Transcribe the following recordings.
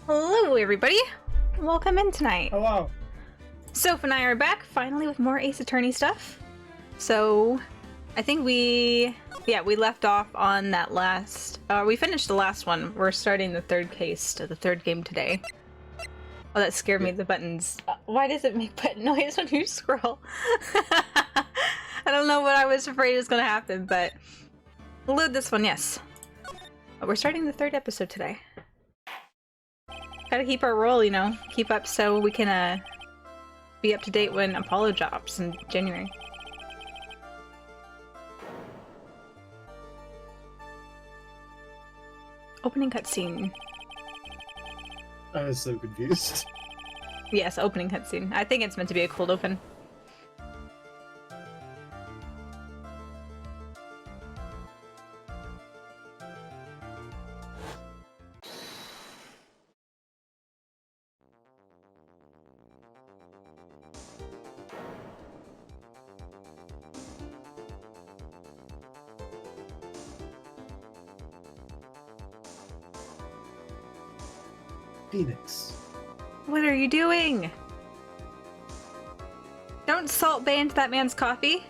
Hello, everybody. Welcome in tonight. Hello. Soph and I are back finally with more Ace Attorney stuff. So, I think we left off on that last. We finished the last one. We're starting the third case, the third game today. Oh, that scared me. The buttons. Why does it make button noise when you scroll? I don't know what I was afraid was going to happen, but we'll load this one. Yes. We're starting the third episode today. Gotta keep our roll, you know, keep up so we can be up to date when Apollo drops in January. Opening cutscene. I was so confused. Yes, opening cutscene. I think it's meant to be a cold open. Phoenix. What are you doing? Don't salt bay into that man's coffee.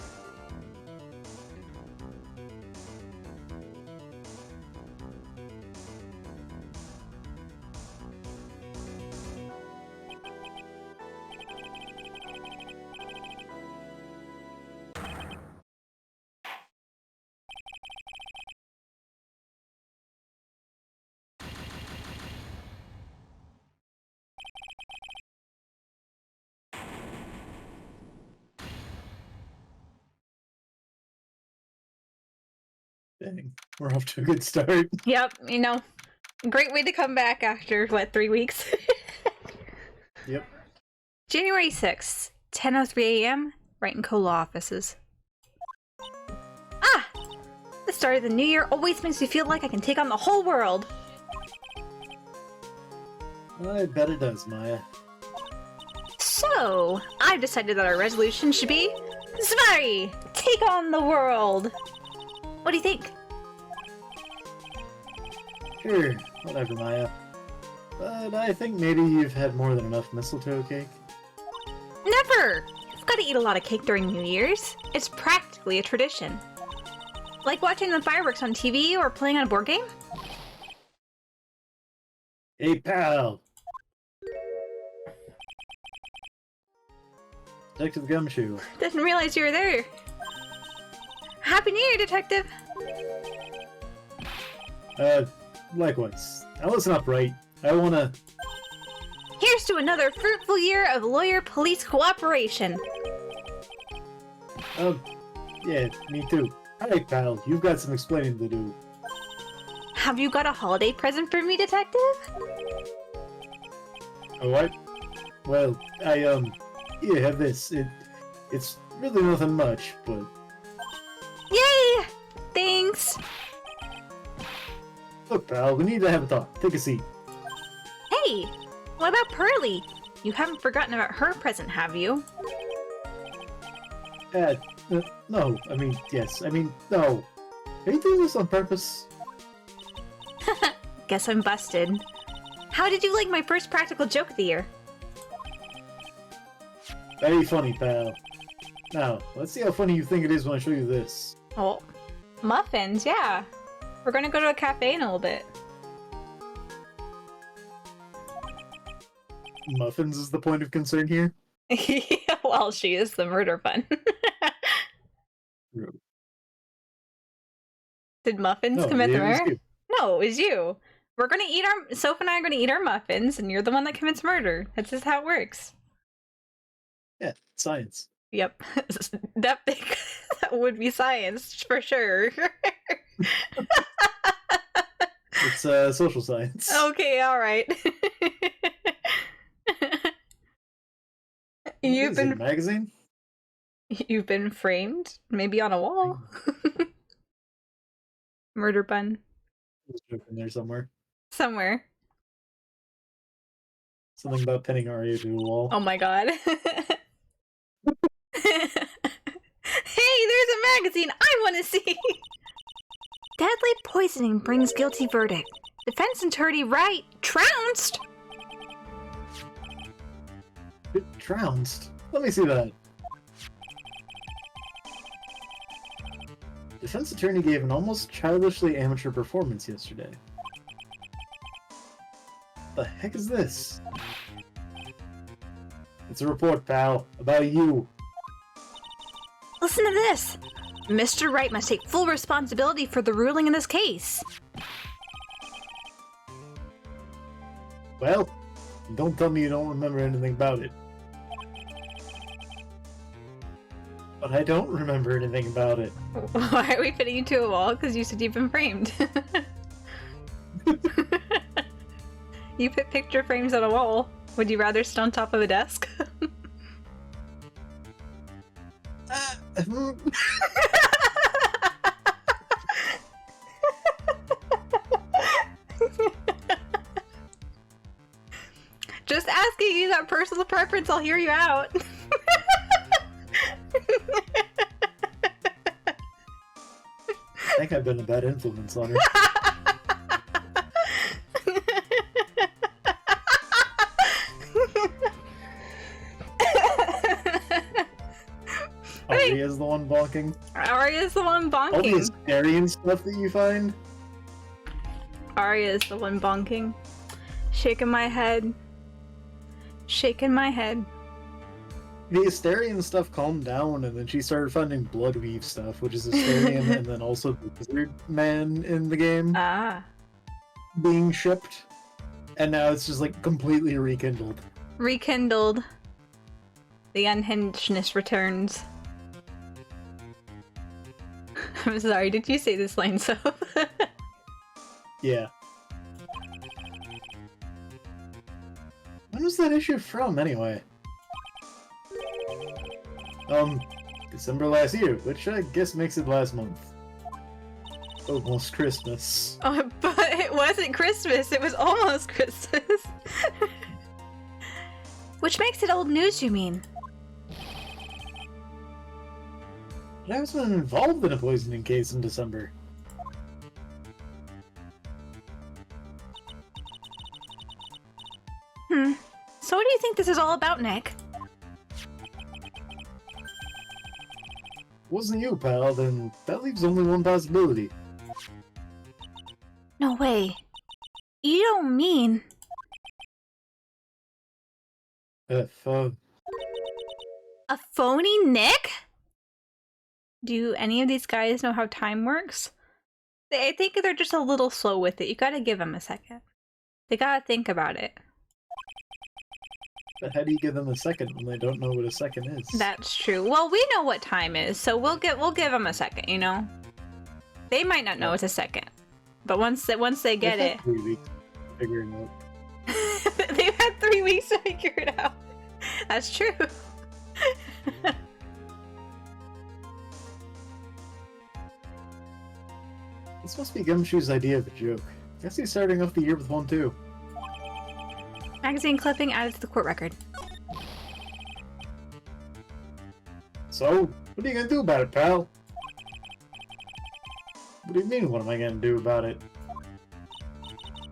Dang, we're off to a good start. Yep, you know, great way to come back after, what, 3 weeks? Yep. January 6th, 10:03 a.m., Wright and Co. law offices. Ah! The start of the new year always makes me feel like I can take on the whole world. I bet it does, Maya. So, I've decided that our resolution should be Svari! Take on the world! What do you think? Sure, whatever, Maya. But I think maybe you've had more than enough mistletoe cake. Never! I've got to eat a lot of cake during New Year's. It's practically a tradition. Like watching the fireworks on TV or playing on a board game? Hey, pal! Detective Gumshoe. Didn't realize you were there. Happy New Year, Detective! Likewise. Now listen up, Wright. I wanna... Here's to another fruitful year of lawyer-police cooperation. Yeah, me too. Alright, pal, you've got some explaining to do. Have you got a holiday present for me, Detective? Oh, what? Well, yeah, have this. It's really nothing much, but... Yay! Thanks! Look, pal, we need to have a talk. Take a seat. Hey! What about Pearly? You haven't forgotten about her present, have you? No. I mean, yes. I mean, no. Are you doing this on purpose? Guess I'm busted. How did you like my first practical joke of the year? Very funny, pal. Now, let's see how funny you think it is when I show you this. Oh, Muffins, yeah. We're gonna go to a cafe in a little bit. Muffins is the point of concern here? Well, she is the murder pun. True. Did Muffins No, commit the it was murder? you. No, it was you. We're gonna eat Soph and I are gonna eat our muffins, and you're the one that commits murder. That's just how it works. Yeah, science. Yep. that would be science, for sure. It's social science. Okay, alright. What is it, a magazine? You've been framed? Maybe on a wall? Murder pun. There's a joke in there somewhere. Somewhere. Something about pinning Arya to a wall. Oh my god. Hey, there's a magazine I want to see! Deadly poisoning brings guilty verdict. Defense attorney Wright trounced! trounced. Let me see that. Defense attorney gave an almost childishly amateur performance yesterday. The heck is this? It's a report, pal, about you. Listen to this! Mr. Wright must take full responsibility for the ruling in this case. Well, don't tell me you don't remember anything about it. But I don't remember anything about it. Why are we fitting you to a wall? Because you said you've been framed. You put picture frames on a wall. Would you rather sit on top of a desk? Just asking you that personal preference, I'll hear you out. I think I've been a bad influence on her. Aria's the one bonking? Aria's the one bonking. All the Asterian stuff that you find? Aria's the one bonking. Shaking my head. Shaking my head. The Asterian stuff calmed down, and then she started finding Bloodweave stuff, which is Asterian, and then also the Wizard Man in the game being shipped. And now it's just like completely rekindled. Rekindled. The unhingedness returns. I'm sorry, did you say this line, Soph? Yeah. When was that issue from, anyway? December last year, which I guess makes it last month. Almost Christmas. Oh, but it wasn't Christmas, it was almost Christmas. Which makes it old news, you mean? But I wasn't involved in a poisoning case in December. So what do you think this is all about, Nick? Wasn't you, pal, then that leaves only one possibility. No way. You don't mean... If, A phony Nick? Do any of these guys know how time works? I think they're just a little slow with it. You gotta give them a second. They gotta think about it. but how do you give them a second when they don't know what a second is? That's true. Well, we know what time is, so we'll give them a second, you know? They might not know it's a second. But once they get it... 3 weeks figuring it out. They've had 3 weeks to figure it out. That's true. This must be Gumshoe's idea of a joke. Guess he's starting off the year with one too. Magazine clipping added to the court record. So, what are you gonna do about it, pal? What do you mean, what am I gonna do about it?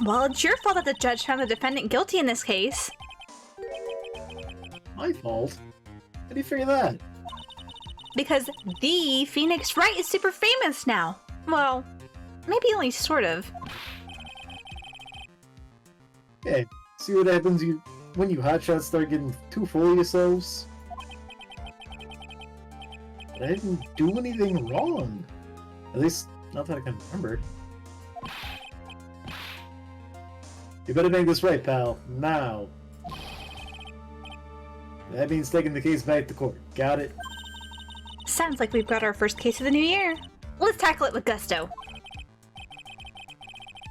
Well, it's your fault that the judge found the defendant guilty in this case. My fault? How do you figure that? Because the Phoenix Wright is super famous now. Well, maybe only sort of. Hey, see what happens when you hotshots start getting too full of yourselves? But I didn't do anything wrong. At least, not that I can remember. You better make this right, pal. Now. That means taking the case back to court. Got it? Sounds like we've got our first case of the new year. Let's tackle it with gusto.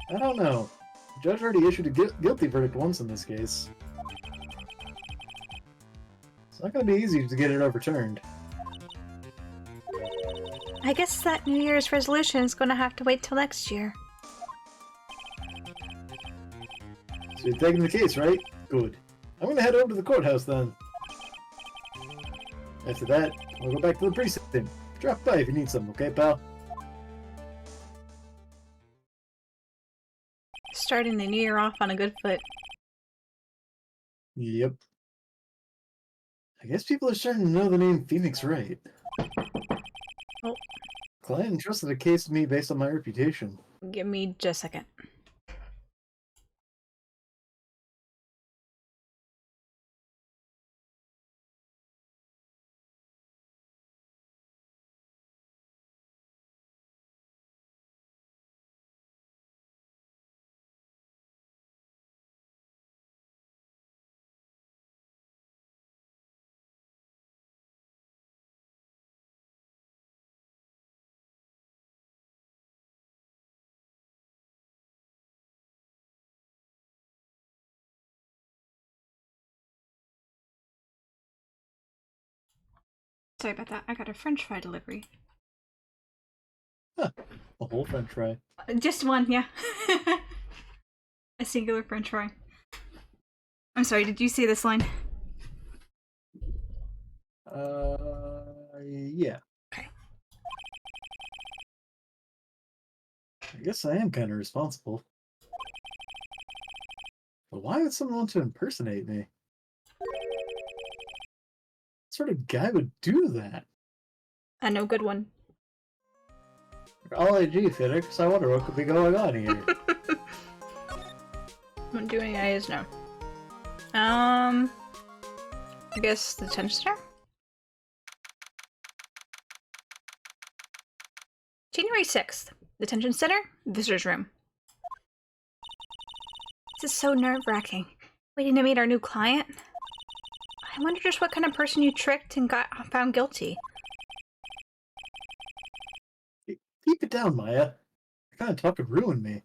I don't know. The judge already issued a guilty verdict once in this case. It's not going to be easy to get it overturned. I guess that New Year's resolution is going to have to wait till next year. So you're taking the case, right? Good. I'm going to head over to the courthouse then. After that, I'll go back to the precinct. Drop by if you need something, okay, pal? Starting the new year off on a good foot. Yep. I guess people are starting to know the name Phoenix Wright. Oh. Client entrusted a case to me based on my reputation. Give me just a second. Sorry about that. I got a French fry delivery. Huh. A whole French fry. Just one, yeah. A singular French fry. I'm sorry, did you see this line? Yeah. Okay. I guess I am kind of responsible. But why would someone want to impersonate me? What sort of guy would do that? I know, good one. Oh, gee, Phoenix, I wonder what could be going on here. What doing I is no. I guess the detention center? January 6th. Detention center, visitor's room. This is so nerve-wracking. Waiting to meet our new client? I wonder just what kind of person you tricked and got found guilty. Keep it down, Maya. That kind of talk could ruin me.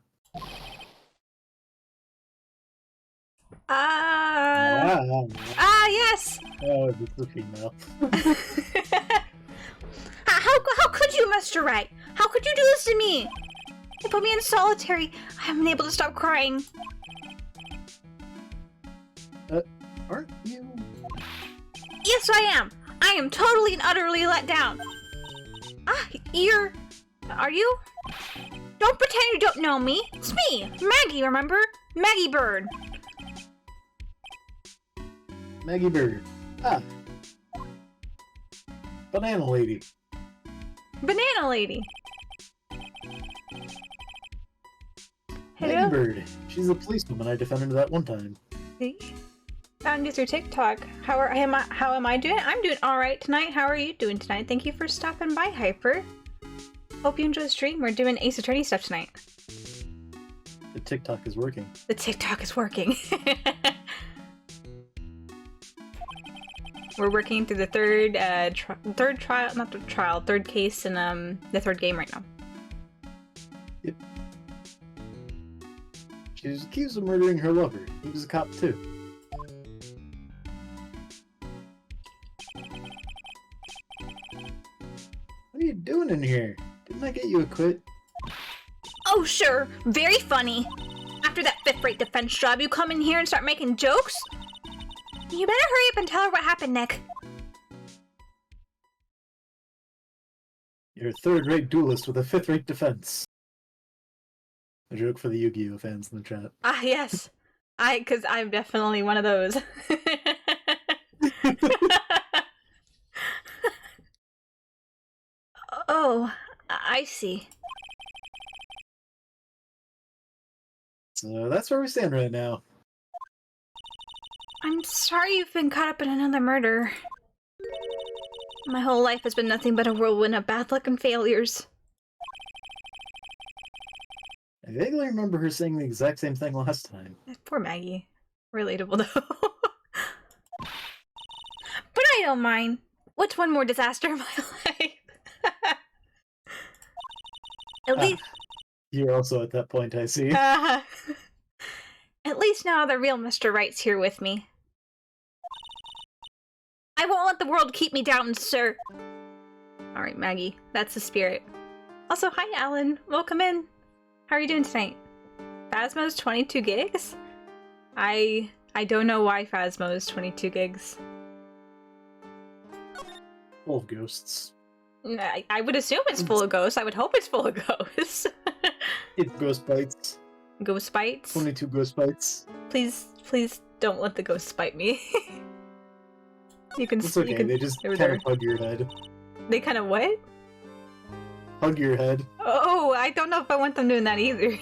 Yes! Oh, it's a female. How could you, Mr. Wright? How could you do this to me? They put me in solitary. I haven't been able to stop crying. Aren't you? Yes, I am. I am totally and utterly let down. Are you? Don't pretend you don't know me. It's me, Maggie, remember? Maggie Bird. Maggie Bird. Ah. Banana Lady. Banana Lady. Hello? Maggie Bird. She's the policewoman I defended that one time. See? Found you through TikTok. How am I doing? I'm doing alright tonight. How are you doing tonight? Thank you for stopping by, Hyper. Hope you enjoy the stream. We're doing Ace Attorney stuff tonight. The TikTok is working. The TikTok is working. We're working through the third case in the third game right now. Yep. She was accused of murdering her lover. He was a cop too. What are you doing in here? Didn't I get you a quit? Oh sure, very funny. After that fifth-rate defense job, you come in here and start making jokes? You better hurry up and tell her what happened, Nick. You're a third-rate duelist with a fifth-rate defense. A joke for the Yu-Gi-Oh fans in the chat. Ah, yes. Because I'm definitely one of those. Oh, I see. So that's where we stand right now. I'm sorry you've been caught up in another murder. My whole life has been nothing but a whirlwind of bad luck and failures. I vaguely remember her saying the exact same thing last time. Poor Maggie. Relatable though. But I don't mind. What's one more disaster in my life? At least... You're also at that point, I see. At least now the real Mr. Wright's here with me. I won't let the world keep me down, sir. Alright, Maggie. That's the spirit. Also, hi, Alan. Welcome in. How are you doing tonight? Phasmo's 22 gigs? I don't know why Phasmo's 22 gigs. Full of ghosts. I would assume it's full of ghosts. I would hope it's full of ghosts. It's ghost bites. Ghost bites? 22 ghost bites. Please don't let the ghosts bite me. You can. It's okay. They just kind of hug your head. They kind of what? Hug your head. Oh, I don't know if I want them doing that either.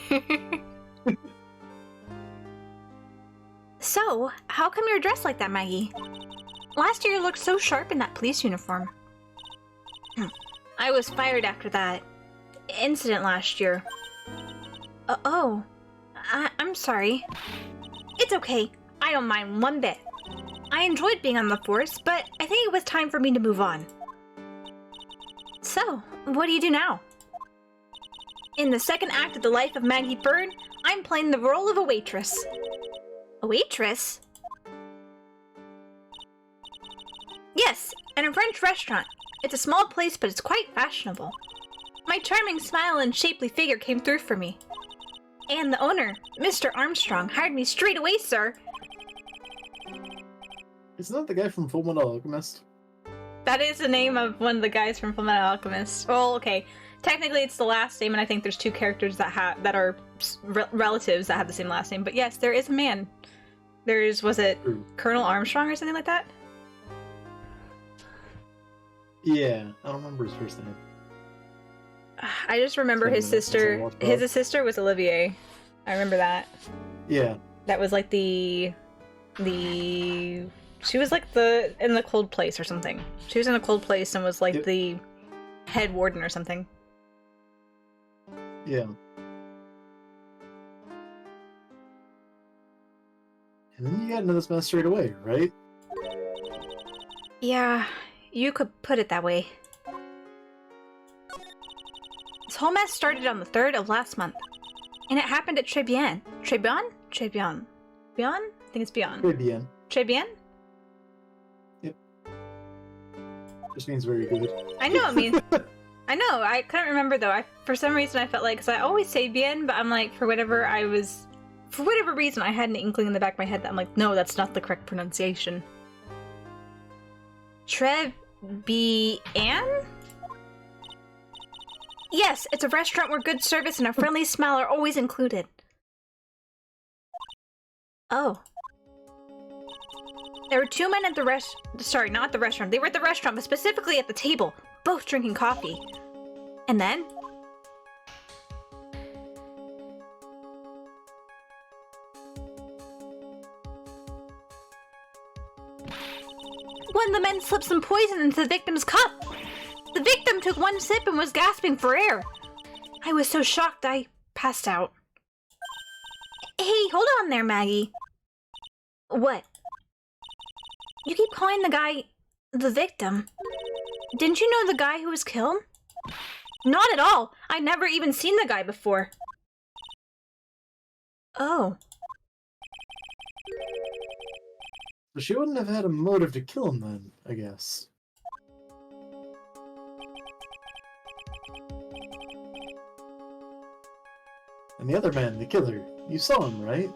So, how come you're dressed like that, Maggie? Last year you looked so sharp in that police uniform. I was fired after that incident last year. I'm sorry. It's okay. I don't mind one bit. I enjoyed being on the force, but I think it was time for me to move on. So, what do you do now? In the second act of the life of Maggie Byrne, I'm playing the role of a waitress. A waitress? Yes, in a French restaurant. It's a small place, but it's quite fashionable. My charming smile and shapely figure came through for me. And the owner, Mr. Armstrong, hired me straight away, sir. Isn't that the guy from Fullmetal Alchemist? That is the name of one of the guys from Fullmetal Alchemist. Well, okay. Technically, it's the last name, and I think there's two characters that are relatives that have the same last name. But yes, there is a man. Was it Colonel Armstrong or something like that? Yeah, I don't remember his first name. I just remember his sister. His sister was Olivier. I remember that. Yeah. That was like she was like in the cold place or something. She was in a cold place and was like the head warden or something. Yeah. And then you got into this mess straight away, right? Yeah, you could put it that way. This whole mess started on the 3rd of last month. And it happened at Trebian. Trebian? Trebian. Bion? I think it's Bion. Trebian. Trebian? Yep. Just means very good. I know, it means... I know, I couldn't remember though. For some reason I felt like, because I always say bien, but I'm like, for whatever reason I had an inkling in the back of my head that I'm like, no, that's not the correct pronunciation. Trebian? Yes, it's a restaurant where good service and a friendly smile are always included. Oh. There were two men at the sorry, not at the restaurant. They were at the restaurant, but specifically at the table, both drinking coffee. And then... one of the men slipped some poison into the victim's cup. The victim took one sip and was gasping for air. I was so shocked I passed out. Hey, hold on there, Maggie. What? You keep calling the guy the victim. Didn't you know the guy who was killed? Not at all. I'd never even seen the guy before. Oh. So she wouldn't have had a motive to kill him then, I guess. And the other man, the killer, you saw him, right?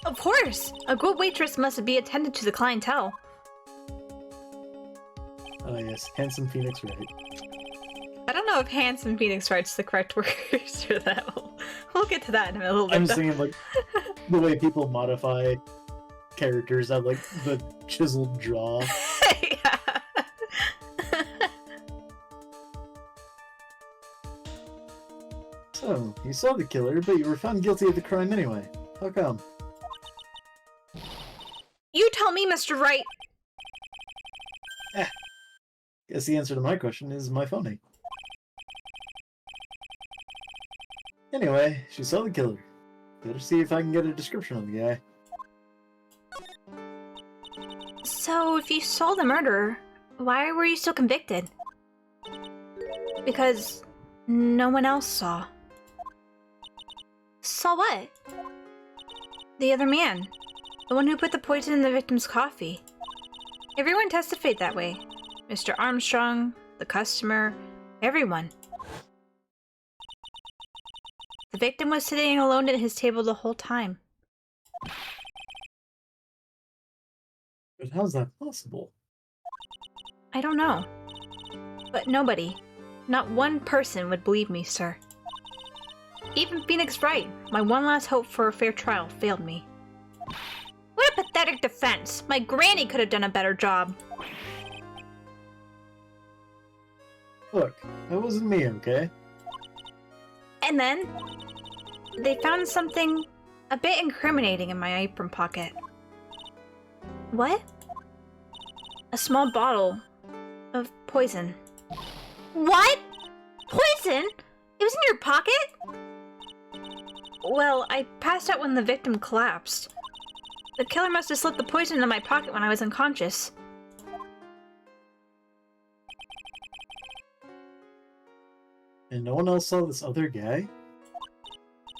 Of course! A good waitress must be attended to the clientele. Ah yes, handsome Phoenix Wright. I don't know if handsome Phoenix Wright's the correct word for that. We'll get to that in a little bit. I'm just thinking, like, the way people modify characters have, like, the chiseled jaw. Yeah. So, you saw the killer, but you were found guilty of the crime anyway. How come? You tell me, Mr. Wright! Guess the answer to my question is my phony. Anyway, she saw the killer. Better see if I can get a description of the guy. So, if you saw the murderer, why were you still convicted? Because no one else saw. Saw what? The other man. The one who put the poison in the victim's coffee. Everyone testified that way. Mr. Armstrong, the customer, everyone. The victim was sitting alone at his table the whole time. But how's that possible? I don't know. But nobody, not one person would believe me, sir. Even Phoenix Wright, my one last hope for a fair trial, failed me. What a pathetic defense. My granny could have done a better job. Look, that wasn't me, okay? And then, they found something a bit incriminating in my apron pocket. What? A small bottle of poison. What? Poison? It was in your pocket? Well, I passed out when the victim collapsed. The killer must have slipped the poison into my pocket when I was unconscious. And no one else saw this other guy?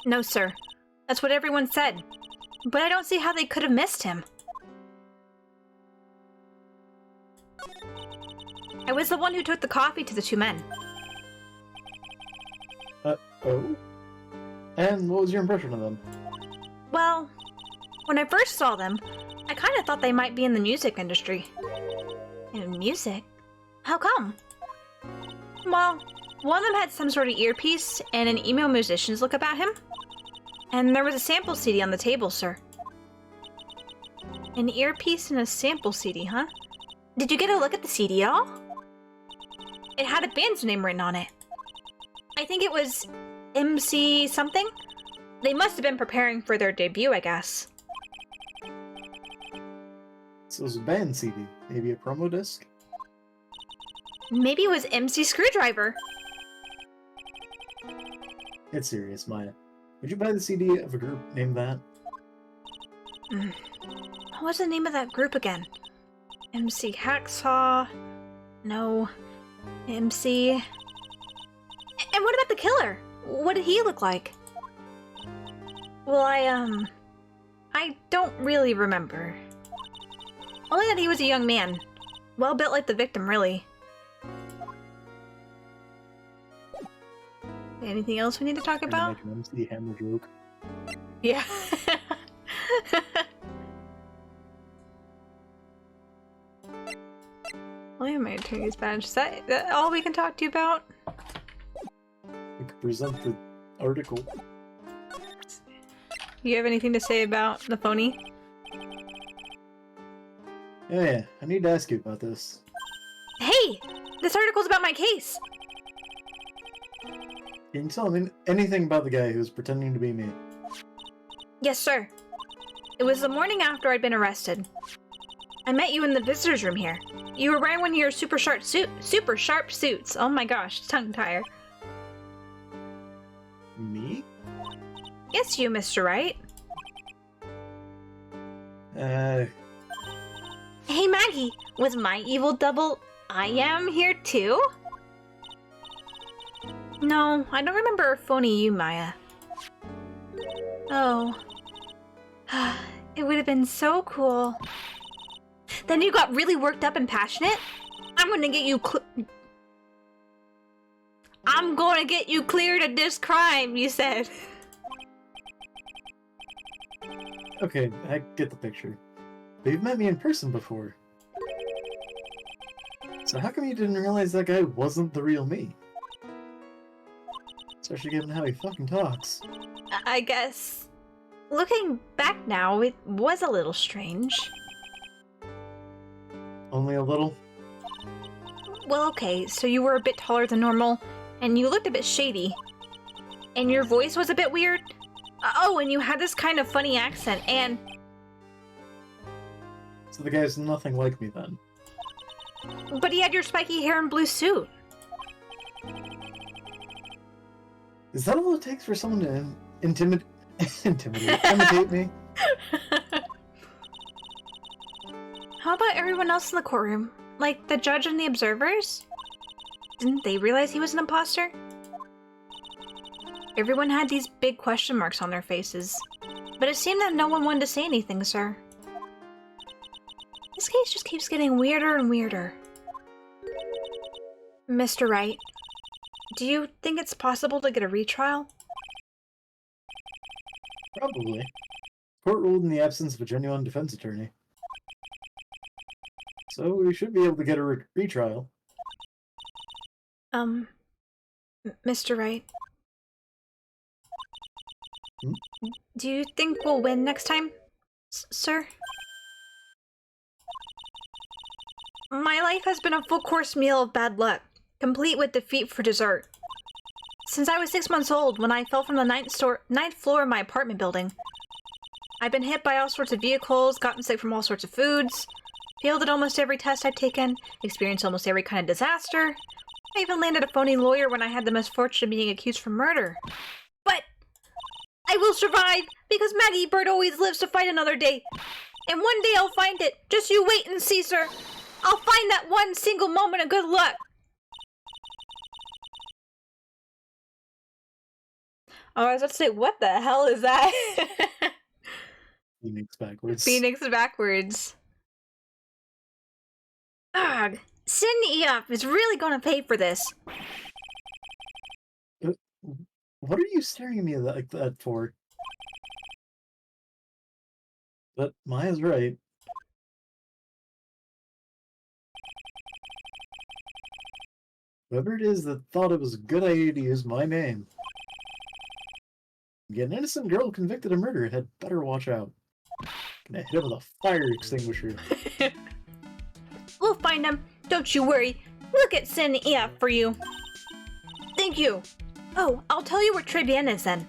No, sir. That's what everyone said. But I don't see how they could have missed him. I was the one who took the coffee to the two men. Oh? And what was your impression of them? Well, when I first saw them, I kind of thought they might be in the music industry. In music? How come? Well, one of them had some sort of earpiece and an emo musician's look about him. And there was a sample CD on the table, sir. An earpiece and a sample CD, huh? Did you get a look at the CD at all? It had a band's name written on it. I think it was MC something? They must have been preparing for their debut, I guess. So it was a band CD. Maybe a promo disc? Maybe it was MC Screwdriver. Get serious, Maya. Would you buy the CD of a group named that? What's the name of that group again? MC Hacksaw? No. MC... And what about the killer? What did he look like? Well, I don't really remember. Only that he was a young man. Well built like the victim, really. Anything else we need to talk about? Make an MC Hammer joke. Yeah. Why am I turning his badge? Is that all we can talk to you about? We could present the article. You have anything to say about the phony? Yeah, I need to ask you about this. Hey! This article's about my case! Can you tell me anything about the guy who was pretending to be me? Yes, sir. It was the morning after I'd been arrested. I met you in the visitor's room here. You were wearing one of your super sharp suits. Oh my gosh, tongue tire. Me? Yes, you, Mr. Wright. Hey, Maggie, was my evil double I am here too? No, I don't remember phony you, Maya. Oh. It would have been so cool. Then you got really worked up and passionate? I'm gonna get you cleared of this crime, you said. Okay, I get the picture. But you've met me in person before. So how come you didn't realize that guy wasn't the real me? Especially given how he fucking talks. I guess... Looking back now, it was a little strange. Only a little? Well, okay, so you were a bit taller than normal, and you looked a bit shady. And your voice was a bit weird. Oh, and you had this kind of funny accent, and... So the guy's nothing like me then? But he had your spiky hair and blue suit. Is that all it takes for someone to imitate me? How about everyone else in the courtroom? Like the judge and the observers? Didn't they realize he was an imposter? Everyone had these big question marks on their faces. But it seemed that no one wanted to say anything, sir. This case just keeps getting weirder and weirder. Mr. Wright, do you think it's possible to get a retrial? Probably. Court ruled in the absence of a genuine defense attorney. So we should be able to get a retrial. Mr. Wright? Hmm? Do you think we'll win next time, sir? My life has been a full-course meal of bad luck, complete with defeat for dessert. Since I was 6 months old, when I fell from the ninth floor of my apartment building. I've been hit by all sorts of vehicles, gotten sick from all sorts of foods, failed at almost every test I've taken, experienced almost every kind of disaster. I even landed a phony lawyer when I had the misfortune of being accused for murder. But I will survive, because Maggie Bird always lives to fight another day. And one day I'll find it. Just you wait and see, sir. I'll find that one single moment of good luck. Oh, I was about to say, what the hell is that? Phoenix backwards. Phoenix backwards. Ugh. Cindy is really gonna pay for this. What are you staring at me like that for? But Maya's right. Whoever it is that thought it was a good idea to use my name. Get an innocent girl convicted of murder had better watch out. Gonna hit him with a fire extinguisher. We'll find him. Don't you worry. We'll get Cindy for you. Thank you. Oh, I'll tell you where Trebian is then.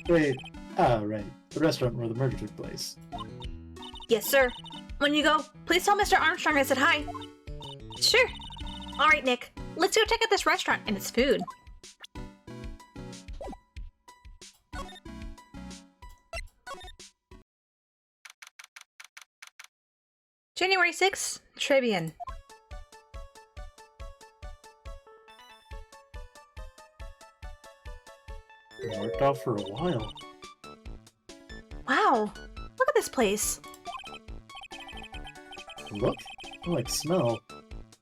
Wait. Right. The restaurant where the murder took place. Yes, sir. When you go, please tell Mr. Armstrong I said hi. Sure. Alright, Nick. Let's go check out this restaurant and its food. January 6th, Trebian. Worked off for a while. Wow, look at this place. Look? I like smell.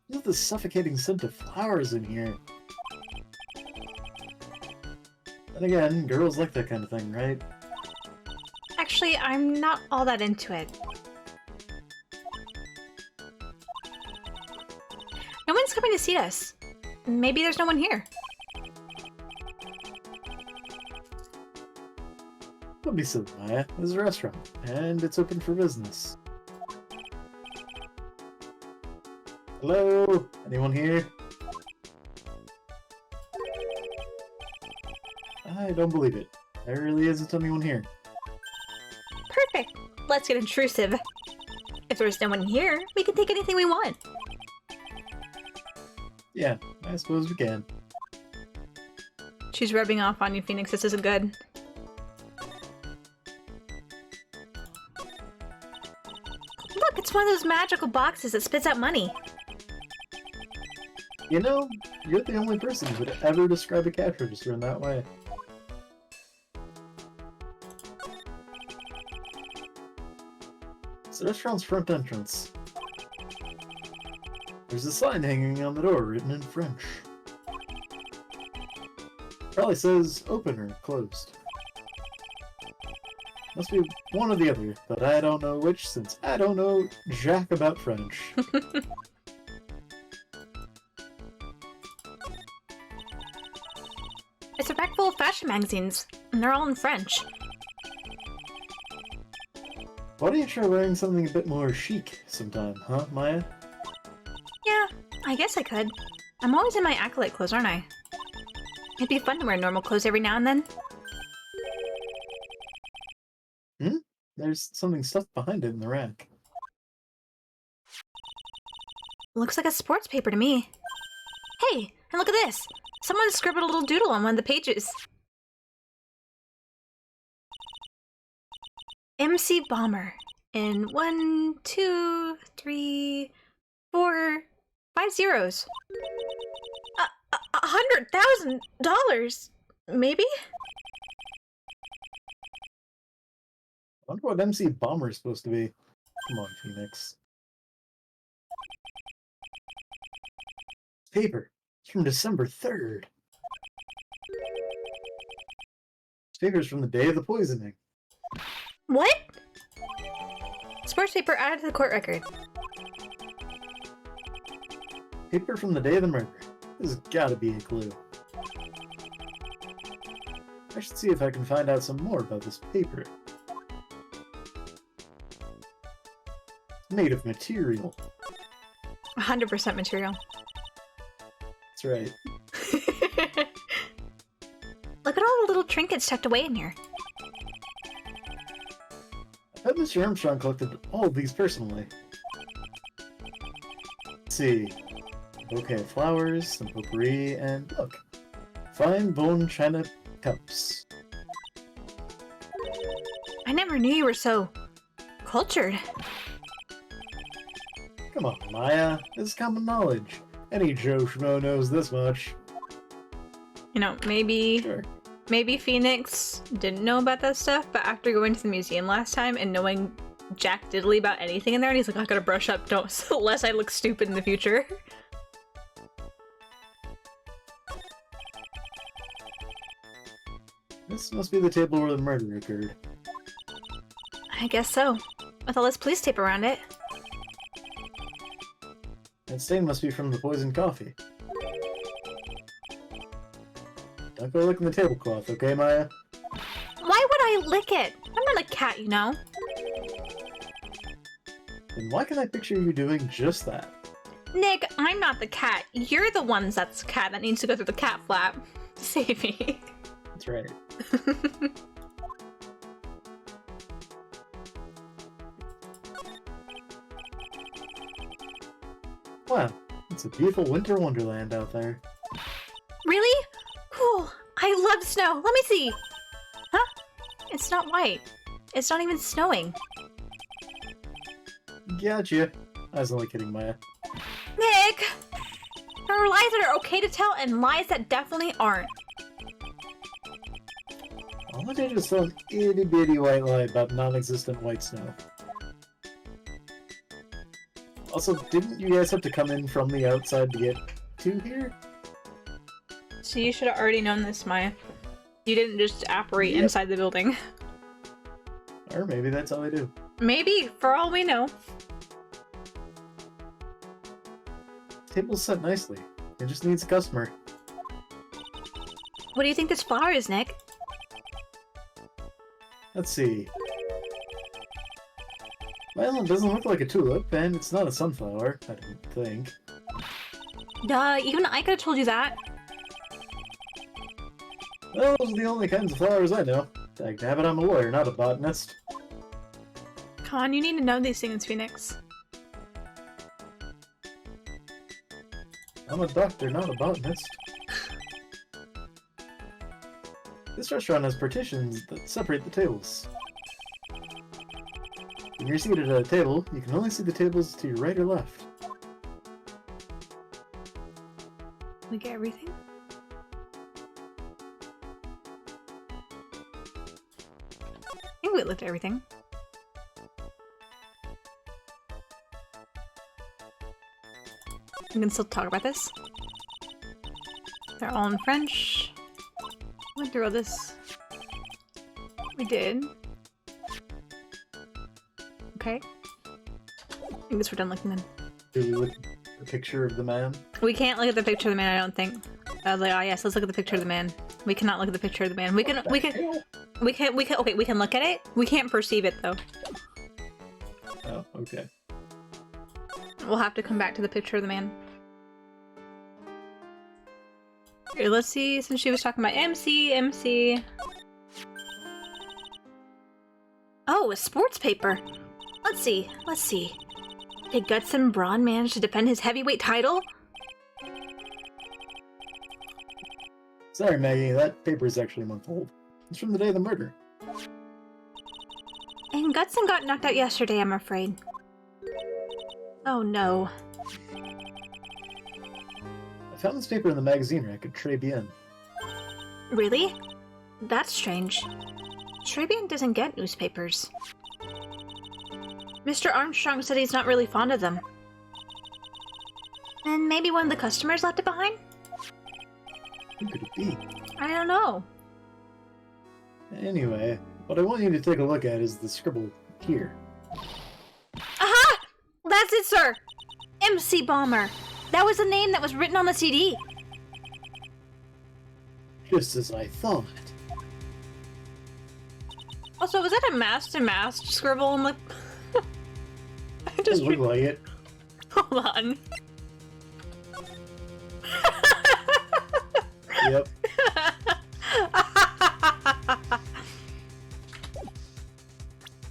Look at the suffocating scent of flowers in here. And again, girls like that kind of thing, right? Actually, I'm not all that into it. No one's coming to see us. Maybe there's no one here. Don't be silly, Maya. This is a restaurant, and it's open for business. Hello? Anyone here? I don't believe it. There really isn't anyone here. Perfect. Let's get intrusive. If there's no one here, we can take anything we want. Yeah, I suppose we can. She's rubbing off on you, Phoenix. This isn't good. Look, it's one of those magical boxes that spits out money. You know, you're the only person who would ever describe a cash register in that way. It's the restaurant's front entrance. There's a sign hanging on the door written in French. Probably says open or closed. Must be one or the other, but I don't know which since I don't know jack about French. It's a rack full of fashion magazines, and they're all in French. Why don't you try wearing something a bit more chic sometime, huh, Maya? Yeah, I guess I could. I'm always in my acolyte clothes, aren't I? It'd be fun to wear normal clothes every now and then. There's something stuffed behind it in the rack. Looks like a sports paper to me. Hey, and look at this! Someone scribbled a little doodle on one of the pages. MC Bomber. In 1, 2, 3, 4, 5 zeros. $100,000? Maybe? I wonder what MC Bomber is supposed to be. Come on, Phoenix. Paper. It's from December 3rd. This paper's from the day of the poisoning. What? Sports paper added to the court record. Paper from the day of the murder. This has gotta be a clue. I should see if I can find out some more about this paper. To made of material. 100% material. That's right. Look at all the little trinkets tucked away in here. I bet Mr. Armstrong collected all of these personally. Let's see. A bouquet of flowers, some potpourri, and look. Fine bone china cups. I never knew you were so cultured. Come on, Maya. This is common knowledge. Any Joe Schmo knows this much. You know, maybe... Sure. Maybe Phoenix didn't know about that stuff, but after going to the museum last time and knowing jack diddly about anything in there, and he's like, I gotta brush up, lest I look stupid in the future. This must be the table where the murder occurred. I guess so. With all this police tape around it. That stain must be from the poisoned coffee. Don't go licking the tablecloth, okay, Maya? Why would I lick it? I'm not a cat, you know. Then why can I picture you doing just that? Nick, I'm not the cat. You're the one that's the cat that needs to go through the cat flap. Save me. That's right. Wow, it's a beautiful winter wonderland out there. Really? Cool. I love snow. Let me see. Huh? It's not white. It's not even snowing. Gotcha. I was only kidding, Maya. Nick! There are lies that are okay to tell and lies that definitely aren't. All I did was tell an itty bitty white lie about non-existent white snow. Also, didn't you guys have to come in from the outside to get to here? So you should have already known this, Maya. You didn't just operate inside the building. Or maybe that's all I do. Maybe, for all we know. Table's set nicely. It just needs a customer. What do you think this flower is, Nick? Let's see. Well, it doesn't look like a tulip, and it's not a sunflower, I don't think. Duh, even I could have told you that. Well, those are the only kinds of flowers I know. Dagnabbit, I'm a lawyer, not a botanist. Come on, you need to know these things, Phoenix. I'm a doctor, not a botanist. This restaurant has partitions that separate the tables. When you're seated at a table, you can only see the tables to your right or left. We get everything? I think we looked at everything. We can still talk about this. They're all in French. Went through all this. We did. Okay. I guess we're done looking then. Do we look at the picture of the man? We can't look at the picture of the man, I don't think. I was like, oh yes, let's look at the picture of the man. We cannot look at the picture of the man. We can okay, we can look at it. We can't perceive it though. Oh, okay. We'll have to come back to the picture of the man. Here, let's see, since she was talking about MC. Oh, a sports paper. Let's see. Did Gutson Braun manage to defend his heavyweight title? Sorry, Maggie, that paper is actually a month old. It's from the day of the murder. And Gutson got knocked out yesterday, I'm afraid. Oh no. I found this paper in the magazine rack at Très Bien. Really? That's strange. Très Bien doesn't get newspapers. Mr. Armstrong said he's not really fond of them. And maybe one of the customers left it behind? Who could it be? I don't know. Anyway, what I want you to take a look at is the scribble here. Aha! That's it, sir! MC Bomber. That was the name that was written on the CD. Just as I thought. Also, was that a mast-to-mast scribble? I'm like... I Just look like it. Hold on. Yep.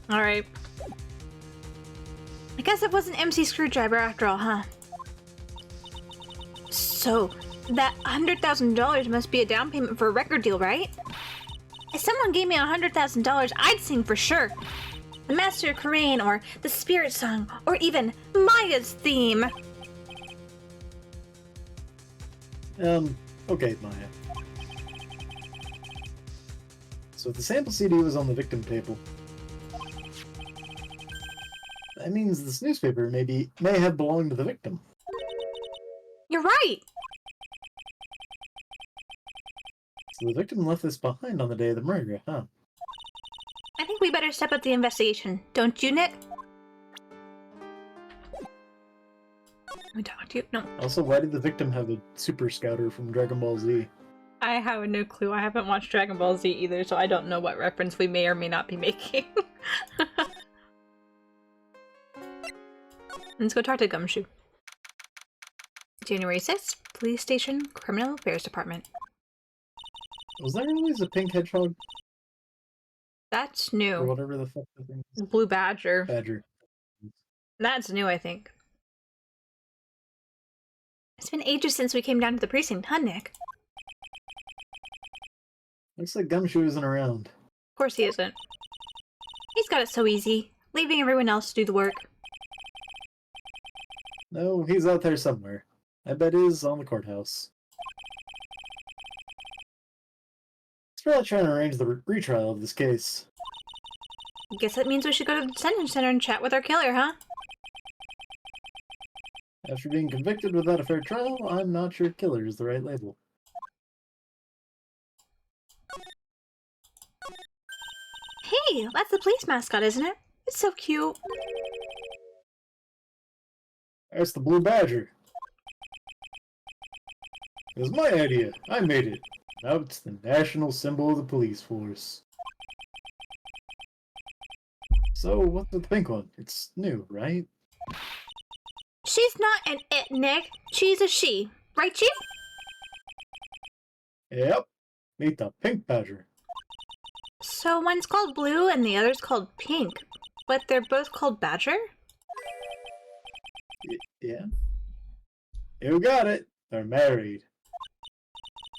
Alright. I guess it was an MC Screwdriver after all, huh? So, that $100,000 must be a down payment for a record deal, right? If someone gave me $100,000, I'd sing for sure. The Master of Karain, or the Spirit Song, or even Maya's theme. Okay, Maya. So the sample CD was on the victim table. That means this newspaper may have belonged to the victim. You're right! So the victim left this behind on the day of the murder, huh? I think we better step up the investigation, don't you, Nick? Let me talk to you. No. Also, why did the victim have a super scouter from Dragon Ball Z? I have no clue. I haven't watched Dragon Ball Z either, so I don't know what reference we may or may not be making. Let's go talk to Gumshoe. January 6th, Police Station, Criminal Affairs Department. Was there always a pink hedgehog? That's new. Or whatever the fuck the thing is. Blue Badger. Badger. That's new, I think. It's been ages since we came down to the precinct, huh, Nick? Looks like Gumshoe isn't around. Of course he isn't. He's got it so easy, leaving everyone else to do the work. No, he's out there somewhere. I bet he's on the courthouse. He's probably trying to arrange the retrial of this case. Guess that means we should go to the detention center and chat with our killer, huh? After being convicted without a fair trial, I'm not sure killer is the right label. Hey, that's the police mascot, isn't it? It's so cute. That's the Blue Badger. It was my idea. I made it. Now it's the national symbol of the police force. So, what's with the pink one? It's new, right? She's not an it, Nick. She's a she. Right, Chief? Yep. Meet the Pink Badger. So one's called Blue and the other's called Pink. But they're both called Badger? Yeah. You got it. They're married.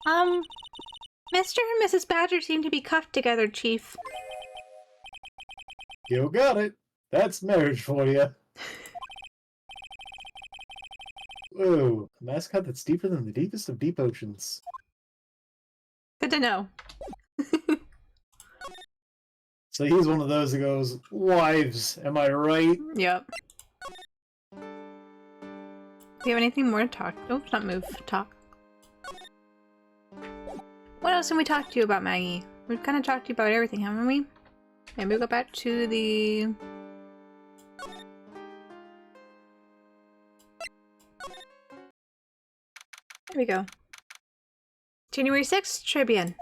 Mr. and Mrs. Badger seem to be cuffed together, Chief. You got it. That's marriage for you. Whoa, a mascot that's deeper than the deepest of deep oceans. Good to know. So he's one of those that goes, wives, am I right? Yep. Do you have anything more to talk? Oh, not move. Talk. What else can we talk to you about, Maggie? We've kind of talked to you about everything, haven't we? Maybe we'll go back to the... There we go. January 6th, Tribune.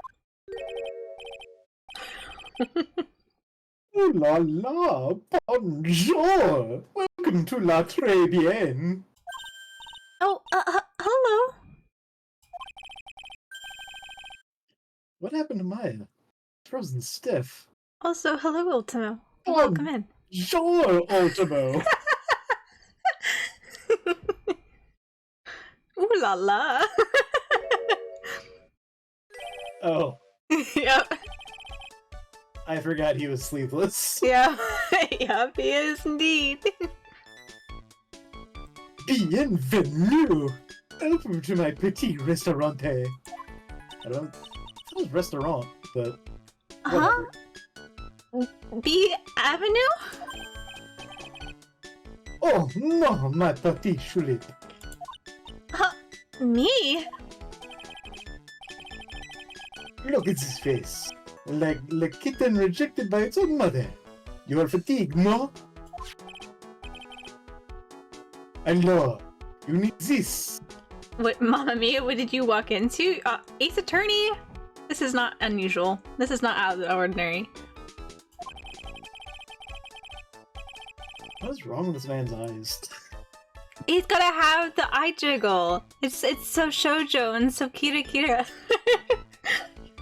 Ooh la la, bonjour! Welcome to La Tribune. Oh, hello. What happened to Maya? Frozen stiff. Also, hello, Ultimo. Welcome in. Bonjour, Ultimo. Ooh la la. Oh. Yep. I forgot he was sleepless. Yeah. Yep, he is indeed. Bienvenue! Welcome to my petit restaurante. I don't... It was restaurant, but... Huh? B Avenue? Oh, no, my petit choulet. Me? Look at his face. Like a kitten rejected by its own mother. You are fatigued, no? Alors, you need this. What, Mamma Mia, what did you walk into? Ace Attorney? This is not unusual. This is not out of the ordinary. What is wrong with this man's eyes? He's gotta have the eye jiggle. It's so shoujo and so kira.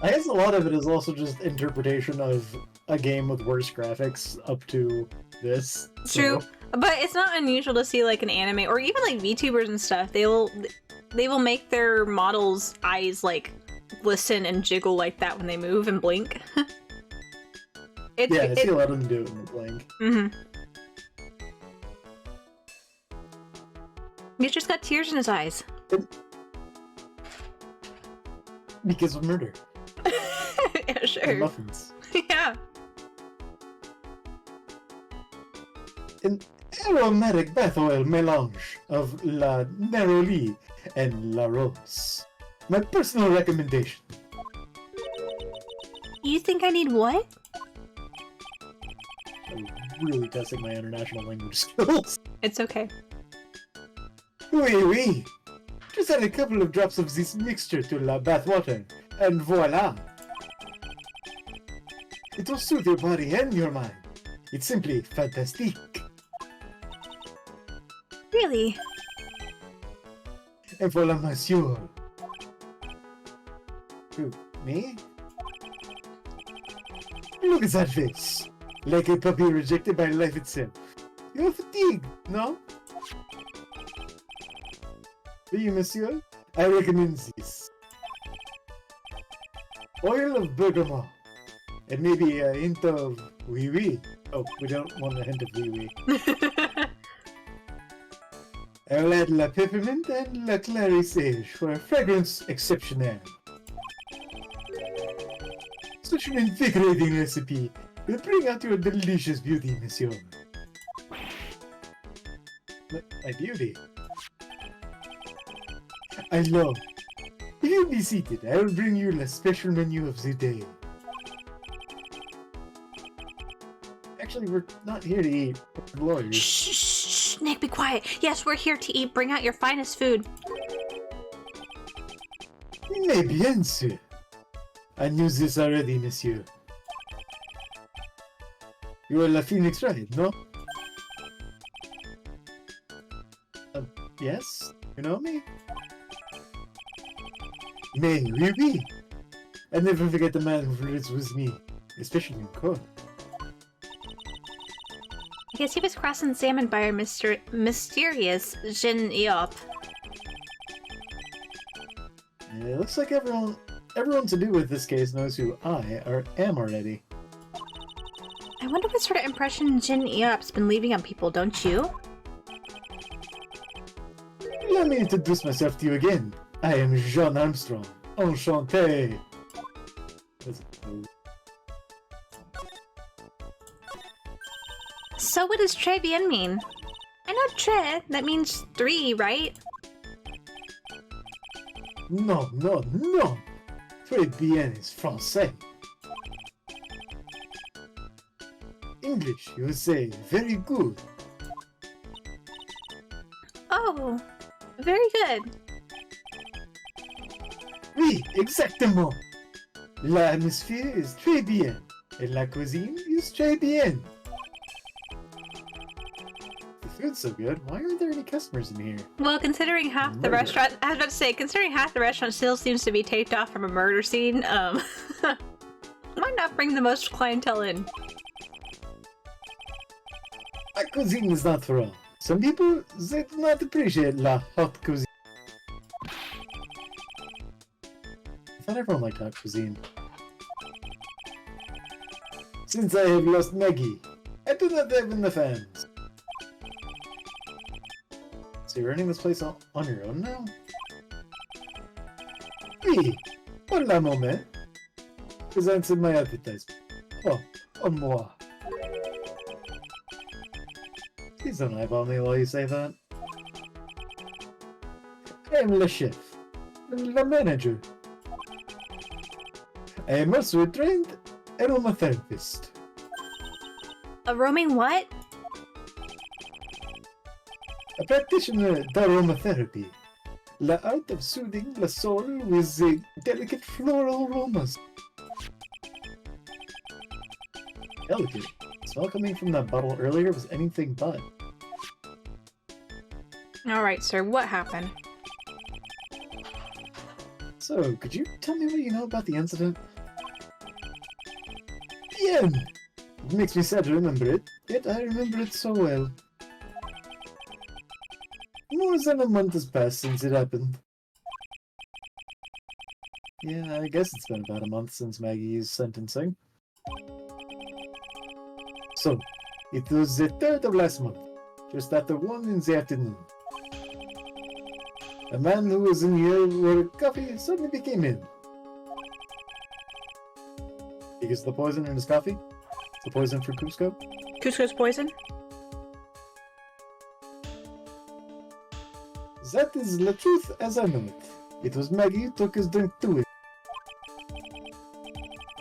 I guess a lot of it is also just interpretation of a game with worse graphics up to this. True, so. But it's not unusual to see like an anime or even like VTubers and stuff. They will make their models' eyes like glisten and jiggle like that when they move and blink. I see a lot of them do it when they blink. Mm-hmm. He's just got tears in his eyes. Because of murder. Yeah, sure. And muffins. Yeah. An aromatic bath oil melange of La Neroli and La Rose. My personal recommendation. You think I need what? I'm really testing my international language skills. It's okay. Oui. Just add a couple of drops of this mixture to la bath water, and voila! It will soothe your body and your mind. It's simply fantastique. Really? And voila, monsieur. Who, me? Look at that face. Like a puppy rejected by life itself. You're fatigued, no? Do you, monsieur? I recommend this. Oil of bergamot. And maybe a hint of wee-wee. Oh, we don't want a hint of wee-wee. I'll add la peppermint and la clary sage for a fragrance exceptionnel. Such an invigorating recipe will bring out your delicious beauty, monsieur. My beauty? I love. If you be seated, I will bring you the special menu of the day. Actually, we're not here to eat. We're lawyers. Shh, Nick, be quiet. Yes, we're here to eat. Bring out your finest food. Mais bien sûr. I knew this already, monsieur. You are La Phoenix Wright, no? Yes? You know me? Mais oui. I never forget the man who flirts with me, especially in court. I guess he was crossing salmon by our mysterious Jin Eop. Yeah, it looks like everyone to do with this case knows who I am already. I wonder what sort of impression Jin Eop's been leaving on people, don't you? Let me introduce myself to you again. I am Jean Armstrong. Enchanté. So what does très bien mean? I know très, that means 3, right? No. Très bien is français. English, you would say very good. Oh, very good. Oui, exactement. L'atmosphere is très bien, and la cuisine is très bien. The food's so good, why aren't there any customers in here? Well, considering half the restaurant, I was about to say, considering half the restaurant still seems to be taped off from a murder scene, why not bring the most clientele in? La cuisine is not for all. Some people, they do not appreciate la hot cuisine. I thought everyone liked hot cuisine. Since I have lost Maggie, I do not have enough fans. So you're running this place on your own now? Oui, hola moment. Presents in my advertisement. Oh, en moi. Please don't eyeball me while you say that. I am le chef, the manager. I am also a trained aromatherapist. A roaming what? A practitioner d'aromatherapy. The art of soothing the soul with the delicate floral aromas. Delicate? The smell coming from that bottle earlier was anything but. Alright, sir, what happened? So, could you tell me what you know about the incident? Bien! It makes me sad to remember it, yet I remember it so well. More than a month has passed since it happened. Yeah, I guess it's been about a month since Maggie's sentencing. So, it was the 3rd of last month, just after 1 in the afternoon. A man who was in here with coffee suddenly became in. Because the poison in his coffee? The poison for Cusco? Cusco's poison? That is the truth as I know it. It was Maggie who took his drink to it.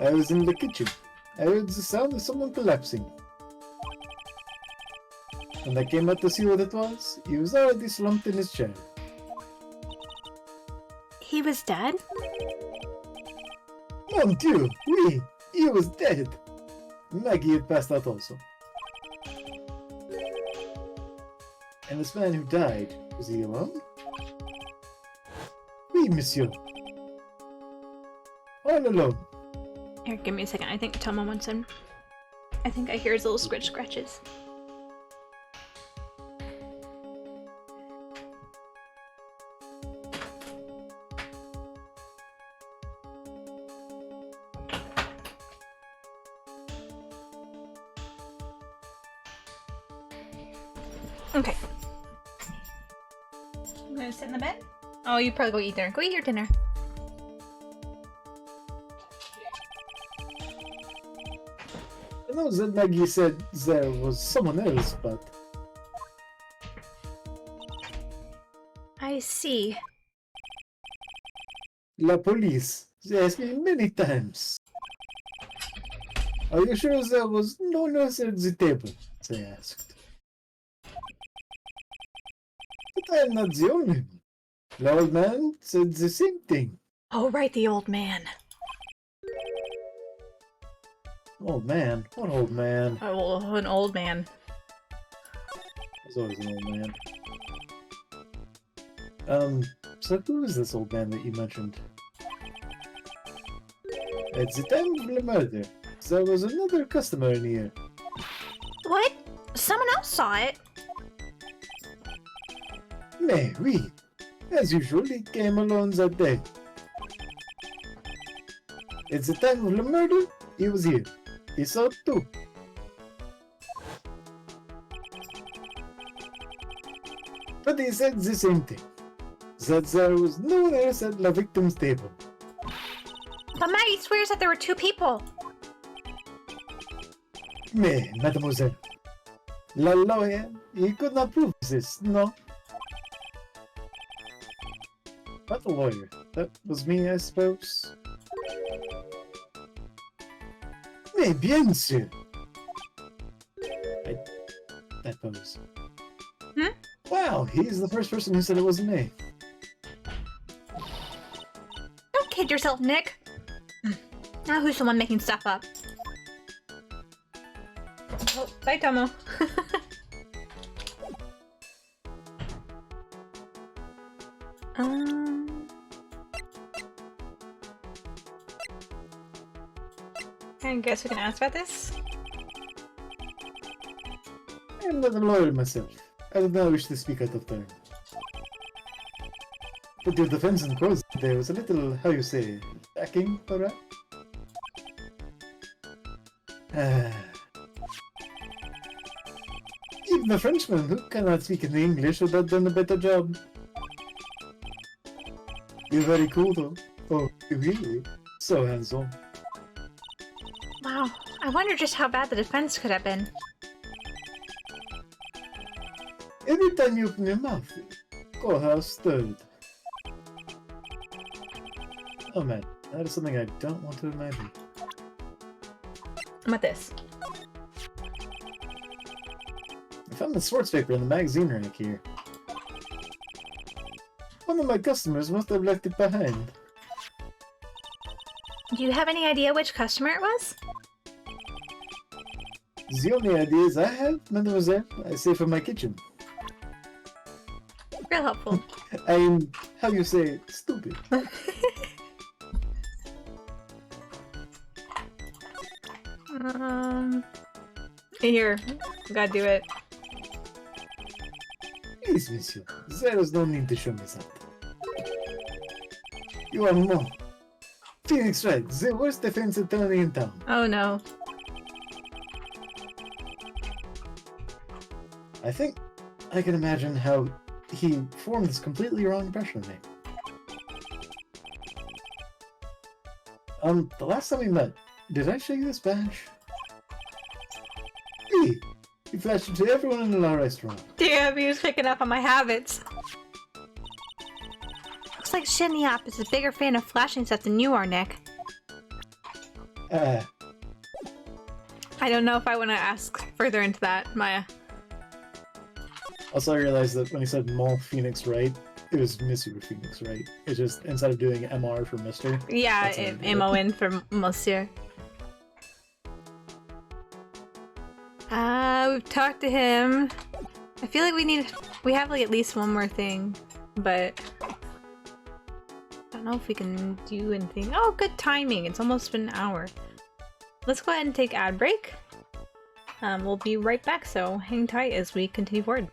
I was in the kitchen. I heard the sound of someone collapsing. When I came out to see what it was, he was already slumped in his chair. He was dead? Mon Dieu, oui, he was dead. Maggie had passed out also. And this man who died, was he alone? Oui, monsieur. All alone. Here, give me a second. I think Tomo wants in. I think I hear his little scratches. Okay. You gonna sit in the bed? Oh, you probably go eat dinner. Go eat your dinner. I know that Maggie said there was someone else, but... I see. La police. They asked me many times. Are you sure there was no one else at the table? They asked. But I am not the only one. The old man said the same thing. Oh, right, the old man. Old man? What old man? Oh, an old man. There's always an old man. So who is this old man that you mentioned? At the time of the murder, there was another customer in here. What? Someone else saw it. Mais oui. As usual, he came alone that day. At the time of the murder, he was here. He saw it too. But he said the same thing. That there was no one else at the victim's table. But Maggie swears that there were 2 people. Mais, mademoiselle, la lawyer, he could not prove this, no? What lawyer? That was me, I suppose. Mais bien sûr. That pose. Hmm? Wow, he's the first person who said it wasn't me. Don't kid yourself, Nick. Now who's the one making stuff up? Oh, bye, Tomo. I guess we can ask about this. I'm not a lawyer myself. I do not wish to speak out of turn. But your defense in court today was a little, how you say, lacking, alright? Even a Frenchman who cannot speak in English would have done a better job. You're very cool though. Oh, really? So hands-on. Wow, I wonder just how bad the defense could have been. Every time you open your mouth, courthouse stirred. Oh man, that is something I don't want to imagine. How about this? I found the sports paper in the magazine rack here. One of my customers must have left it behind. Do you have any idea which customer it was? The only ideas I have, mademoiselle, I save for my kitchen. Real helpful. I'm, how you say, stupid. Here, gotta do it. Please, monsieur. There's no need to show me something. You are more. Phoenix Wright, the worst defense attorney in town. Oh no. I think I can imagine how he formed this completely wrong impression of me. The last time we met, did I show you this badge? Hey! He flashed it to everyone in our restaurant. Damn, he was picking up on my habits. Looks like Shinnyop is a bigger fan of flashing stuff than you are, Nick. I don't know if I want to ask further into that, Maya. Also, I realized that when he said Mon Phoenix Wright, it was Monsieur Phoenix Wright. It's just, instead of doing MR for Mr. Yeah, M-O-N for Monsieur. We've talked to him. I feel like we have like at least one more thing, but I don't know if we can do anything. Oh, good timing. It's almost been an hour. Let's go ahead and take ad break. We'll be right back, so hang tight as we continue forward.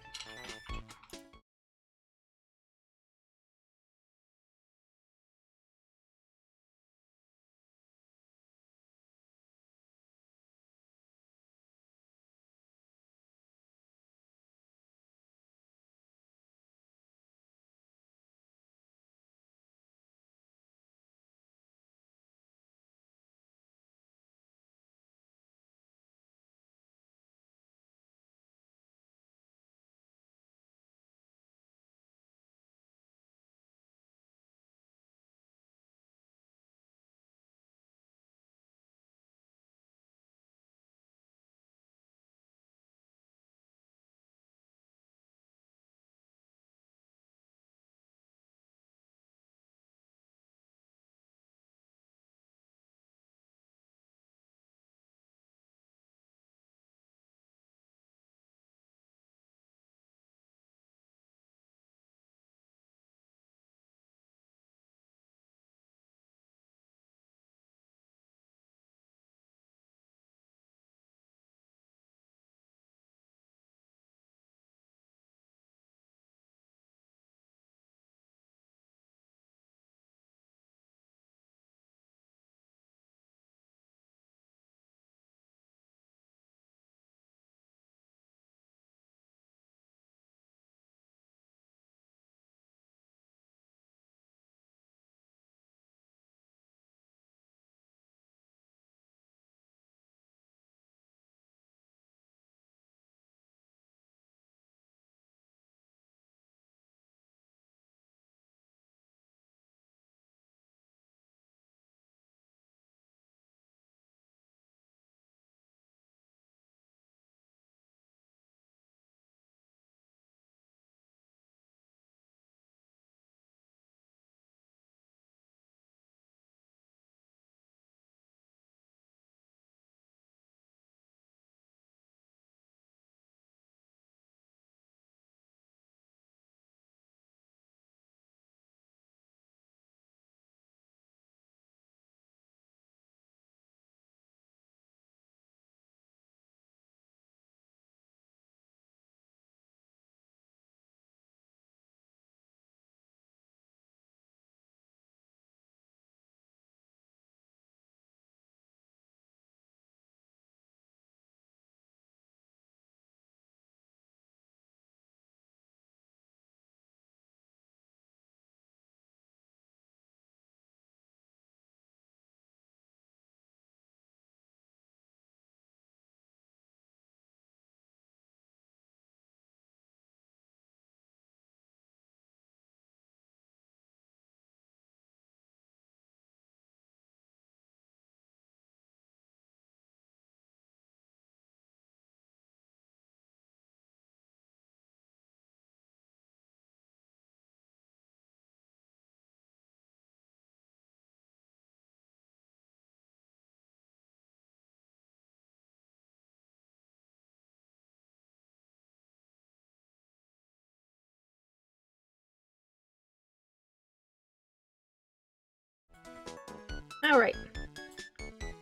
Alright.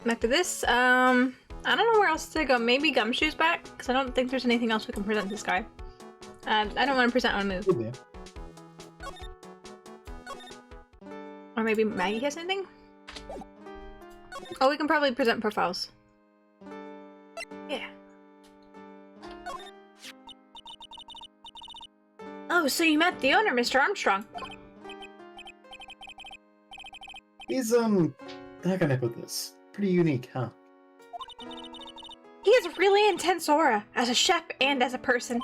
After this, I don't know where else to go. Maybe Gumshoe's back? Because I don't think there's anything else we can present this guy. I don't want to present on a move. Yeah. Or maybe Maggie has anything? Oh, we can probably present profiles. Yeah. Oh, so you met the owner, Mr. Armstrong. He's, how can I put this? Pretty unique, huh? He has a really intense aura, as a chef and as a person.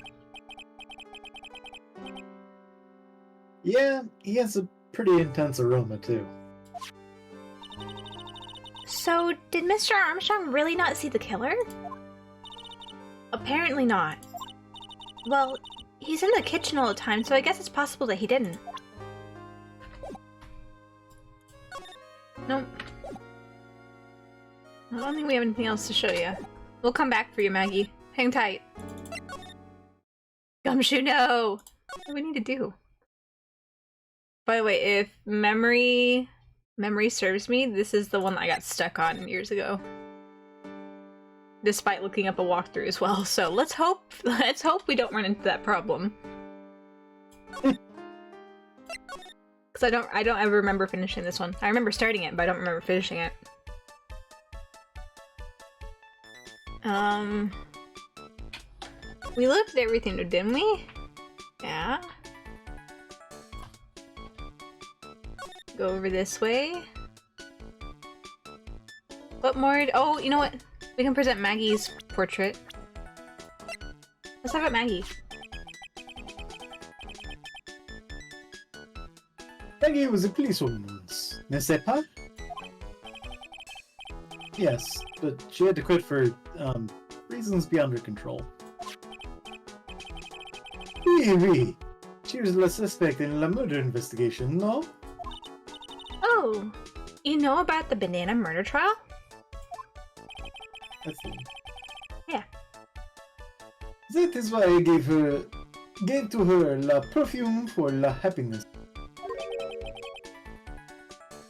Yeah, he has a pretty intense aroma, too. So, did Mr. Armstrong really not see the killer? Apparently not. Well, he's in the kitchen all the time, so I guess it's possible that he didn't. Nope. I don't think we have anything else to show you. We'll come back for you, Maggie. Hang tight. Gumshoe, no! What do we need to do? By the way, if memory serves me, this is the one that I got stuck on years ago. Despite looking up a walkthrough as well, so let's hope we don't run into that problem. Because I don't ever remember finishing this one. I remember starting it, but I don't remember finishing it. We looked at everything, didn't we? Yeah. Go over this way. What more? Oh, you know what? We can present Maggie's portrait. Let's talk about Maggie. Maggie was a policewoman once, n'est-ce pas? Yes, but she had to quit for, reasons beyond her control. Oui, oui. She was the suspect in la murder investigation, no? Oh, you know about the banana murder trial? That's it. Yeah. That is why I gave to her la perfume for la happiness.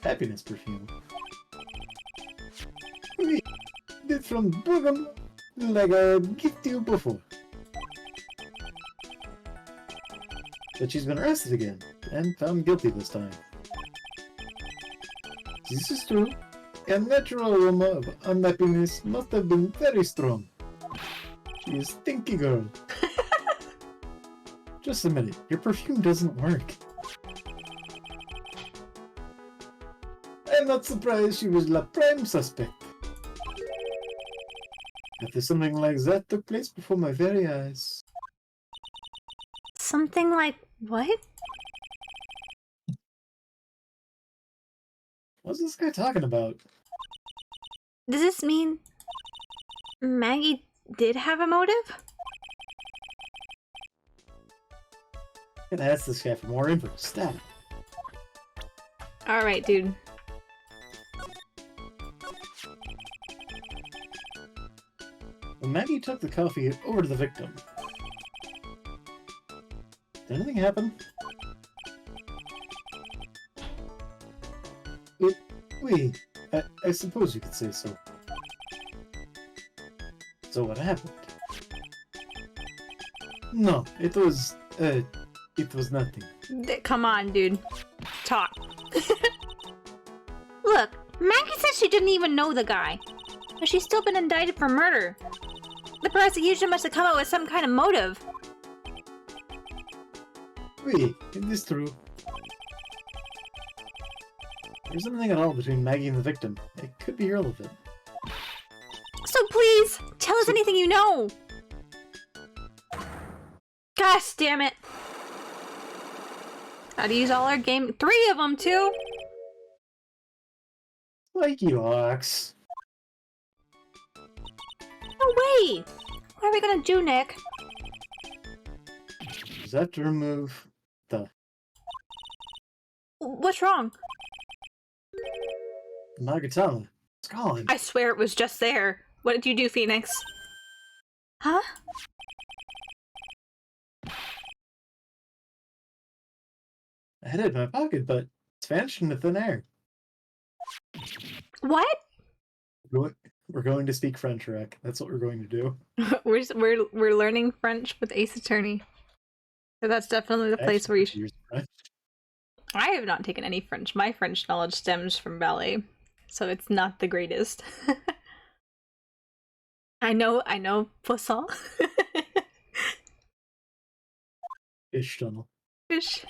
Happiness perfume. Oui, did from Burgum, like I gift to you before. But she's been arrested again, and found guilty this time. This is true. A natural aroma of unhappiness must have been very strong. She is stinky girl. Just a minute, your perfume doesn't work. I'm not surprised she was la prime suspect. After something like that took place before my very eyes. Something like what? What's this guy talking about? Does this mean Maggie did have a motive? I'm gonna ask this guy for more info. Stat. Alright, dude. When Maggie took the coffee over to the victim, did anything happen? Wait, I suppose you could say so. So what happened? No, it was nothing. Come on, dude. Talk. Look, Maggie says she didn't even know the guy. But she's still been indicted for murder. The prosecution must have come up with some kind of motive. Wait, it is true. There's nothing at all between Maggie and the victim. It could be irrelevant. So please, tell us anything you know! Gosh damn it! Gotta use all our game— 3 of them, too! Like yaks. No way! What are we gonna do, Nick? Is that to remove the What's wrong? Magatama? It's gone. I swear it was just there. What did you do, Phoenix? Huh? I had it in my pocket, but it's vanished into thin air. What? We're going to speak French, Rick. That's what we're going to do. we're learning French with Ace Attorney. So that's definitely the place where you should. I have not taken any French. My French knowledge stems from ballet, so it's not the greatest. I know, poisson. Fish tunnel. Fish.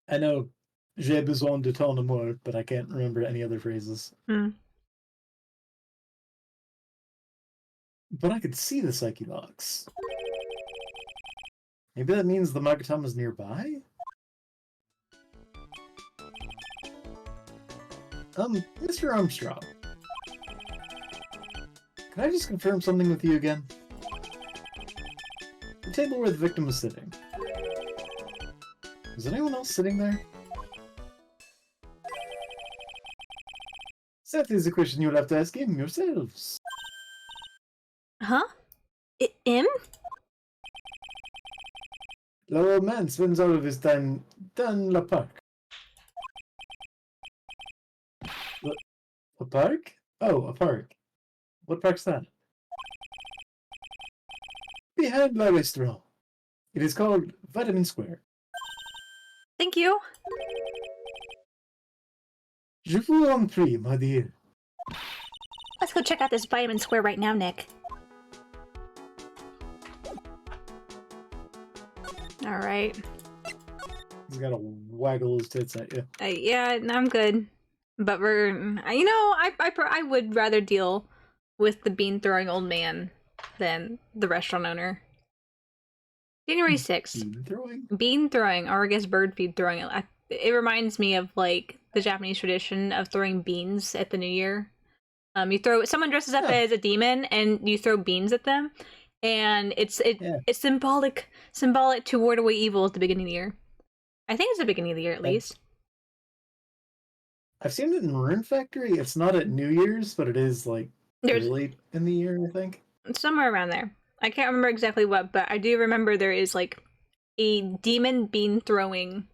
I know, j'ai besoin de ton amour, but I can't remember any other phrases. Mm. But I could see the Psyche Box. Maybe that means the Magatama's nearby? Mr. Armstrong. Can I just confirm something with you again? The table where the victim was sitting. Was anyone else sitting there? That is a question you'll have to ask him yourselves. Huh? Him? The old man spends all of his time down the park. A park? Oh, a park. What park's that? Behind the restaurant. It is called Vitamin Square. Thank you. Je vous en prie, my dear. Let's go check out this Vitamin Square right now, Nick. Alright. He's gotta waggle his tits at you. Yeah, I'm good. But we're... You know, I would rather deal with the bean-throwing old man than the restaurant owner. January 6th. Bean-throwing? Bean-throwing, or I guess bird-feed-throwing. It reminds me of, like, the Japanese tradition of throwing beans at the New Year. Someone dresses up as a demon, and you throw beans at them. And it's symbolic to ward away evil at the beginning of the year. I think it's the beginning of the year, at least. I've seen it in Rune Factory. It's not at New Year's, but it is, like, late in the year, I think. Somewhere around there. I can't remember exactly what, but I do remember there is, like, a demon bean throwing,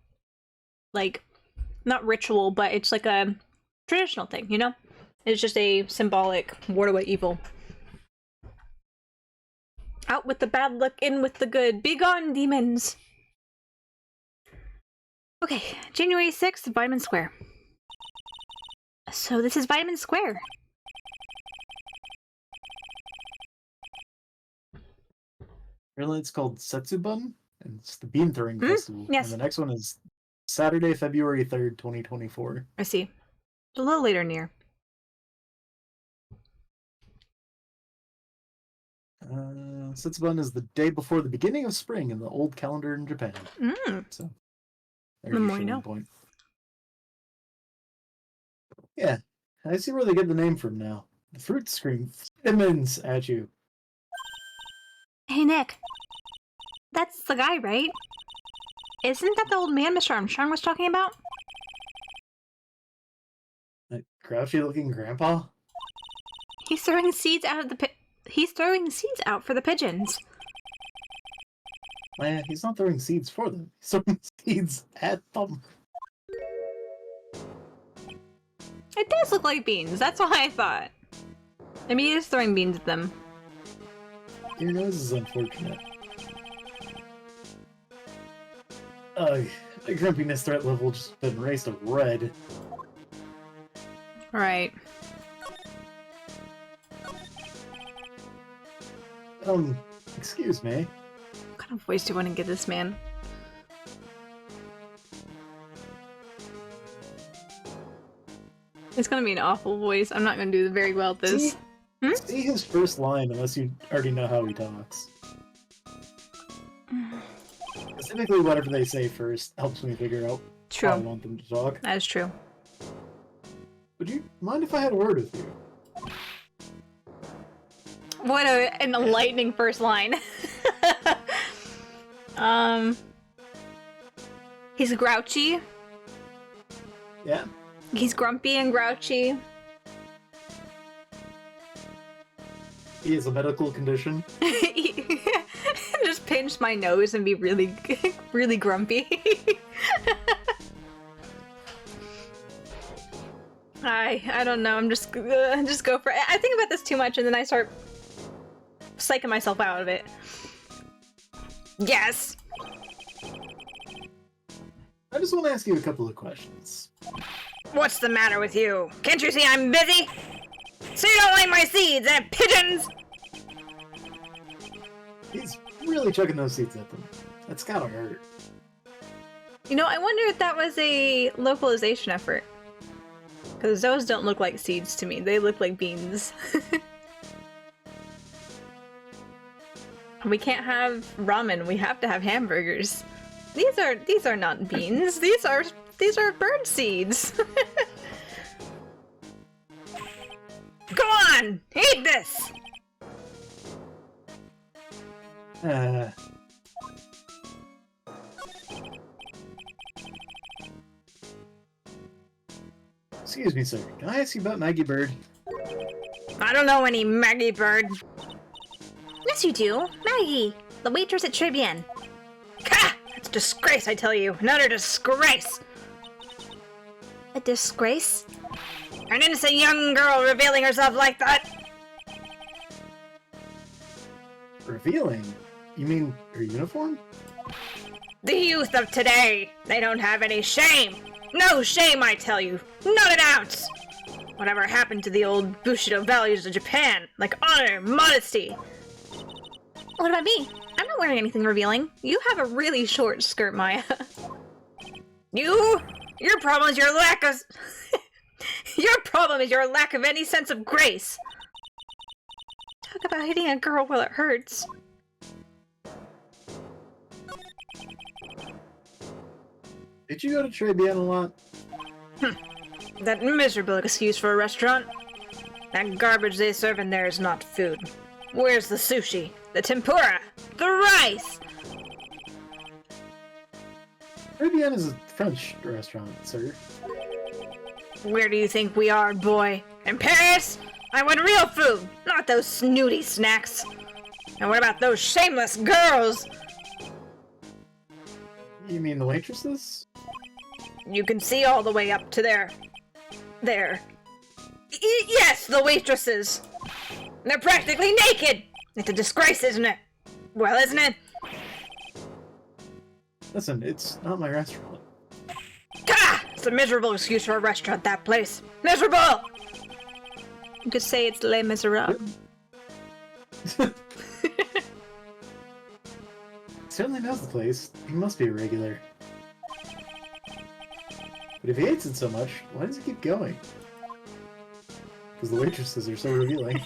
like, not ritual, but it's like a traditional thing, you know? It's just a symbolic ward away evil. Out with the bad luck, in with the good. Be gone, demons! Okay, January 6th, Vitamin Square. So this is Vitamin Square. Really, it's called Setsubun, and it's the Bean Throwing Festival. Yes. And the next one is Saturday, February 3rd, 2024. I see. A little later in the year. Setsubun is the day before the beginning of spring in the old calendar in Japan. So, there's the your more you know. point. Yeah, I see where they get the name from now. The fruit scream vitamins at you. Hey, Nick. That's the guy, right? Isn't that the old man Mr. Armstrong was talking about? That grouchy-looking grandpa? He's throwing seeds out of the He's throwing seeds out for the pigeons. Man, he's not throwing seeds for them. He's throwing seeds at them. It does look like beans. That's what I thought. Maybe he is throwing beans at them. Your nose is unfortunate. Ugh, the grumpiness threat level just been raised to red. Right. Excuse me. What kind of voice do you want to give this man? It's gonna be an awful voice. I'm not gonna do very well at this. See his first line unless you already know how he talks. Specifically, whatever they say first helps me figure out how I want them to talk. That is true. Would you mind if I had a word with you? What an enlightening first line. He's grouchy. Yeah. He's grumpy and grouchy. He has a medical condition. Just pinch my nose and be really, really grumpy. I don't know. I'm just go for it. I think about this too much, and then I start psyching myself out of it. Yes. I just want to ask you a couple of questions. What's the matter with you? Can't you see I'm busy? So you don't like my seeds and pigeons? He's really chucking those seeds at them. That's gotta hurt. You know, I wonder if that was a localization effort. Because those don't look like seeds to me. They look like beans. We can't have ramen. We have to have hamburgers. These are not beans. These are bird seeds. Go on! Eat this! Excuse me, sir. Can I ask you about Maggie Bird? I don't know any Maggie Bird. Yes, you do. Maggie, the waitress at Tribune. Ha! That's a disgrace, I tell you. An utter disgrace. A disgrace? An innocent young girl revealing herself like that? Revealing? You mean her uniform? The youth of today, they don't have any shame. No shame, I tell you. Not an ounce. Whatever happened to the old Bushido values of Japan, like honor, modesty? What about me? I'm not wearing anything revealing. You have a really short skirt, Maya. Your problem is your lack of... Your problem is your lack of any sense of grace. Talk about hitting a girl while it hurts. Did you go to Tribune a lot? That miserable excuse for a restaurant. That garbage they serve in there is not food. Where's the sushi? The tempura? The rice? Tribune is a French restaurant, sir. Where do you think we are, boy? In Paris? I want real food, not those snooty snacks. And what about those shameless girls? You mean the waitresses? You can see all the way up to there. Yes, the waitresses. They're practically naked. It's a disgrace, isn't it? Well, isn't it? Listen, it's not my restaurant. Gah! It's a miserable excuse for a restaurant, that place. Miserable! You could say it's Les Miserables. Certainly knows the place. He must be a regular. But if he hates it so much, why does he keep going? Because the waitresses are so revealing.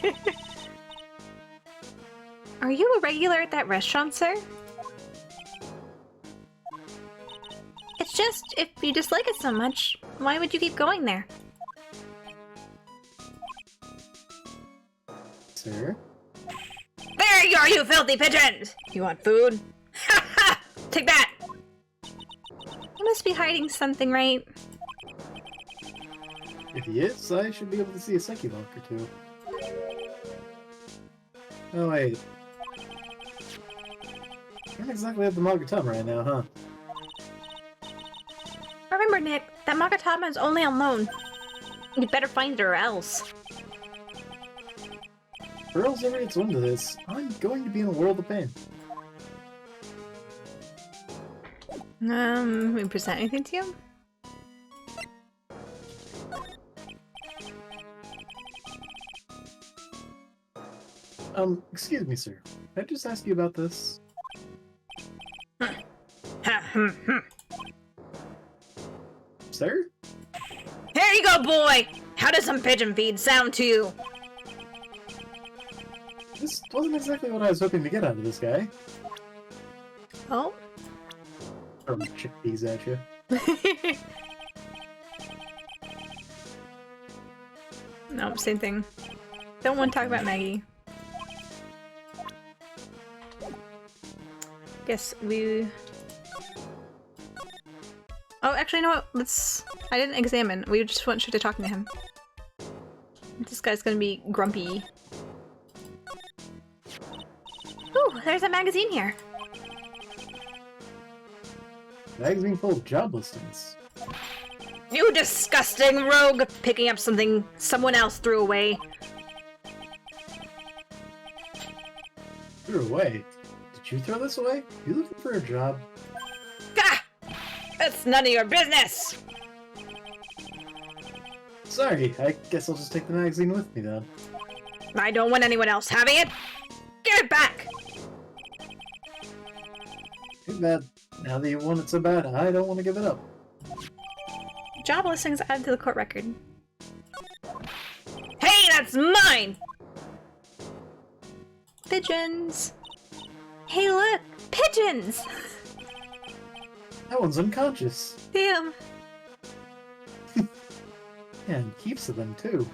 Are you a regular at that restaurant, sir? It's just, if you dislike it so much, why would you keep going there? Sir? There you are, you filthy pigeons! You want food? Ha ha! Take that! You must be hiding something, right? If he is, I should be able to see a Psyche Lock or two. Oh wait. You're not exactly at the Magatama right now, huh? Remember, Nick, that Magatama is only on loan. You better find her or else. Or else ever gets wind of this, I'm going to be in a world of pain. We present anything to you? Excuse me, sir. Can I just ask you about this? Sir? Here you go, boy! How does some pigeon feed sound to you? This wasn't exactly what I was hoping to get out of this guy. Oh? Throwing chickpeas at you. Nope, same thing. Don't want to talk about Maggie. Guess we... Oh, actually, you know what? Let's... I didn't examine. We just went straight to talking to him. This guy's gonna be grumpy. Ooh, there's a magazine here. Magazine full of job listings. You disgusting rogue! Picking up something someone else threw away. Threw away? Did you throw this away? You looking for a job? Gah! That's none of your business! Sorry, I guess I'll just take the magazine with me then. I don't want anyone else having it! Give it back! Too bad. Now that you want it so bad, I don't want to give it up. Job listings added to the court record. Hey, that's mine! Pigeons! Hey look! Pigeons! That one's unconscious. Damn. And heaps of them, too.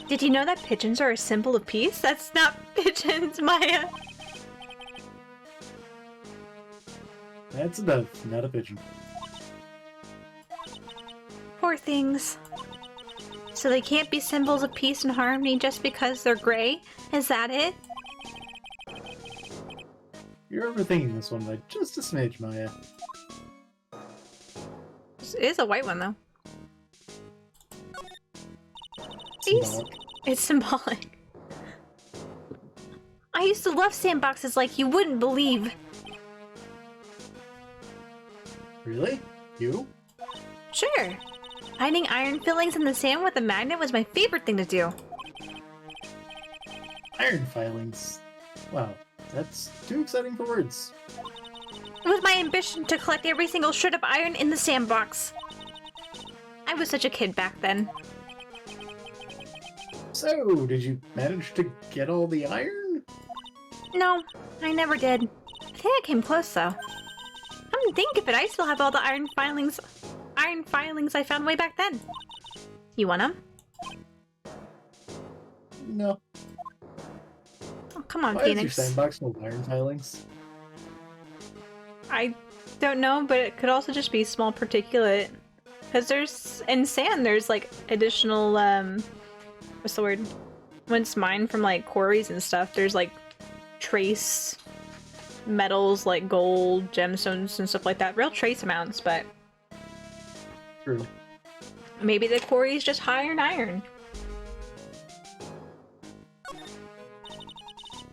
Did you know that pigeons are a symbol of peace? That's not pigeons, Maya. That's a dove, not a pigeon. Poor things. So they can't be symbols of peace and harmony just because they're gray? Is that it? You're overthinking this one by just a smidge, Maya. It is a white one, though. Symbolic. It's symbolic. I used to love sandboxes like you wouldn't believe. Really? You? Sure. Hiding iron fillings in the sand with a magnet was my favorite thing to do. Iron filings. Wow, that's too exciting for words. It was my ambition to collect every single shred of iron in the sandbox. I was such a kid back then. So, did you manage to get all the iron? No, I never did. I think I came close, though. Come to think of it, I still have all the iron filings I found way back then. You want them? No. Oh, come on, Why Phoenix. is your sandbox full of iron filings? I don't know, but it could also just be small particulate. Because there's, in sand, there's like additional, what's the word? When it's mined from like quarries and stuff, there's like trace metals like gold, gemstones, and stuff like that. Real trace amounts, but True. maybe the quarry's just higher in iron.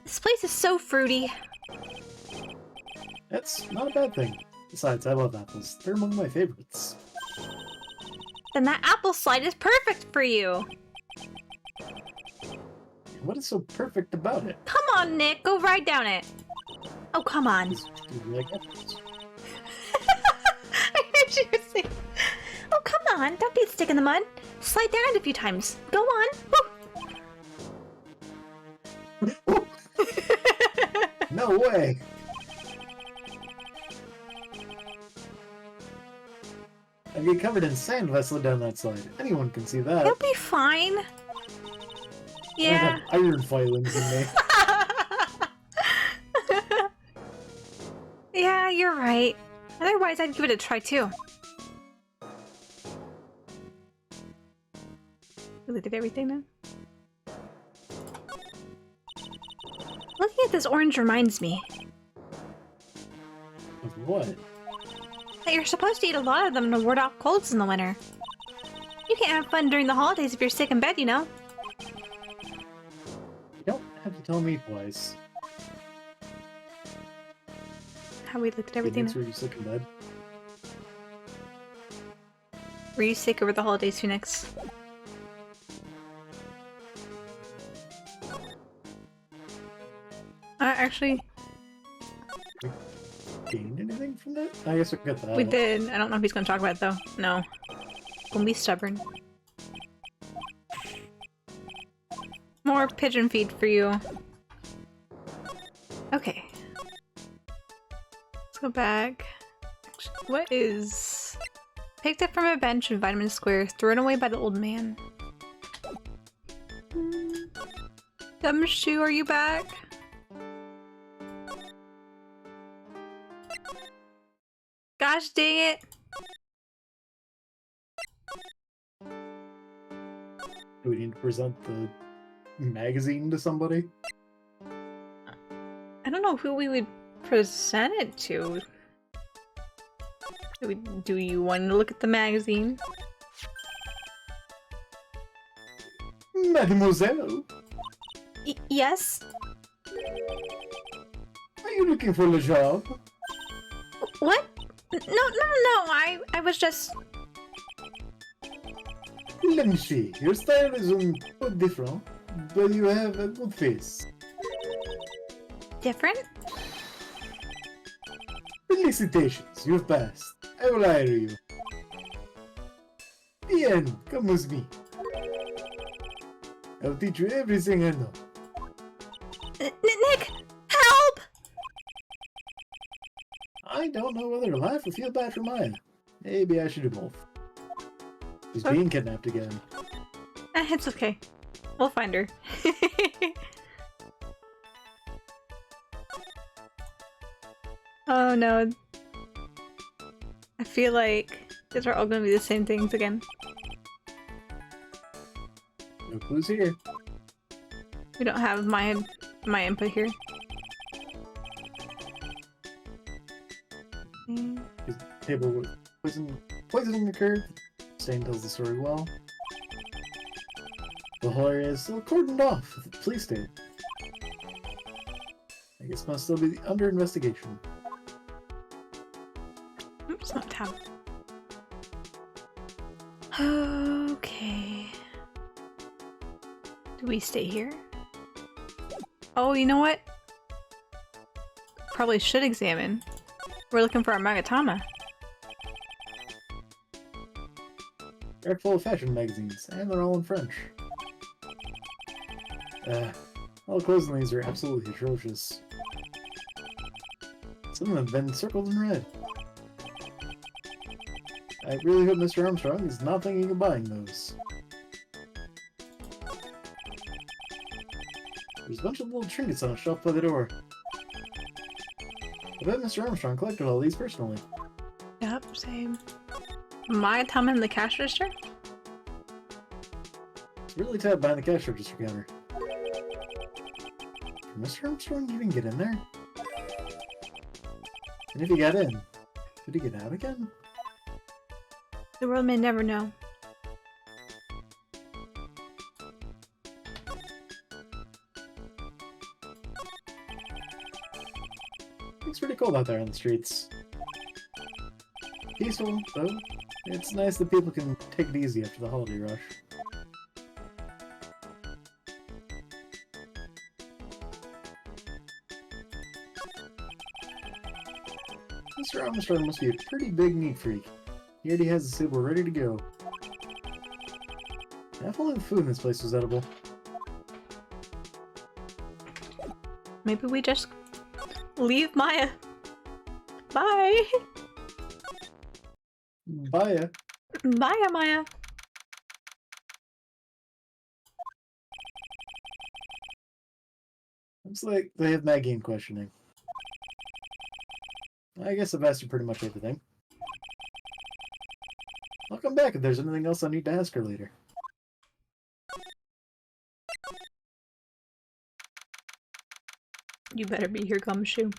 This place is so fruity. That's not a bad thing. Besides, I love apples. They're among my favorites. Then that apple slide is perfect for you. What is so perfect about it? Come on, Nick, go ride down it. Oh, come on. Do you like apples? I heard you say. Oh, come on, don't be a stick in the mud. Slide down it a few times. Go on. Woo. No way! I'd get covered in sand if I slid down that slide. Anyone can see that. You'll be fine. I Yeah. have iron filings in me. Yeah, you're right. Otherwise, I'd give it a try too. Really did everything now? Looking at this orange reminds me Of what? that you're supposed to eat a lot of them to ward off colds in the winter. You can't have fun during the holidays if you're sick in bed, you know? You don't have to tell me twice. How we looked at everything. Were you sick in bed? Were you sick over the holidays, Phoenix? Actually, Gained anything from that? I guess we got that. we did. I don't know if he's gonna talk about it though. No. Don't be stubborn. More pigeon feed for you. Okay. Let's go back. Actually, what is... Picked up from a bench in Vitamin Square, thrown away by the old man. Gumshoe, are you back? Gosh dang it! Do we need to present the magazine to somebody? I don't know who we would present it to. Do you want to look at the magazine? Mademoiselle, Yes? are you looking for a job? What? No, I was just... Let me see. Your style is bit different, but you have a good face. Different? Felicitations, you've passed. I will hire you. Bien, come with me. I'll teach you everything I know. Nick! Help! I don't know whether to laugh or feel bad for Maya. Maybe I should do both. She's being kidnapped again. It's okay. We'll find her. Oh no. I feel like these are all gonna be the same things again. No clues here. We don't have my input here. His table with poisoning occurred. Stain tells the story well. The whole area is still cordoned off with the police state. I guess must still be under investigation. Oops, not tab. Okay. Do we stay here? Oh, you know what? Probably should examine. We're looking for our Magatama. They're full of fashion magazines, and they're all in French. All the clothes in these are absolutely atrocious. Some of them have been circled in red. I really hope Mr. Armstrong is not thinking of buying those. There's a bunch of little trinkets on a shelf by the door. I bet Mr. Armstrong collected all these personally. Yep, same. Magatama in the cash register? It's really tight behind the cash register counter. Can Mr. Armstrong even get in there? And if he got in, did he get out again? The world may never know. It's pretty cold out there on the streets. Peaceful, though. It's nice that people can take it easy after the holiday rush. Mr. Armstrong must be a pretty big neat freak. He already has the silver ready to go. If only the food in this place was edible. Maybe we just leave Maya. Bye! Bye. Bye, Maya. Looks like they have Maggie in questioning. I guess I've asked her pretty much everything. I'll come back if there's anything else I need to ask her later. You better be here, Gumshoe.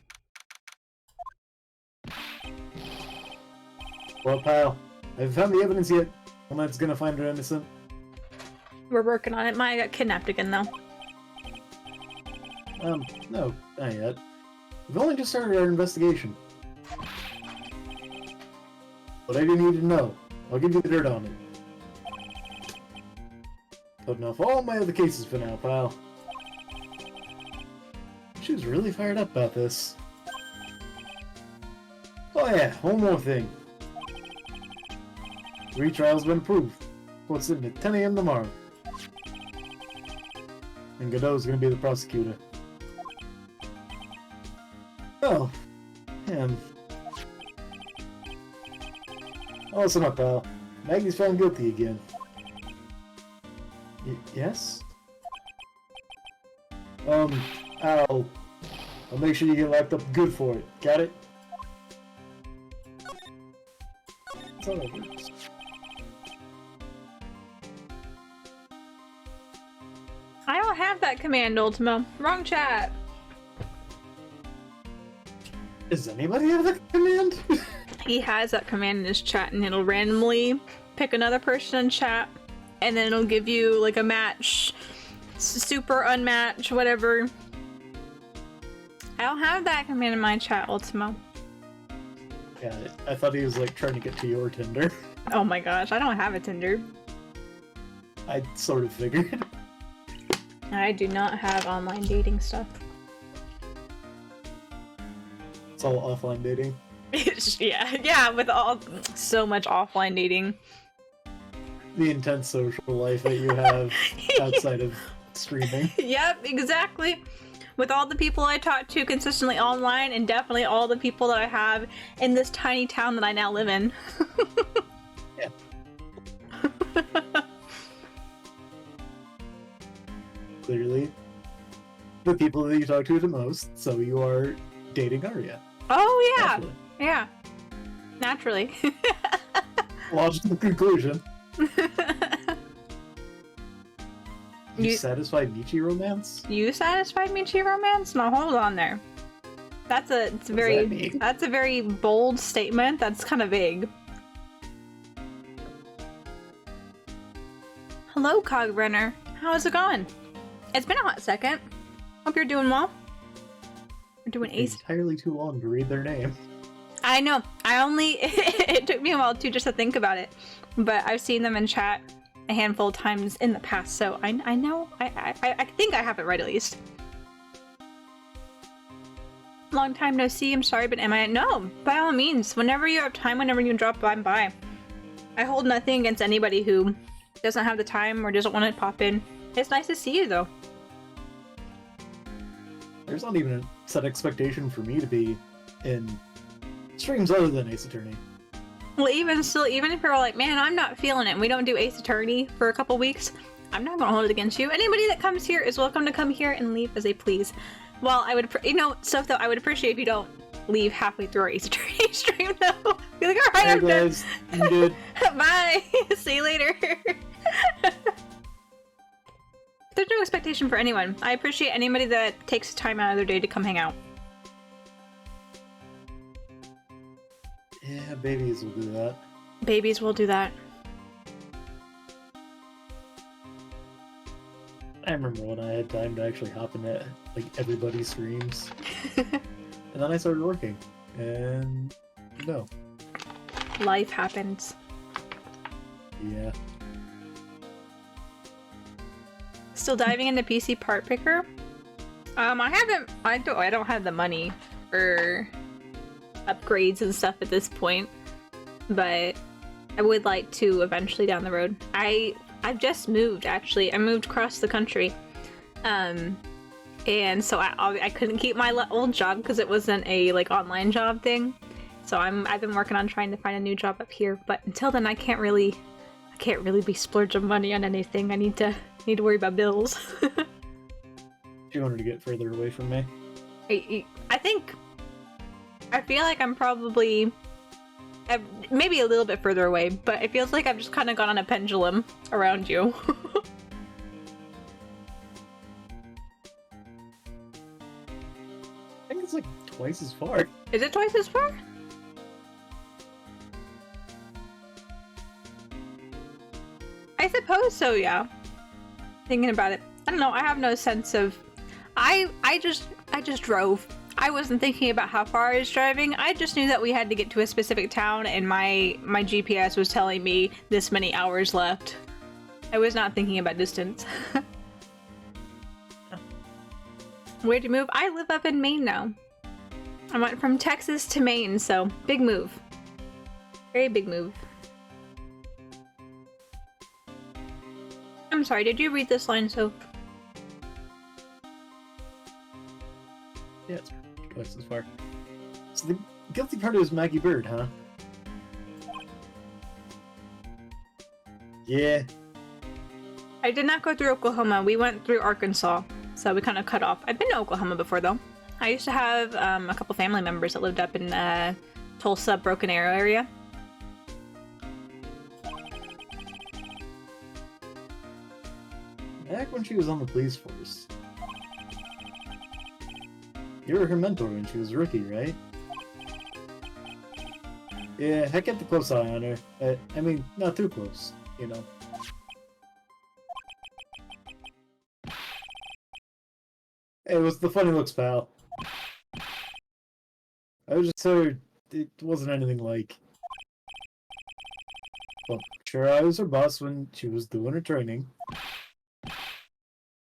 Well, pal, have you found the evidence yet? I'm not gonna find her innocent. We're working on it. Maya got kidnapped again, though. No, not yet. We've only just started our investigation. Whatever you need to know, I'll give you the dirt on it. Putting off all my other cases for now, pal. She was really fired up about this. Oh yeah, one more thing. Retrial's been approved. We'll sit at 10 AM tomorrow. And Godot's gonna be the prosecutor. Oh, man. Oh, listen up, pal. Maggie's found guilty again. Yes? I'll make sure you get locked up good for it. Got it? That's all that works. I don't have that command, Ultima. Wrong chat. Does anybody have that command? he has that command in his chat, and it'll randomly pick another person in chat, and then it'll give you like a match, super unmatch, whatever. I don't have that command in my chat, Ultimo. Yeah, I thought he was like trying to get to your Tinder. Oh my gosh, I don't have a Tinder. I sort of figured. I do not have online dating stuff. It's all offline dating. yeah, with so much offline dating. The intense social life that you have outside of streaming. Yep, exactly. With all the people I talk to consistently online, and definitely all the people that I have in this tiny town that I now live in. Yeah. Clearly, the people that you talk to the most, so you are dating Arya. Oh yeah, Naturally. yeah, naturally. Logical conclusion. You satisfied Michi romance? You satisfied Michi romance? No, hold on there. That's a very bold statement. That's kind of vague. Hello, Cogrenner. How's it going? It's been a hot second. Hope you're doing well. We're doing ace. Entirely too long to read their name. I know. It took me a while too just to think about it, but I've seen them in chat a handful of times in the past, so I know. I think I have it right at least. Long time no see. I'm sorry, but am I? No, by all means. Whenever you have time, whenever you drop by. I hold nothing against anybody who doesn't have the time or doesn't want to pop in. It's nice to see you, though. There's not even a set expectation for me to be in streams other than Ace Attorney. Well, even still, even if you're like, man, I'm not feeling it, and we don't do Ace Attorney for a couple weeks, I'm not gonna hold it against you. Anybody that comes here is welcome to come here and leave as they please. Well, I would, Soph, though, I would appreciate if you don't leave halfway through our Ace Attorney stream, though. Be like, alright, I'm guys, done. I'm good. Bye. See you later. There's no expectation for anyone. I appreciate anybody that takes time out of their day to come hang out. Yeah, babies will do that. Babies will do that. I remember when I had time to actually hop into like everybody's streams. And then I started working. And no. Life happens. Yeah. Still diving into PC part picker? I don't have the money for upgrades and stuff at this point, but I would like to eventually down the road. I've just moved, actually. I moved across the country, and so I couldn't keep my old job because it wasn't a like online job thing. So I've been working on trying to find a new job up here, but until then I can't really be splurging money on anything. I need to worry about bills. You wanted to get further away from me? I feel like I'm probably maybe a little bit further away, but it feels like I've just kind of gone on a pendulum around you. I think it's like twice as far. Is it twice as far? I suppose so, yeah. Thinking about it. I don't know, I have no sense of... I just drove. I wasn't thinking about how far I was driving. I just knew that we had to get to a specific town, and my GPS was telling me this many hours left. I was not thinking about distance. Where'd you move? I live up in Maine now. I went from Texas to Maine, so big move. Very big move. I'm sorry, did you read this line, Soph? Yeah, it's twice as far. So the guilty party was Maggie Bird, huh? Yeah. I did not go through Oklahoma. We went through Arkansas, so we kind of cut off. I've been to Oklahoma before, though. I used to have a couple family members that lived up in Tulsa, Broken Arrow area. Back when she was on the police force. You were her mentor when she was a rookie, right? Yeah, I kept a close eye on her. I mean, not too close, you know. Hey, what's the funny looks, pal? I was just told it wasn't anything like... Well, sure, I was her boss when she was doing her training.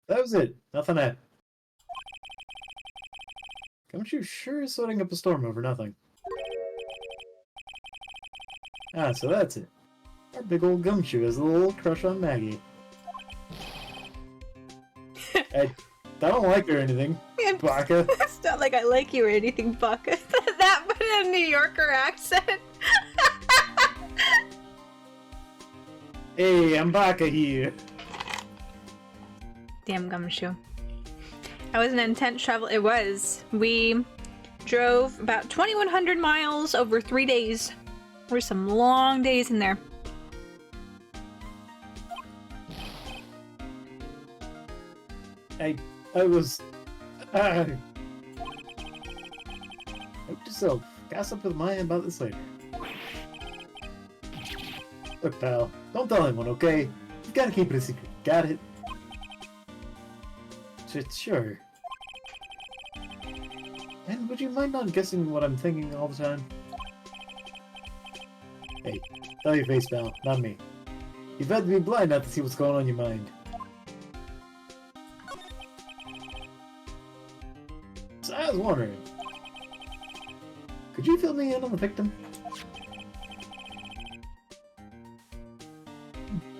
That was it. Nothing happened. Gumshoe sure is setting up a storm over nothing. Ah, so that's it. Our big old Gumshoe has a little crush on Maggie. I don't like her or anything, Baka. It's not like I like you or anything, Baka. That but in a New Yorker accent. Hey, I'm Baka here. Damn Gumshoe. That was an intense travel. It was. We drove about 2,100 miles over 3 days. There were some long days in there. I was... Note to self, gossip with Maya about this later. Look, pal, don't tell anyone, okay? You gotta keep it a secret, got it? Sure. And would you mind not guessing what I'm thinking all the time? Hey, tell your face, pal, not me. You've had to be blind not to see what's going on in your mind. So I was wondering, could you fill me in on the victim?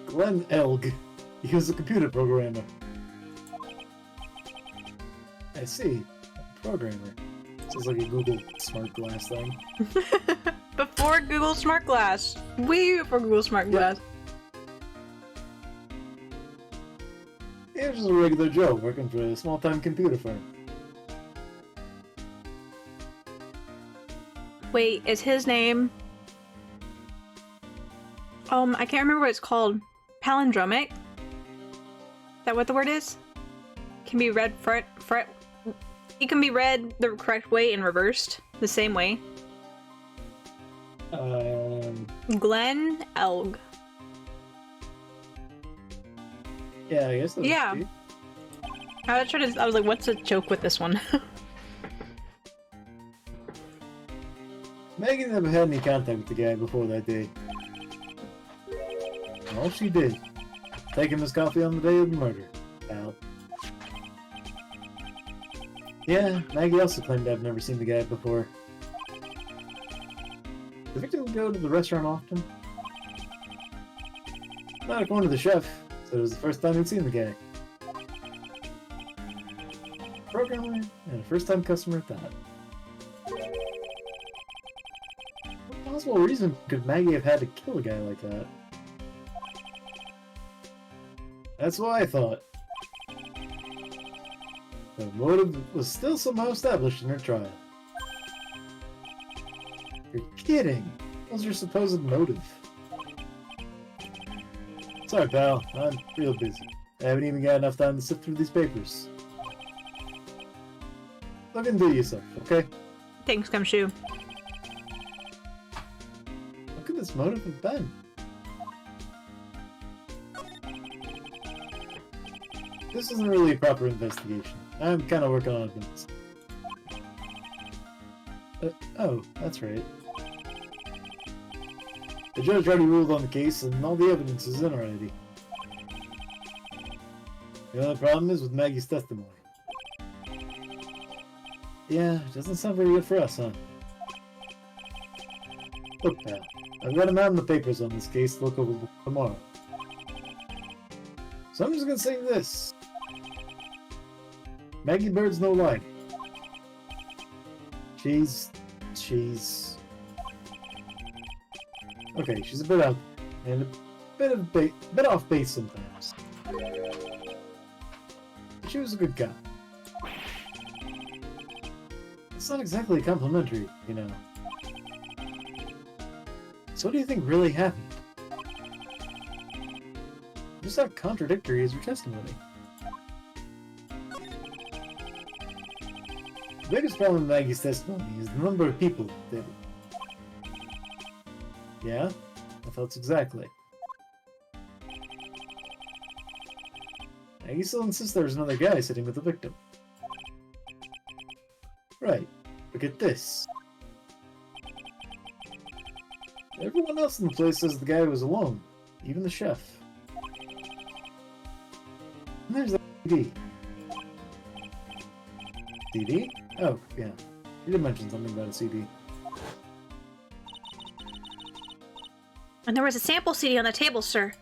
Glenn Elg. He was a computer programmer. I see. A programmer. Sounds like a Google Smart Glass thing. Before Google Smart Glass. Way before Google Smart Glass. He was just a regular Joe working for a small-time computer firm. Wait, is his name... I can't remember what it's called. Palindromic? Is that what the word is? Can be read it can be read the correct way and reversed the same way. Glenn Elg. Yeah, I guess that's yeah. I was like, what's the joke with this one? Maggie never had any contact with the guy before that day. All she did, take him his coffee on the day of the murder, pal. Yeah, Maggie also claimed to have never seen the guy before. The victim would go to the restaurant often. Not according to the chef, so it was the first time he'd seen the guy. Programmer and a first-time customer at that. What possible reason could Maggie have had to kill a guy like that? That's what I thought. The motive was still somehow established in her trial. You're kidding! What was your supposed motive? Sorry, pal. I'm real busy. I haven't even got enough time to sift through these papers. Look into yourself, okay? Thanks, Gumshoe. What could this motive have been? This isn't really a proper investigation. I'm kind of working on it. Oh, that's right. The judge already ruled on the case, and all the evidence is in already. The only problem is with Maggie's testimony. Yeah, it doesn't sound very good for us, huh? Look, pal, I've got a man in the papers on this case to look over tomorrow. So I'm just gonna say this. Maggie Bird's no lie. She's... Okay, she's a bit out there, and a bit off base sometimes. But she was a good guy. It's not exactly complimentary, you know. So what do you think really happened? Just how contradictory is your testimony? The biggest problem with Maggie's testimony is the number of people that did it. Yeah? I thought so exactly. Maggie still insists there's another guy sitting with the victim. Right. Look at this. Everyone else in the place says the guy was alone. Even the chef. And there's that CD. CD? Oh, yeah. You did mention something about a CD. And there was a sample CD on the table, sir.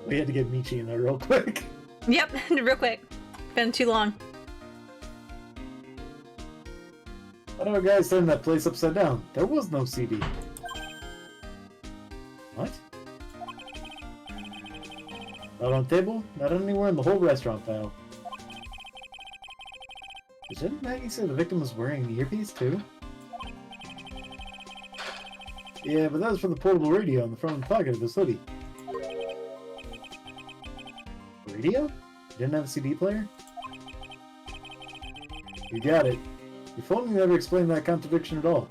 We had to get Michi in there real quick. Yep, real quick. Been too long. Why do our guys turn that place upside down? There was no CD. What? Not on table? Not anywhere in the whole restaurant, pal. Didn't Maggie say the victim was wearing an earpiece, too? Yeah, but that was for the portable radio in the front pocket of his hoodie. Radio? Didn't have a CD player? You got it. Your phone never explained that contradiction at all.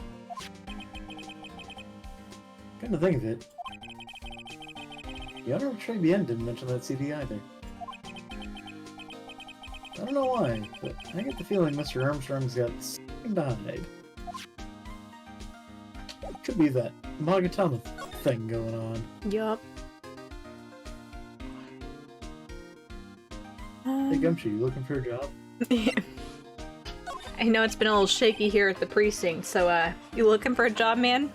Come to think of it, the owner of Trey Bien didn't mention that CD either. I don't know why, but I get the feeling Mr. Armstrong's got something to hide. Could be that Magatama thing going on. Yup. Hey Gumshoe, you looking for a job? I know it's been a little shaky here at the precinct, so you looking for a job, man?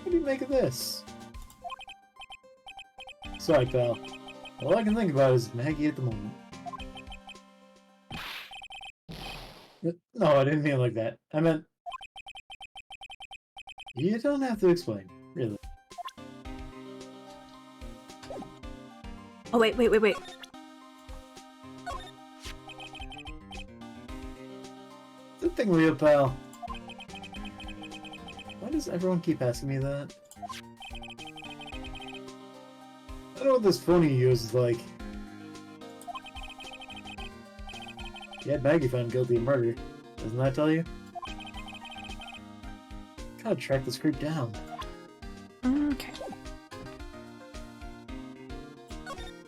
What do you make of this? Sorry, pal. All I can think about is Maggie at the moment. No, I didn't mean it like that. I meant... You don't have to explain, really. Oh, wait. Good thing, Leo, pal. Why does everyone keep asking me that? I don't know what this phone you use is like. You had Maggie found guilty of murder. Doesn't that tell you? Gotta track this creep down. Okay.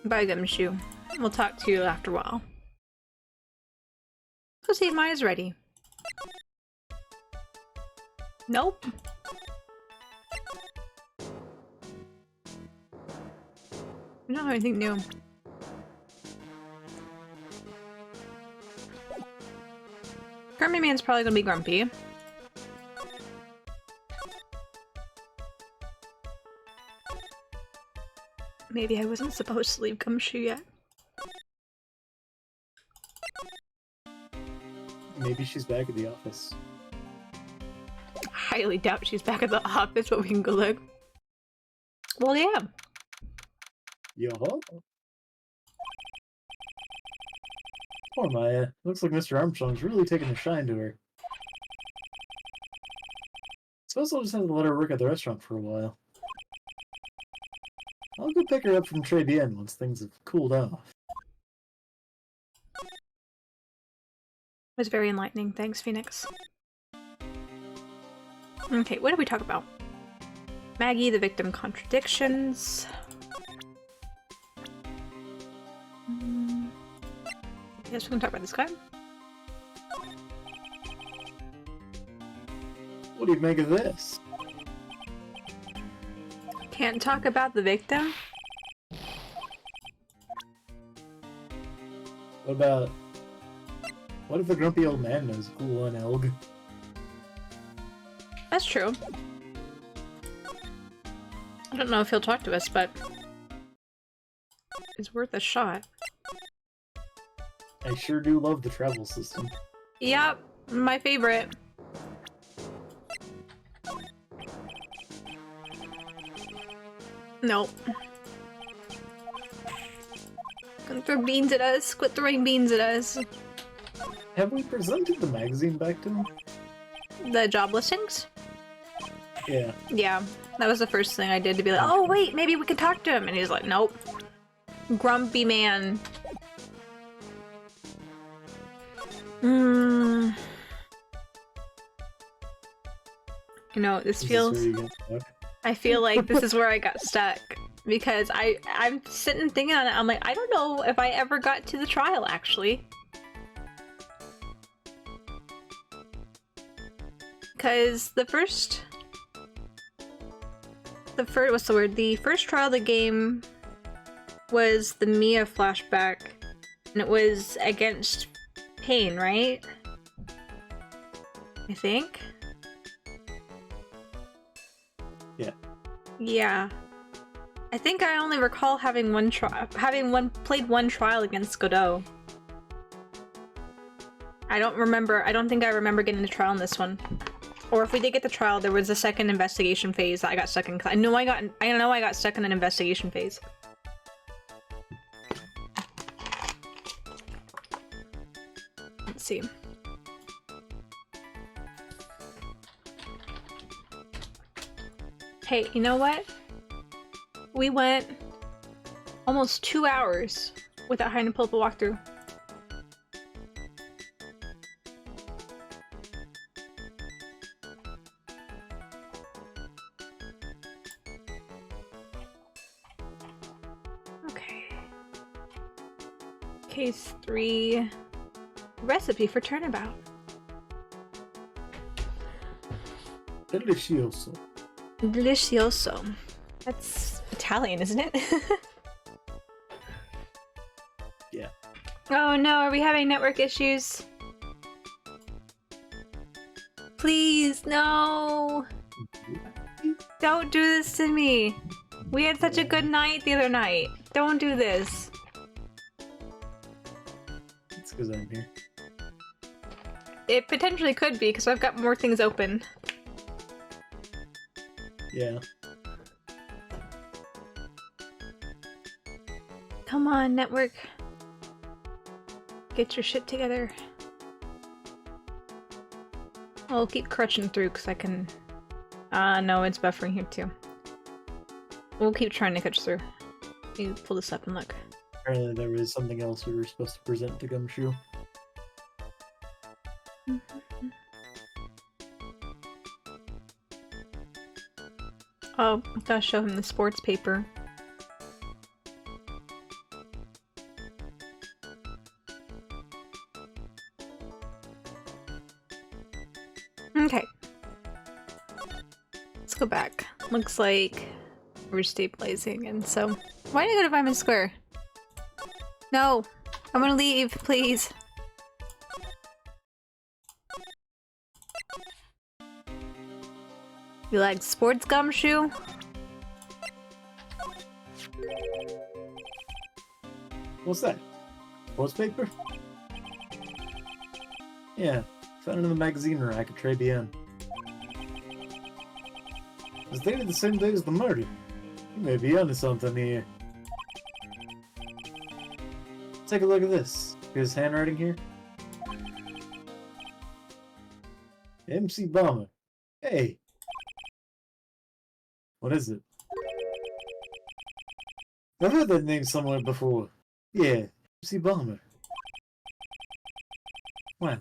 Bye, Gumshoe. We'll talk to you after a while. Let's see if Maya's ready. Nope. We don't have anything new. Grumpy Man's probably gonna be grumpy. Maybe I wasn't supposed to leave Gumshoe yet. Maybe she's back at the office. Highly doubt she's back at the office, but we can go look. Well, yeah. Yo. Poor Maya. Looks like Mr. Armstrong's really taking a shine to her. Suppose I'll just have to let her work at the restaurant for a while. I'll go pick her up from Trey Bien once things have cooled off. It was very enlightening. Thanks, Phoenix. Okay, what did we talk about? Maggie, the victim contradictions. Guess we can talk about this guy. What do you make of this? Can't talk about the victim? What if the grumpy old man knows cool on Elg? That's true. I don't know if he'll talk to us, but it's worth a shot. I sure do love the travel system. Yep, my favorite. Nope. Gonna throw beans at us. Quit throwing beans at us. Have we presented the magazine back to him? The job listings? Yeah. Yeah, that was the first thing I did to be like, oh wait, maybe we can talk to him. And he's like, nope. Grumpy man. You know, this feels... I feel like this is where I got stuck. Because I'm sitting thinking on it, I'm like, I don't know if I ever got to the trial, actually. Because the first, what's the word? The first trial of the game was the Mia flashback, and it was against Pain, right? I think? Yeah. Yeah. I think I only recall having played one trial against Godot. I don't think I remember getting the trial in this one. Or if we did get the trial, there was a second investigation phase that I got stuck in. I know I got stuck in an investigation phase. Let's see. Hey, you know what? We went almost 2 hours without having to pull up a walkthrough. Okay. Case 3. Recipe for turnabout. Delicioso. Delicioso. That's Italian, isn't it? Yeah. Oh no, are we having network issues? Please, no! Don't do this to me! We had such a good night the other night. Don't do this. It's because I'm here. It potentially could be, because I've got more things open. Yeah. Come on, network. Get your shit together. I'll keep crutching through because I can... no, it's buffering here too. We'll keep trying to catch through. You pull this up and look. Apparently there was something else we were supposed to present to Gumshoe. Oh, I gotta show him the sports paper. Okay. Let's go back. Looks like we're stabilizing, and so... Why did I go to Vitamin Square? No! I wanna leave, please! You like sports, Gumshoe? What's that? Sports paper? Yeah, found it in the magazine rack at Très Bien. It was dated the same day as the murder. You may be onto something here. Take a look at this. His handwriting here. MC Bomber. Hey! What is it? I've heard that name somewhere before. Yeah, MC Bomber. Wow,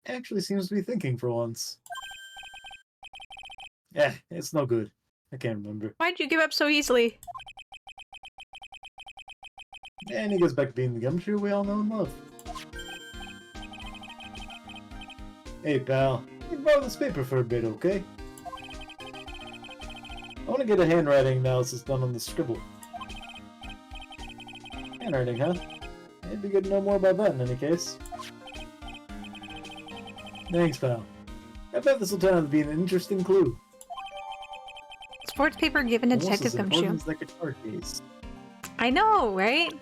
actually seems to be thinking for once. Eh, it's no good. I can't remember. Why'd you give up so easily? And he goes back to being the Gumshoe we all know and love. Hey pal, let me borrow this paper for a bit, okay? I want to get a handwriting analysis done on the scribble. Handwriting, huh? It'd be good to know more about that in any case. Thanks, pal. I bet this will turn out to be an interesting clue. Sports paper given to Detective Gumshoe. Like a card case. I know, right?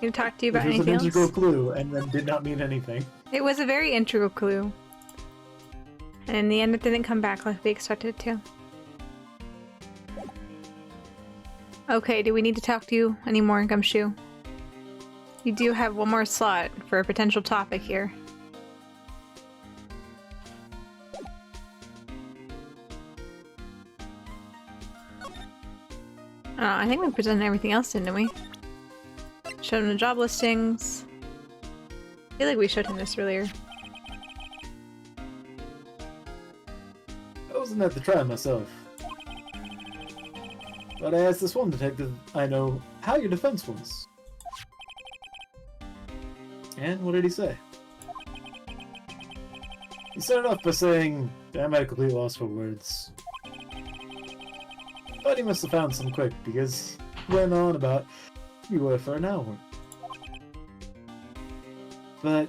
Can I talk to you about anything else? It was an integral clue, and then did not mean anything. It was a very integral clue. And in the end, it didn't come back like we expected it to. Okay, do we need to talk to you anymore, Gumshoe? You do have one more slot for a potential topic here. I think we presented everything else, didn't we? Showed him the job listings. I feel like we showed him this earlier. wasn't at the trial myself. But I asked this one detective I know how your defense was. And what did he say? He started off by saying, I'm at a complete loss for words. But he must have found some quick, because he went on about you were for an hour. But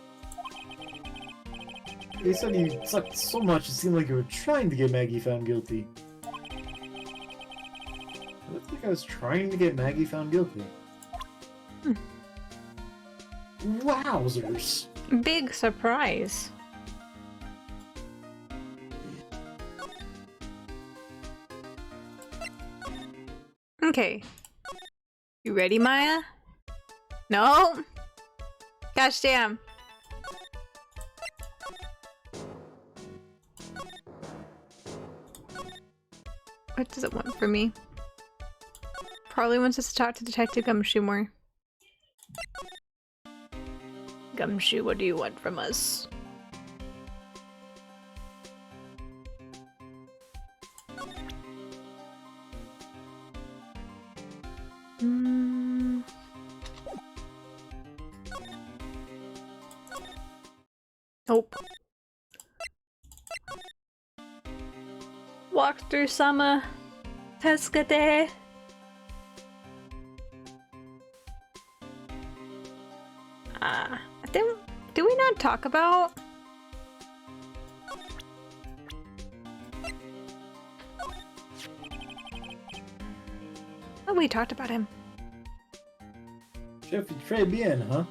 he said you sucked so much it seemed like you were trying to get Maggie found guilty. It looked like I was trying to get Maggie found guilty. Wowzers! Big surprise. Okay. You ready, Maya? No? Gosh damn. What does it want from me? Probably wants us to talk to Detective Gumshoe more. Gumshoe, what do you want from us? Nope. Walk through summer. Pescate. Do we not talk about? Oh, we talked about him. Chef, très bien, huh?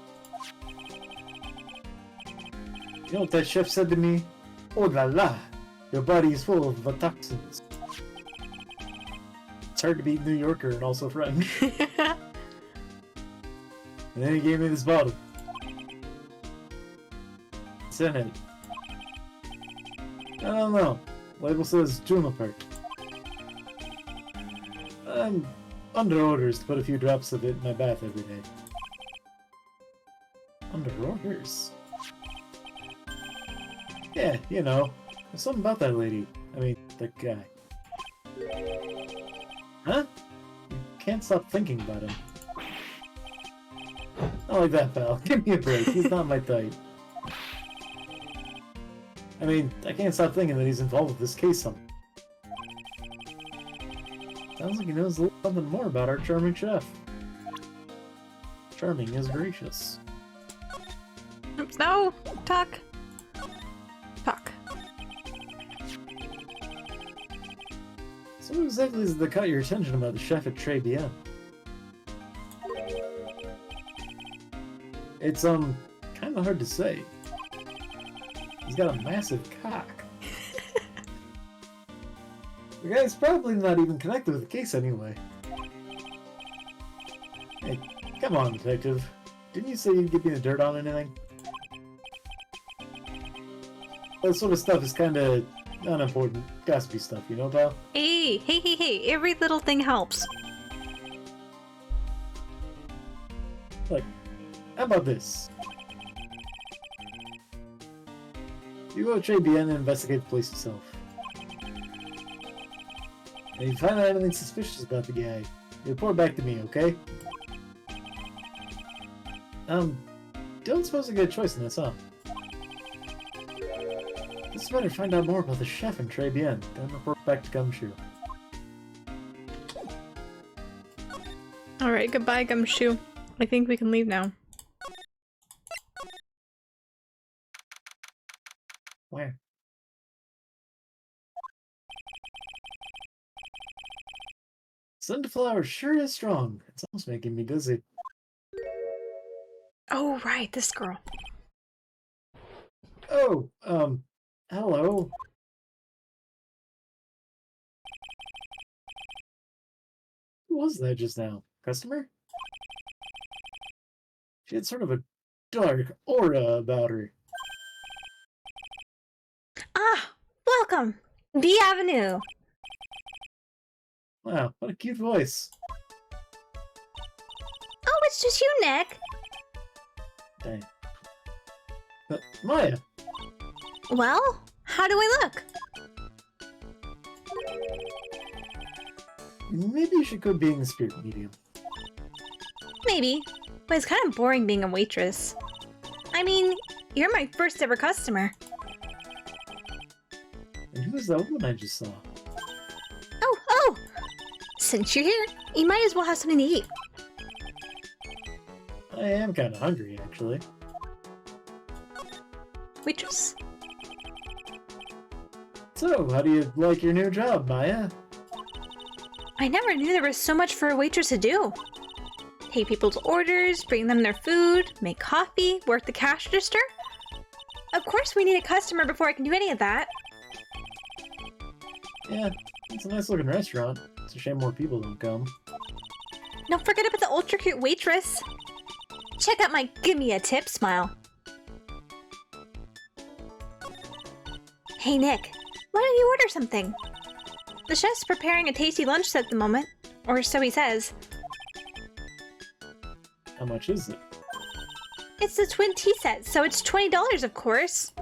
You know what that chef said to me? Oh la la, your body is full of toxins. It's hard to beat New Yorker and also French. And then he gave me this bottle. What's in it? I don't know. Label says Juniper. I'm under orders to put a few drops of it in my bath every day. Under orders? Yeah, you know. There's something about that lady. I mean, that guy. Huh? You can't stop thinking about him. Not like that, pal. Give me a break. He's not my type. I mean, I can't stop thinking that he's involved with this case somehow. Sounds like he knows a little something more about our charming chef. Charming is gracious. Oops, no! Talk! Talk. So what exactly is it that caught your attention about the chef at Très Bien? It's, kinda hard to say. He's got a massive cock. The guy's probably not even connected with the case anyway. Hey, come on, detective. Didn't you say you'd give me the dirt on anything? That sort of stuff is kinda unimportant, gossipy stuff, you know, pal? Hey, every little thing helps. Like, how about this? You go to Très Bien and investigate the place yourself. And if you find out anything suspicious about the guy, you report back to me, okay? Don't suppose I get a choice in this, huh? It's better to find out more about the chef in Très Bien, then report back to Gumshoe. Alright, goodbye, Gumshoe. I think we can leave now. Where? Sunflower sure is strong. It's almost making me dizzy. Oh, right, this girl. Oh, hello. Who was that just now? Customer? She had sort of a dark aura about her. Ah, welcome! Bienvenue! Wow, what a cute voice. Oh, it's just you, Nick! Dang. Maya! Well, how do I look? Maybe you should quit being a spirit medium. Maybe, but it's kind of boring being a waitress. I mean, you're my first ever customer. And who was that woman I just saw? Oh! Since you're here, you might as well have something to eat. I am kind of hungry, actually. Waitress. So, how do you like your new job, Maya? I never knew there was so much for a waitress to do. Take people's orders, bring them their food, make coffee, work the cash register. Of course we need a customer before I can do any of that. Yeah, it's a nice looking restaurant. It's a shame more people don't come. Don't forget about the ultra cute waitress. Check out my give me a tip smile. Hey Nick, why don't you order something? The chef's preparing a tasty lunch at the moment, or so he says. How much is it? It's the twin tea set, so it's $20 of course.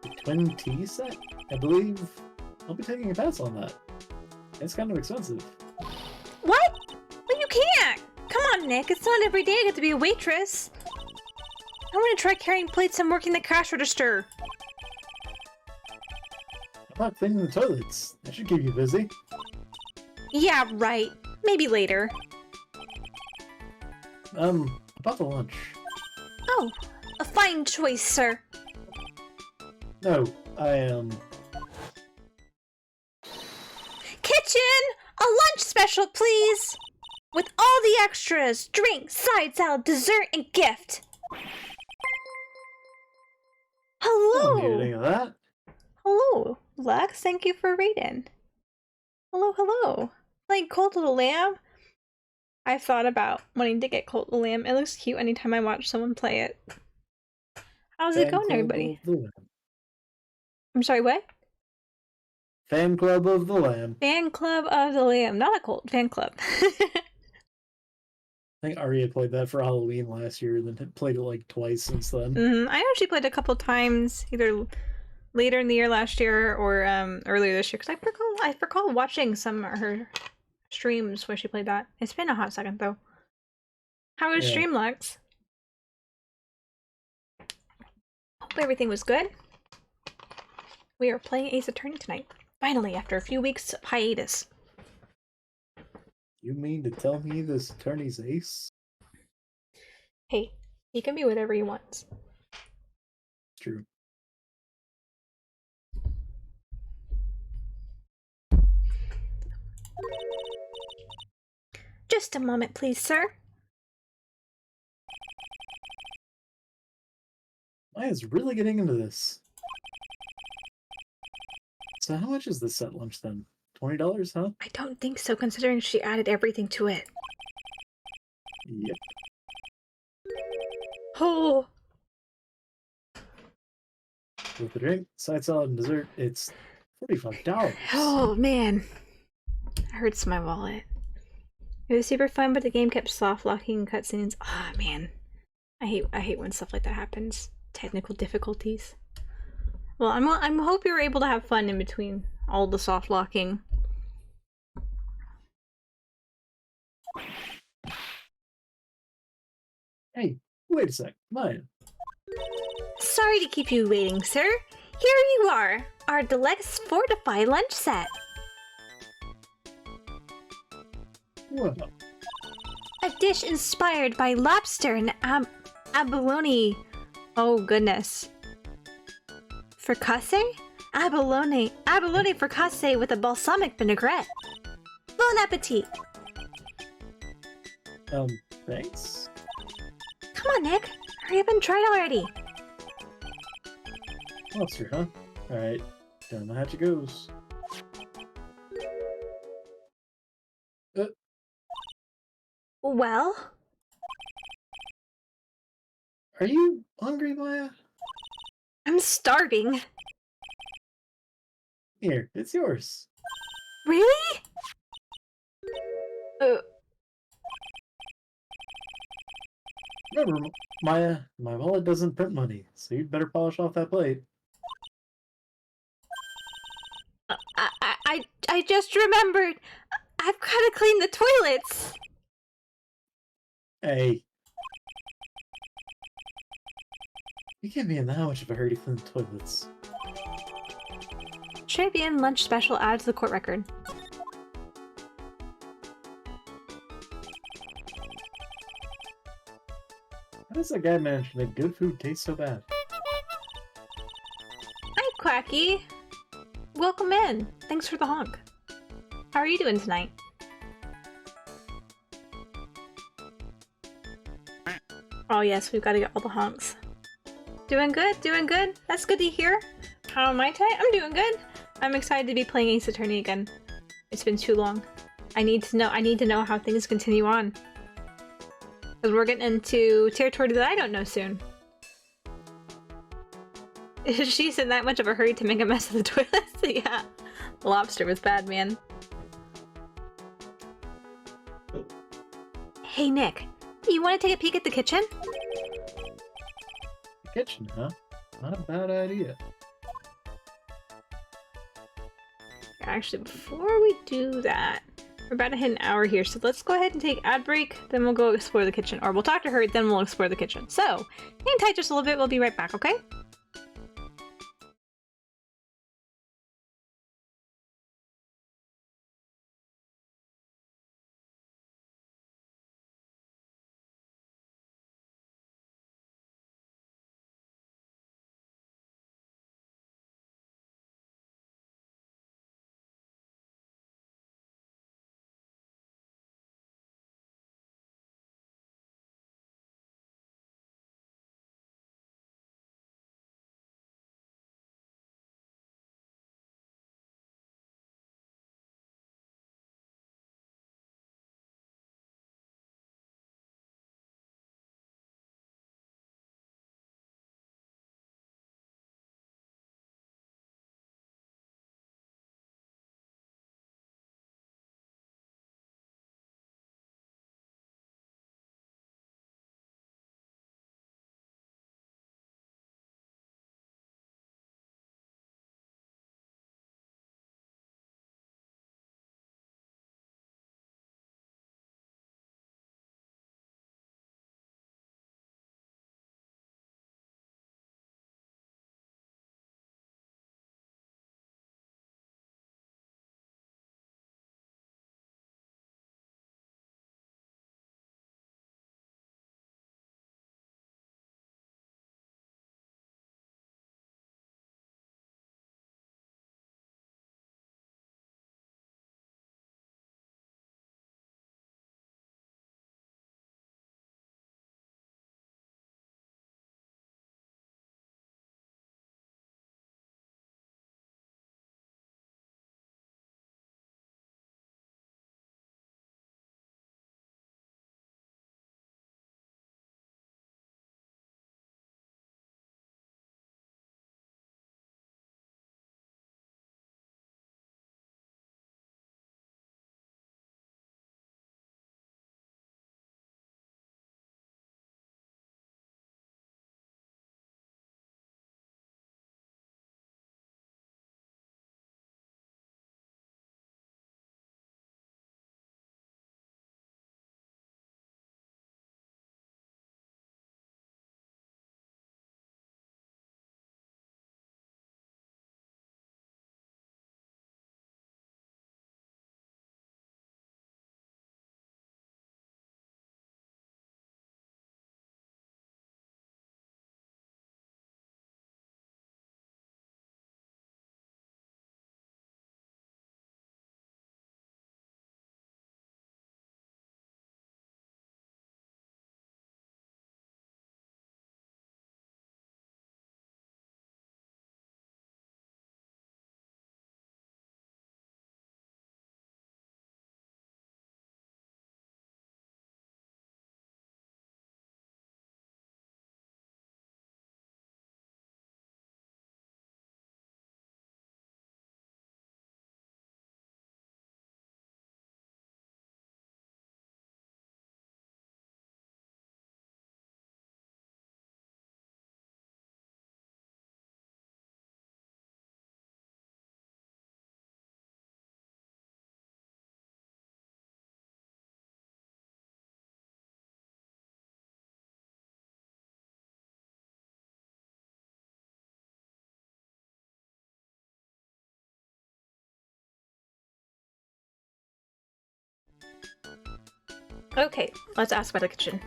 The twin tea set? I believe I'll be taking a pass on that. It's kind of expensive. What? But you can't! Come on, Nick, it's not every day I get to be a waitress. I want to try carrying plates and working the cash register. I'm not cleaning the toilets. That should keep you busy. Yeah, right. Maybe later. About the lunch. Oh, a fine choice, sir. No, Kitchen! A lunch special, please! With all the extras, drink, side salad, dessert, and gift. I don't need Hello! any of that. Hello, Lex. Thank you for reading. Hello. Playing Cold Little Lamb? I've thought about wanting to get Cold Little Lamb. It looks cute anytime I watch someone play it. How's it going, everybody? I'm sorry, what? Fan Club of the Lamb. Fan Club of the Lamb. Not a cult, fan club. I think Arya played that for Halloween last year, then played it like twice since then. I know she played a couple times, either later in the year last year or earlier this year, because I recall watching some of her streams where she played that. It's been a hot second though. How was stream, Lex? Hope everything was good. We are playing Ace Attorney tonight. Finally, after a few weeks of hiatus. You mean to tell me this attorney's ace? Hey, he can be whatever he wants. True. Just a moment, please, sir. Maya's really getting into this. So how much is this set lunch then? $20, huh? I don't think so, considering she added everything to it. Yep. Oh! With the drink, side salad, and dessert, it's $45. Oh, man. It hurts my wallet. It was super fun, but the game kept soft locking cutscenes. Ah, man. I hate when stuff like that happens. Technical difficulties. Well, I'm hope you're able to have fun in between all the soft locking. Hey, wait a sec, Maya. Sorry to keep you waiting, sir. Here you are, our deluxe Fortify lunch set. Well, A dish inspired by lobster and abalone. Oh goodness. Fricasse? Abalone fricasse with a balsamic vinaigrette. Bon appetit. Thanks. Come on, Nick. Hurry up and try it already. Lobster, huh? Alright, down the hatch it goes. Well? Are you hungry, Maya? I'm starving. Here, it's yours. Really? Remember, Maya, my wallet doesn't print money, so you'd better polish off that plate. I just remembered! I've gotta clean the toilets! Hey. You can't be in that much of a hurry to clean the toilets. Trivia and lunch special added to the court record. How does that guy manage to make good food taste so bad? Hi, Quacky! Welcome in! Thanks for the honk. How are you doing tonight? Oh yes, we've got to get all the honks. Doing good, doing good. That's good to hear. How am I tonight? I'm doing good. I'm excited to be playing Ace Attorney again. It's been too long. I need to know how things continue on. Because we're getting into territory that I don't know soon. She's in that much of a hurry to make a mess of the toilets? Yeah. The lobster was bad, man. Hey, Nick. You want to take a peek at the kitchen? The kitchen, huh? Not a bad idea. Actually, before we do that, we're about to hit an hour here, so let's go ahead and take ad break, then we'll go explore the kitchen. Or we'll talk to her, then we'll explore the kitchen. So, hang tight just a little bit, we'll be right back, okay? Okay, let's ask about the kitchen.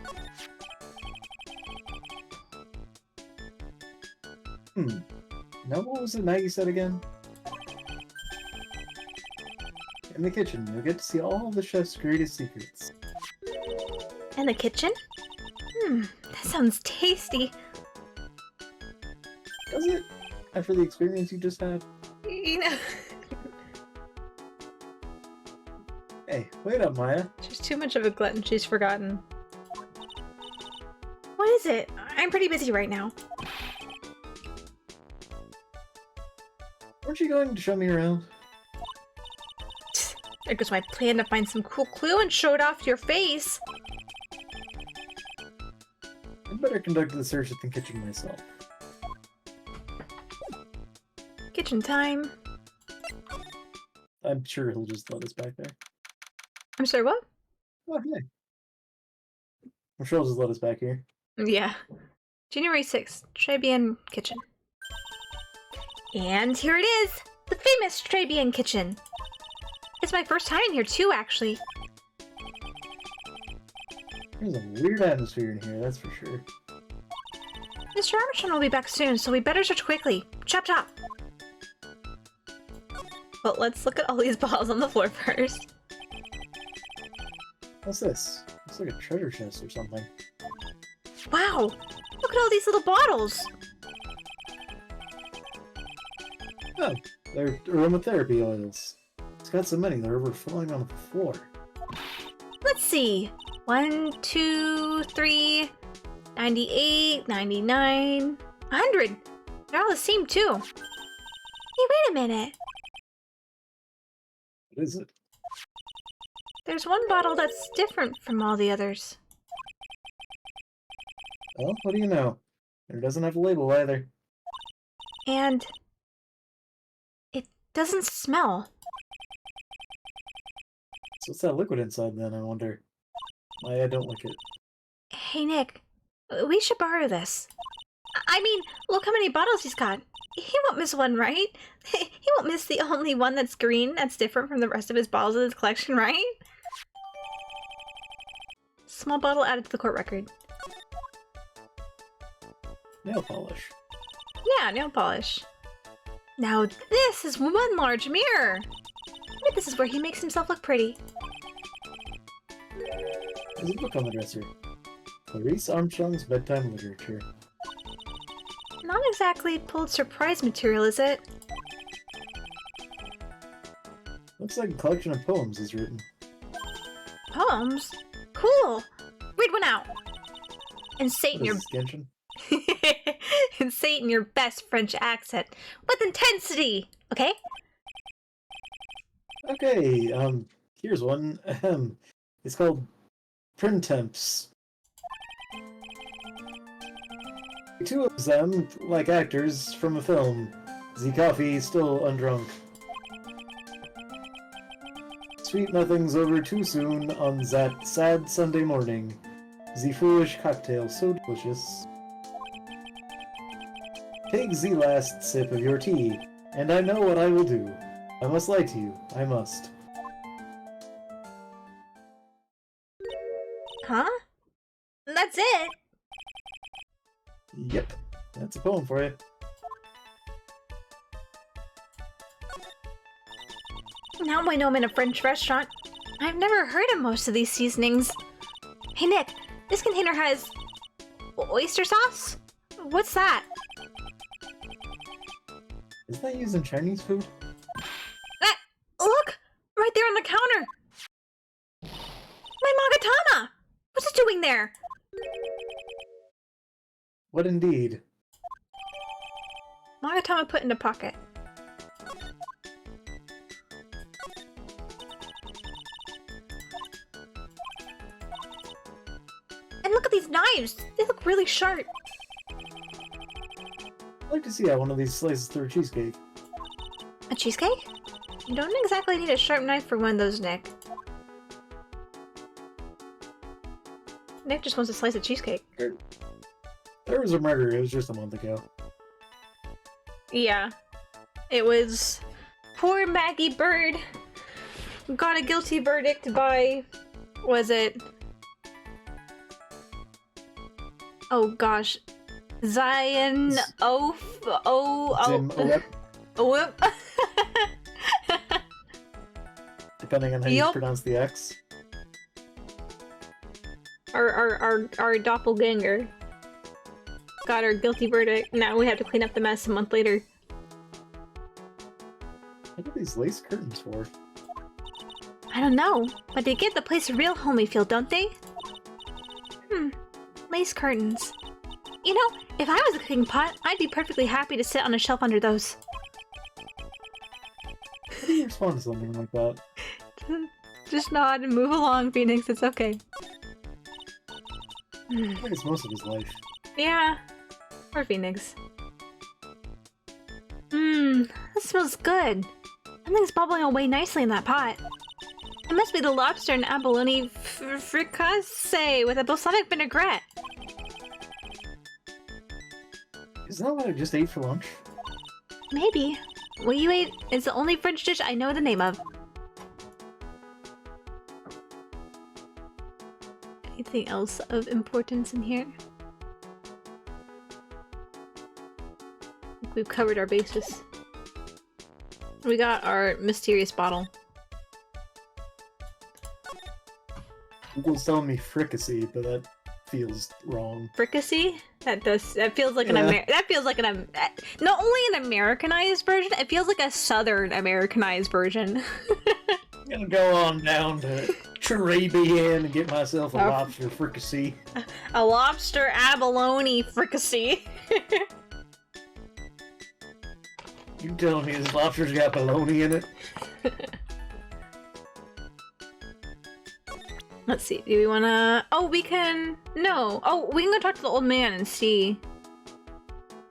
Now what was it Maggie said again? In the kitchen, you'll get to see all the chef's greatest secrets. In the kitchen? That sounds tasty. Does it? After the experience you just had? You know... Hey, wait up, Maya. She's too much of a glutton, she's forgotten. What is it? I'm pretty busy right now. Weren't you going to show me around? There goes my plan to find some cool clue and show it off to your face. I'd better conduct the search at the kitchen myself. Kitchen time. I'm sure he'll just let us back there. I'm sorry, what? Oh, hey. I'm sure he'll just let us back here. Yeah. January 6th, Trebian Kitchen. And here it is! The famous Trebian Kitchen! It's my first time in here too, actually. There's a weird atmosphere in here, that's for sure. Mr. Armstrong will be back soon, so we better search quickly. Chop chop! But let's look at all these bottles on the floor first. What's this? Looks like a treasure chest or something. Wow! Look at all these little bottles! Oh, they're aromatherapy oils. It's got so many, they're overflowing on the floor. Let's see. 1, 2, 3, 98, 99, 100. They're all the same too. Hey, wait a minute. What is it? There's one bottle that's different from all the others. Oh, what do you know? It doesn't have a label either. And it doesn't smell. So what's that liquid inside then, I wonder? I don't like it. Hey, Nick. We should borrow this. I mean, look how many bottles he's got. He won't miss one, right? He won't miss the only one that's green that's different from the rest of his bottles in his collection, right? Small bottle added to the court record. Nail polish. Yeah, nail polish. Now this is one large mirror. I bet this is where he makes himself look pretty. There's a book on the dresser. Clarice Armstrong's Bedtime Literature. Not exactly Pulitzer Prize material, is it? Looks like a collection of poems is written. Poems? Cool! Read one out! And say it in your... Genshin? and say it in your best French accent. With intensity! Okay? Okay, here's one. It's called Printemps. Two of them, like actors from a film. The coffee still undrunk. Sweet nothing's over too soon on that sad Sunday morning. The foolish cocktail so delicious. Take the last sip of your tea, and I know what I will do. I must lie to you. I must. Huh? That's it? Yep, that's a poem for you. Now I know I'm in a French restaurant. I've never heard of most of these seasonings. Hey Nick, this container has... oyster sauce? What's that? Is that used in Chinese food? Look! Right there on the counter! My Magatama! What's it doing there? What indeed? Magatama put in a pocket. And look at these knives! They look really sharp. I'd like to see how one of these slices through a cheesecake. A cheesecake? You don't exactly need a sharp knife for one of those, Nick. Nick just wants to slice a cheesecake. There was a murder, it was just a month ago. Yeah. It was... poor Maggie Bird got a guilty verdict by... was it Oh gosh. Zion Oaf Zim Oep, Whip. depending on how you pronounce the X. Our doppelganger got our guilty verdict. Now we have to clean up the mess a month later. What are these lace curtains for? I don't know, but they give the place a real homey feel, don't they? Lace curtains. You know, if I was a cooking pot, I'd be perfectly happy to sit on a shelf under those. How do you respond to something like that? Just nod and move along, Phoenix. It's okay. I think it's most of his life. Yeah. Poor Phoenix. This smells good. Something's bubbling away nicely in that pot. It must be the lobster and abalone fricassee with a balsamic vinaigrette. Isn't that what I just ate for lunch? Maybe. What you ate is the only French dish I know the name of. Anything else of importance in here? I think we've covered our bases. We got our mysterious bottle. Google's telling me fricassee, but that feels wrong. Fricassee? That feels like that feels like not only an Americanized version, it feels like a Southern Americanized version. I'm gonna go on down to Caribbean and get myself a lobster fricassee. A lobster abalone fricassee. You telling me this lobster's got bologna in it? Let's see, do we wanna... Oh, we can... No. Oh, we can go talk to the old man and see.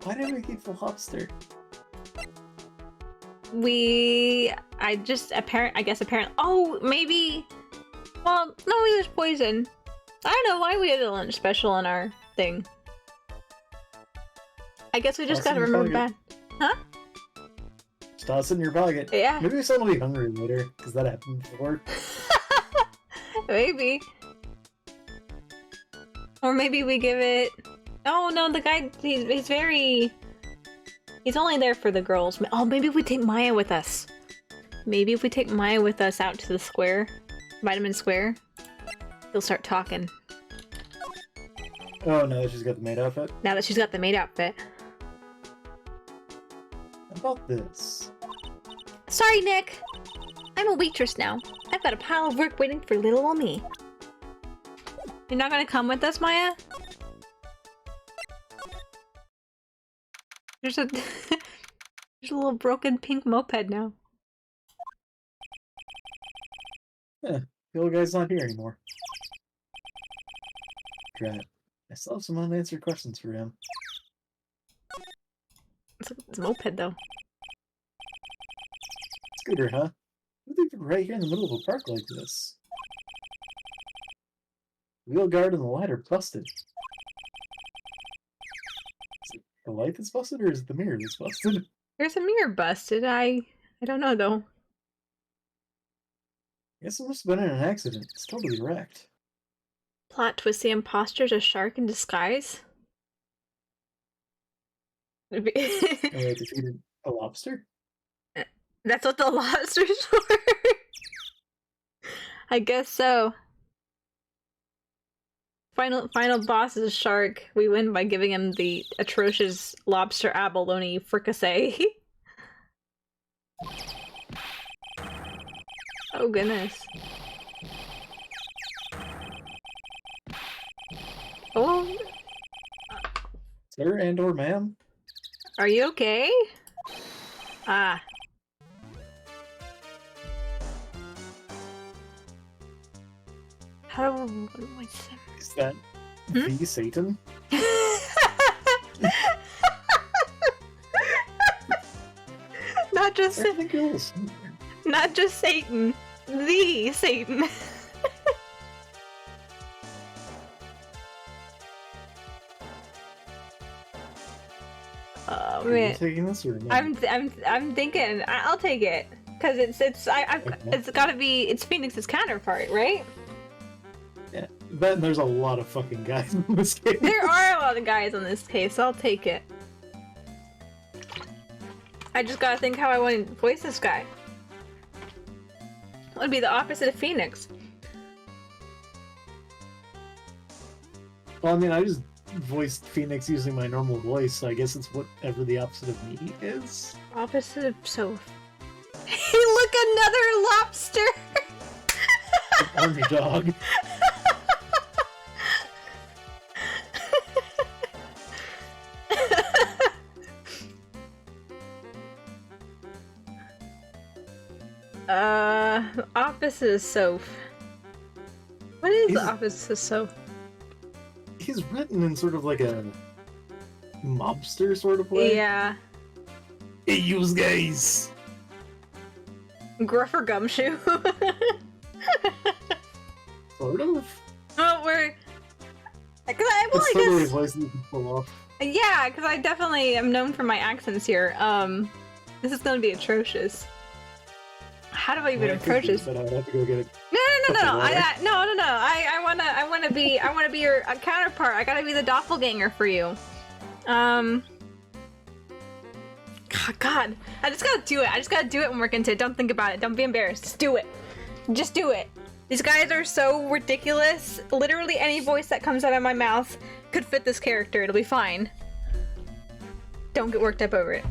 Why did we keep the lobster? I guess apparently... Oh, maybe... Well, no, we was poison. I don't know why we did a lunch special on our thing. I guess we just gotta remember bad. Huh? Just toss it in your pocket. Yeah. Maybe someone will be hungry later, because that happened before. Maybe. Or maybe we give it... Oh no, the guy, he's very... He's only there for the girls. Oh, maybe if we take Maya with us. Maybe if we take Maya with us out to the square, Vitamin Square, he'll start talking. Oh, now that she's got the maid outfit? Now that she's got the maid outfit. How about this? Sorry, Nick! I'm a waitress now. I've got a pile of work waiting for little old me. You're not gonna come with us, Maya? There's a... There's a little broken pink moped now. Yeah, the old guy's not here anymore. Drat. I still have some unanswered questions for him. It's a moped, though. Scooter, huh? Who'd leave it right here in the middle of a park like this? Wheel guard and the light are busted. Is it the light that's busted, or is it the mirror that's busted? There's a mirror busted. I don't know, though. I guess it must have been in an accident. It's totally wrecked. Plot twist: the imposter's a shark in disguise. And they defeated a lobster? That's what the lobsters were? I guess so. Final boss is a shark. We win by giving him the atrocious lobster abalone fricassee. Oh goodness. Oh. Sir and or ma'am? Are you okay? Ah. How do I say? Is that the Satan? Not just I think it was. Not just Satan. The Satan. Oh man. Are you taking this or no? I'm thinking I'll take it because it's gotta be Phoenix's counterpart, right? Yeah, Then there's a lot of fucking guys in this case. There are a lot of guys in this case, so I'll take it. I just gotta think how I want to voice this guy. It would be the opposite of Phoenix. Well, I mean, I just voiced Phoenix using my normal voice, so I guess it's whatever the opposite of me is. Opposite of Soph. Hey, look, another lobster! An army dog. Opposite of Soph. What is the opposite of Soph? He's written in sort of like a mobster sort of way. Yeah. Hey, you guys! Gruff or Gumshoe? Sort of. Oh, we're... Cause I, well, That's I totally a guess... voice that you can pull off. Yeah, because I definitely am known for my accents here. This is gonna be atrocious. How do I even approach this? But I have to go get it. No. I wanna be your counterpart. I gotta be the doppelganger for you. God, I just gotta do it. I just gotta do it when we're into it. Don't think about it. Don't be embarrassed. Just do it. Just do it. These guys are so ridiculous. Literally any voice that comes out of my mouth could fit this character. It'll be fine. Don't get worked up over it.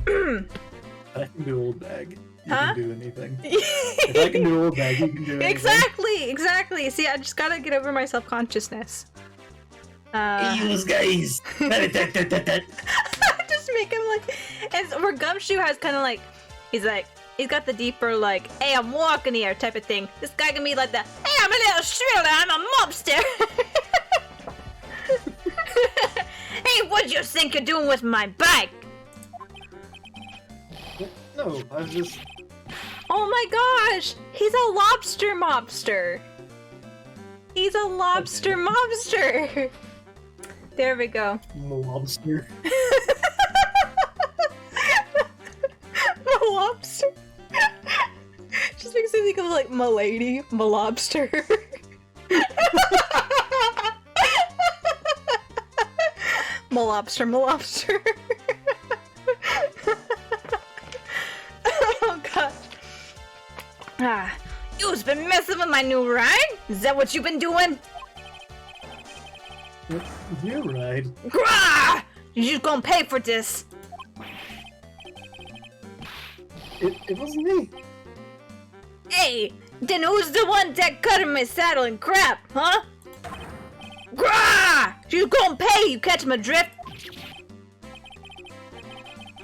I can do old bag. You Huh? can do anything. If I can do old bag, you can do anything. Exactly. See, I just gotta get over my self-consciousness. You guys! Just make him like, and where Gumshoe has kind of like, he's got the deeper like, hey, I'm walking here type of thing. This guy can be like the, hey, I'm a little shrill, I'm a mobster. Hey, what do you think you're doing with my bike? No, I'm just... Oh my gosh, he's a lobster mobster. He's a lobster mobster. There we go. Lobster. Lobster. Just makes me think of like Milady, Malobster. Malobster. Oh god. You've been messing with my new ride? Is that what you've been doing? New ride? Grah! You gonna pay for this? It wasn't me. Hey, then who's the one that cut in my saddle and crap, huh? Grah! You gonna pay, you catch my drift?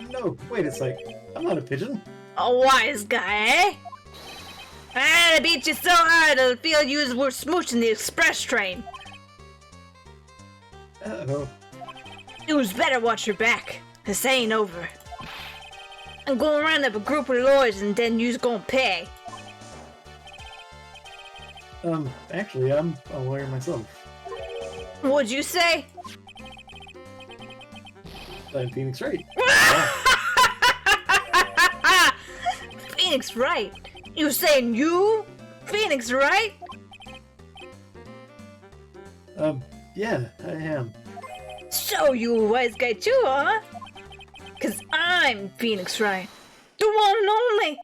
No, wait a sec. I'm not a pigeon. A wise guy, eh? I beat you so hard I feel you were smooching the express train. Uh-oh. You's better watch your back. This ain't over. I'm gonna round up a group of lawyers and then you's gonna pay. Actually, I'm a lawyer myself. What'd you say? I'm Phoenix Wright. Phoenix Wright? You saying you? Phoenix Wright? Yeah, I am. So you a wise guy too, huh? Cause I'm Phoenix Wright. The one and only.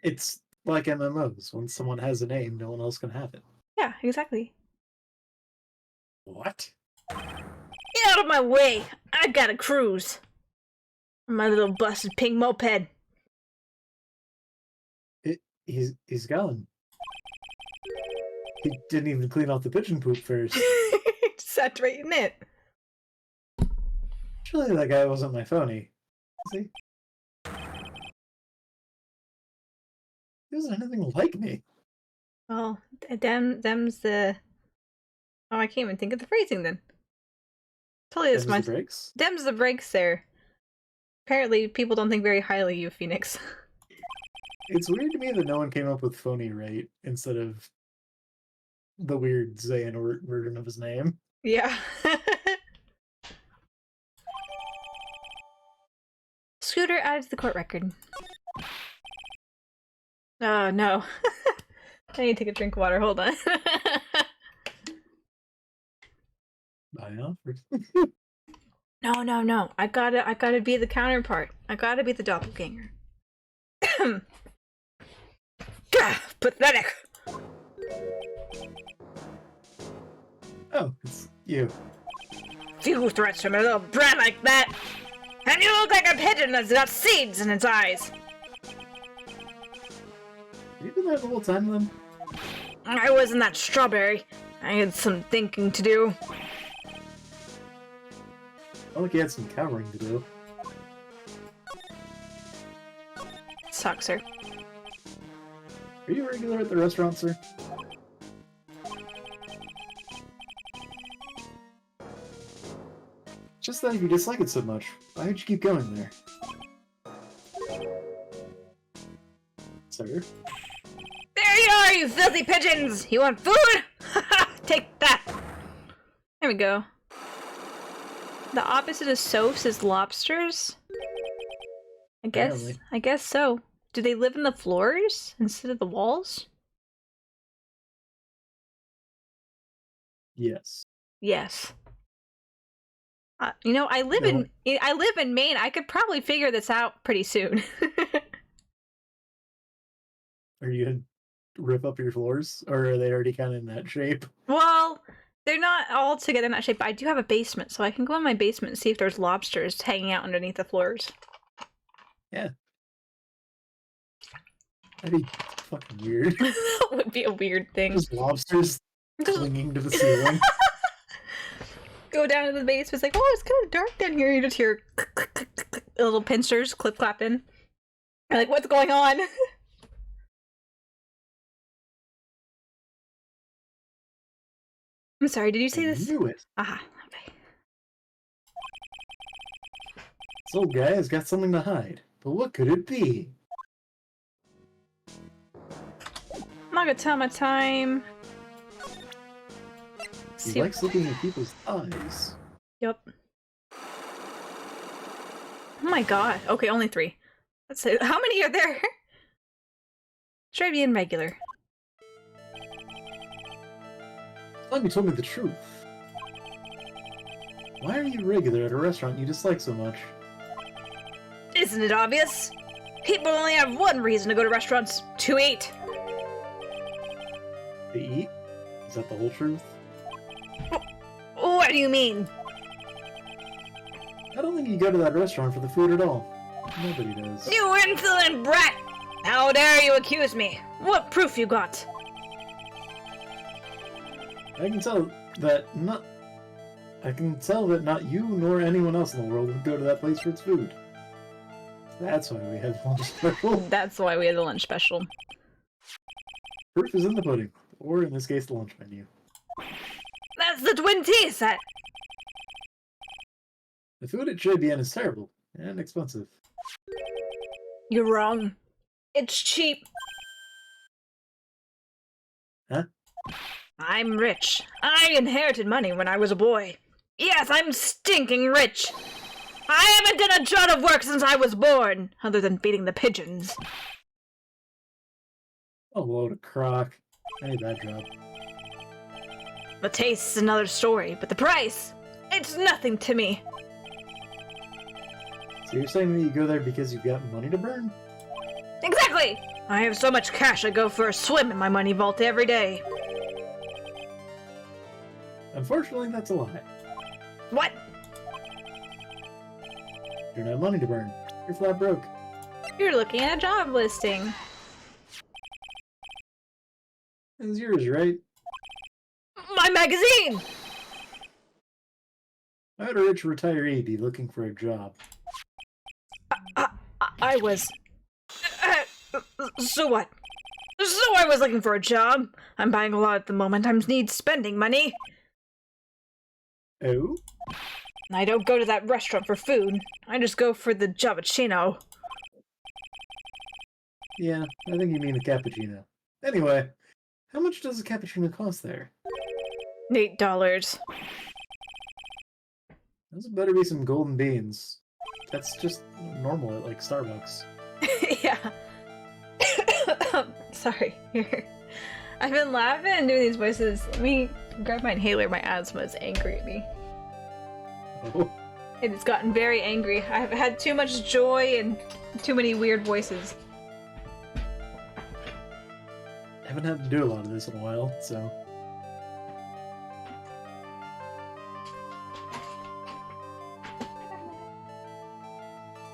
It's like MMOs. Once someone has a name, no one else can have it. Yeah, exactly. What? Get out of my way! I gotta cruise. My little busted pink moped. He's gone. He didn't even clean off the pigeon poop first. Sat right in it. Surely that guy wasn't my phony. Was he? He wasn't anything like me. Well, them's the... Oh, I can't even think of the phrasing then. Totally is my... The breaks? Them's the breaks there. Apparently, people don't think very highly of you, Phoenix. It's weird to me that no one came up with phony right instead of the weird Xehanort version of his name. Yeah. Scooter added to the court record. Oh, no. I need to take a drink of water. Hold on. I offered. No. I gotta be the counterpart. I gotta be the doppelganger. Pathetic. Oh, it's you. Few threats from a little brat like that, and you look like a pigeon that's got seeds in its eyes. Have you been there the whole time, then? I wasn't that strawberry. I had some thinking to do. I like you had some cowering to do. Sucks, sir. Are you a regular at the restaurant, sir? Just that if you dislike it so much, why would you keep going there? Sir? There you are, you filthy pigeons! You want food? Take that! There we go. The opposite of Soph's is lobsters? Apparently. I guess so. Do they live in the floors instead of the walls? Yes. Yes. You know, I live in Maine. I could probably figure this out pretty soon. Are you gonna rip up your floors, or are they already kind of in that shape? Well, they're not all together in that shape, but I do have a basement, so I can go in my basement and see if there's lobsters hanging out underneath the floors. Yeah. That'd be fucking weird. That would be a weird thing. Just lobsters clinging to the ceiling. Go down to the basement, it's like, oh, it's kind of dark down here. You just hear little pincers clip-clapping. You're like, what's going on? I'm sorry, did you say this? I knew it. Aha, okay. This old guy has got something to hide, but what could it be? Magatama time. He likes looking at people's eyes. Yep. Oh my god. Okay, only 3. Let's say, how many are there? Try being regular. Glad you told me the truth. Why are you regular at a restaurant you dislike so much? Isn't it obvious? People only have one reason to go to restaurants: to eat. To eat? Is that the whole truth? What do you mean? I don't think you go to that restaurant for the food at all. Nobody does. You insolent brat! How dare you accuse me? What proof you got? I can tell that not you nor anyone else in the world would go to that place for its food. That's why we had lunch special. That's why we had the lunch special. Proof is in the pudding, or in this case, the lunch menu. That's the twin tea set! The food at JBN is terrible and expensive. You're wrong. It's cheap. Huh? I'm rich. I inherited money when I was a boy. Yes, I'm stinking rich. I haven't done a jot of work since I was born, other than feeding the pigeons. A load of crock. I need that job. The taste's another story, but the price, it's nothing to me. So you're saying that you go there because you've got money to burn? Exactly! I have so much cash I go for a swim in my money vault every day. Unfortunately, that's a lie. What? You don't have money to burn. You're flat broke. You're looking at a job listing. It's yours, right? My magazine! Why would a rich retiree be looking for a job? I was... so what? So I was looking for a job. I'm buying a lot at the moment. I need spending money. Oh? I don't go to that restaurant for food. I just go for the cappuccino. Yeah, I think you mean the cappuccino. Anyway, how much does a cappuccino cost there? $8. Those better be some golden beans. That's just normal at, like, Starbucks. Yeah. Sorry. Here. I've been laughing and doing these voices. Let me grab my inhaler. My asthma is angry at me. Oh. It has gotten very angry. I've had too much joy and too many weird voices. I haven't had to do a lot of this in a while, so...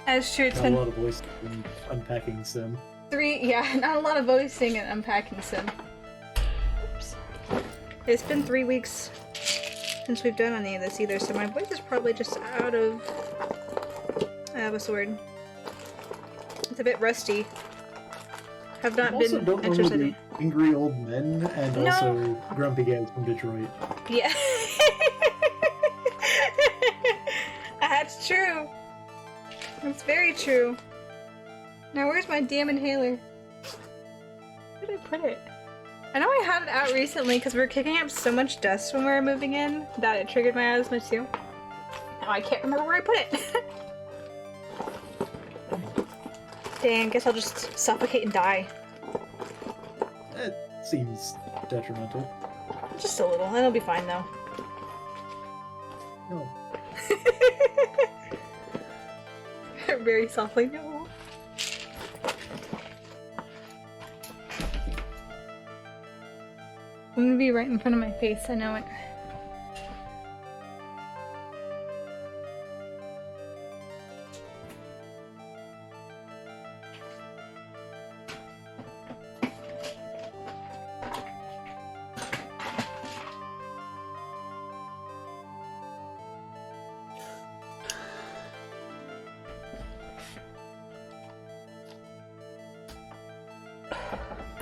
That's true. It's not been a lot of voice in Unpacking Sim. not a lot of voicing and Unpacking Sim. Oops. It's been 3 weeks since we've done any of this either, so my voice is probably just out of... I have a sword. It's a bit rusty. Have not been exercising. Angry old men and also grumpy guys from Detroit. Yeah. That's true. That's very true. Now where's my damn inhaler? Where did I put it? I know I had it out recently because we were kicking up so much dust when we were moving in that it triggered my asthma too. Now I can't remember where I put it. Dang, guess I'll just suffocate and die. That seems detrimental. Just a little. It'll be fine though. No. Very softly, no. I'm gonna be right in front of my face, I know it.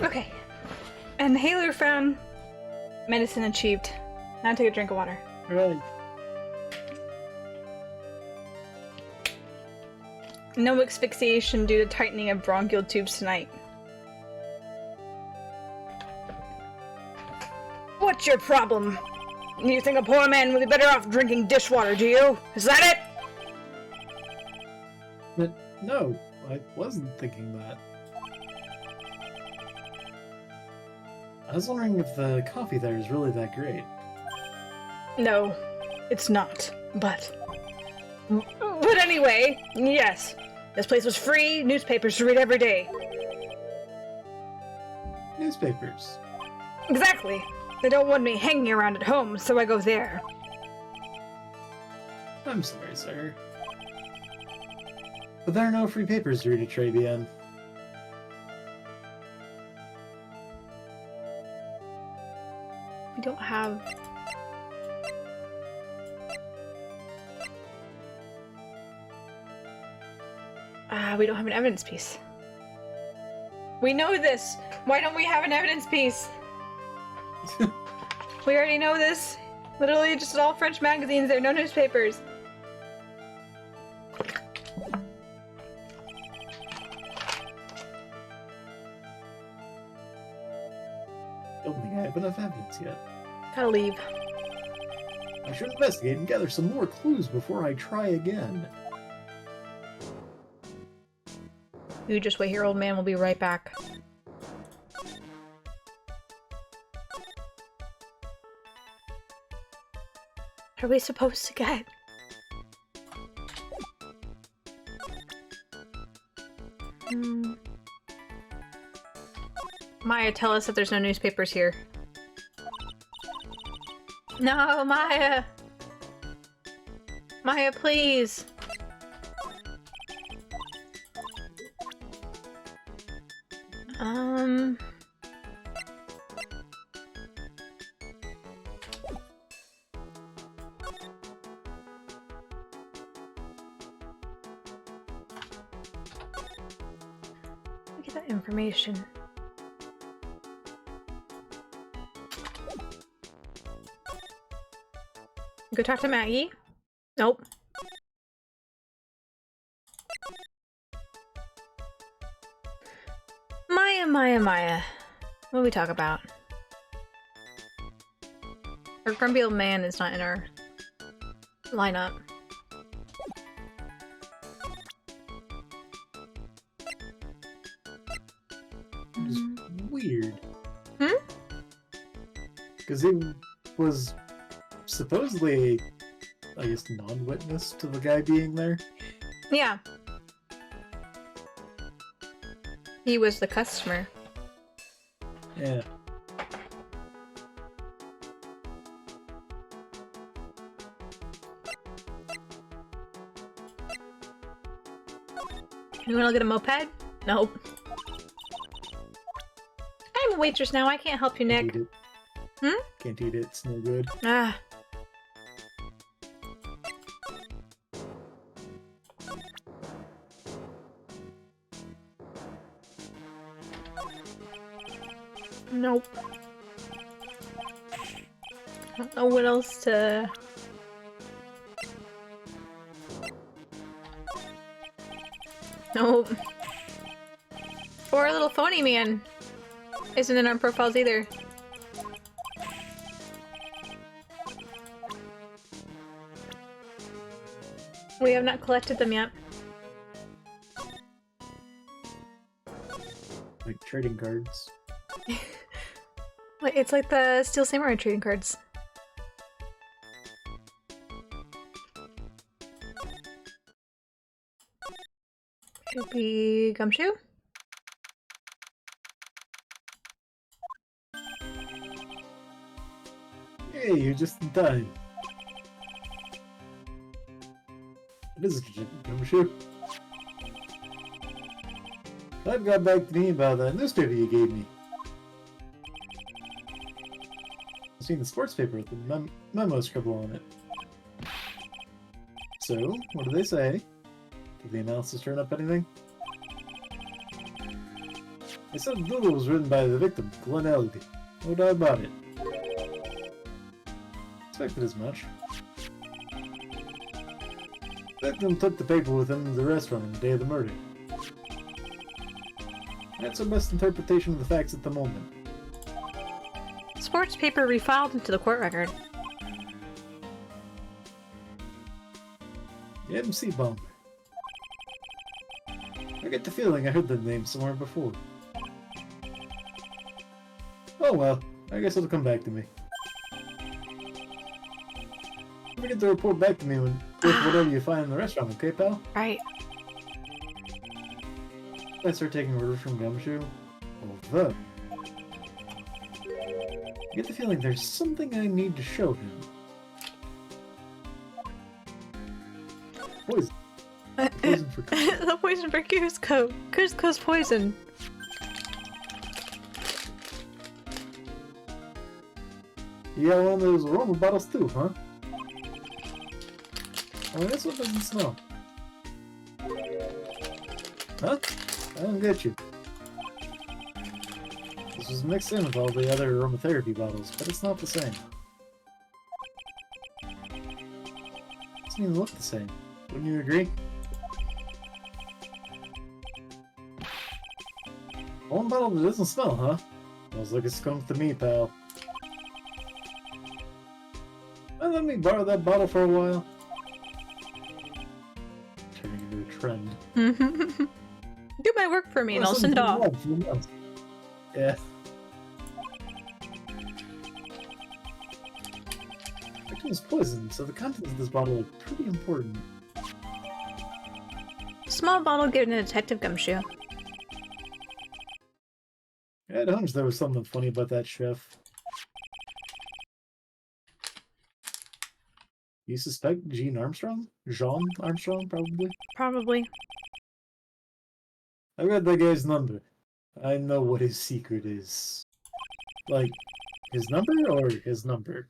Okay. Inhaler found. Medicine achieved. Now take a drink of water. Right. No asphyxiation due to tightening of bronchial tubes tonight. What's your problem? You think a poor man would be better off drinking dishwater, do you? Is that it? But no, I wasn't thinking that. I was wondering if the coffee there is really that great. No, it's not, but anyway, yes. This place was free, newspapers to read every day. Newspapers? Exactly. They don't want me hanging around at home, so I go there. I'm sorry, sir. But there are no free papers to read at Trabian. We don't have... we don't have an evidence piece. We know this! Why don't we have an evidence piece? We already know this. Literally just all French magazines, there are no newspapers. Don't think I have enough evidence yet. Gotta leave. I should investigate and gather some more clues before I try again. You just wait here, old man. We'll be right back. What are we supposed to get? Maya, tell us that there's no newspapers here. No, Maya! Maya, please! Look at that information. Go talk to Maggie. Nope. Maya. What do we talk about? Our grumpy old man is not in our lineup. It's weird. Hmm? Because he was supposedly, I guess, non-witness to the guy being there. Yeah. He was the customer. Yeah. You wanna get a moped? Nope. I'm a waitress now, I can't help you, Nick. Can't eat it. Can't eat it, it's no good. Ah. Nope. I don't know what else to... Nope. Poor little phony man isn't in our profiles either. We have not collected them yet. Like trading cards. Wait, it's like the Steel Samurai trading cards. Could be Gumshoe? Hey, you're just in time. What is it, Gumshoe? That got back to me about that newspaper you gave me. I've seen the sports paper with the memo scribble on it. So, what do they say? Did the analysis turn up anything? They said the doodle was written by the victim, Glenn Elg. No doubt about it. Expected as much. The victim took the paper with him to the restaurant on the day of the murder. That's our best interpretation of the facts at the moment. Sports paper refiled into the court record. The MC Bomber. I get the feeling I heard the name somewhere before. Oh well, I guess it'll come back to me. Don't forget to report back to me with whatever you find in the restaurant, okay, pal? Right. I start taking orders from Gumshoe. Although, I get the feeling there's something I need to show him. Poison. Poison for The poison for Cusco. Cusco's poison. You got one of those aroma bottles too, huh? Oh, this one doesn't smell. Huh? I don't get you. This was mixed in with all the other aromatherapy bottles, but it's not the same. It doesn't even look the same. Wouldn't you agree? One bottle that doesn't smell, huh? Smells like a skunk to me, pal. Let me borrow that bottle for a while. Turning into a trend. Do my work for me and I'll send off. Yeah. It was poison, so the contents of this bottle are pretty important. Small bottle given to Detective Gumshoe. I had a hunch there was something funny about that chef. You suspect Jean Armstrong? Jean Armstrong, probably? Probably. I got that guy's number. I know what his secret is. Like, his number or his number?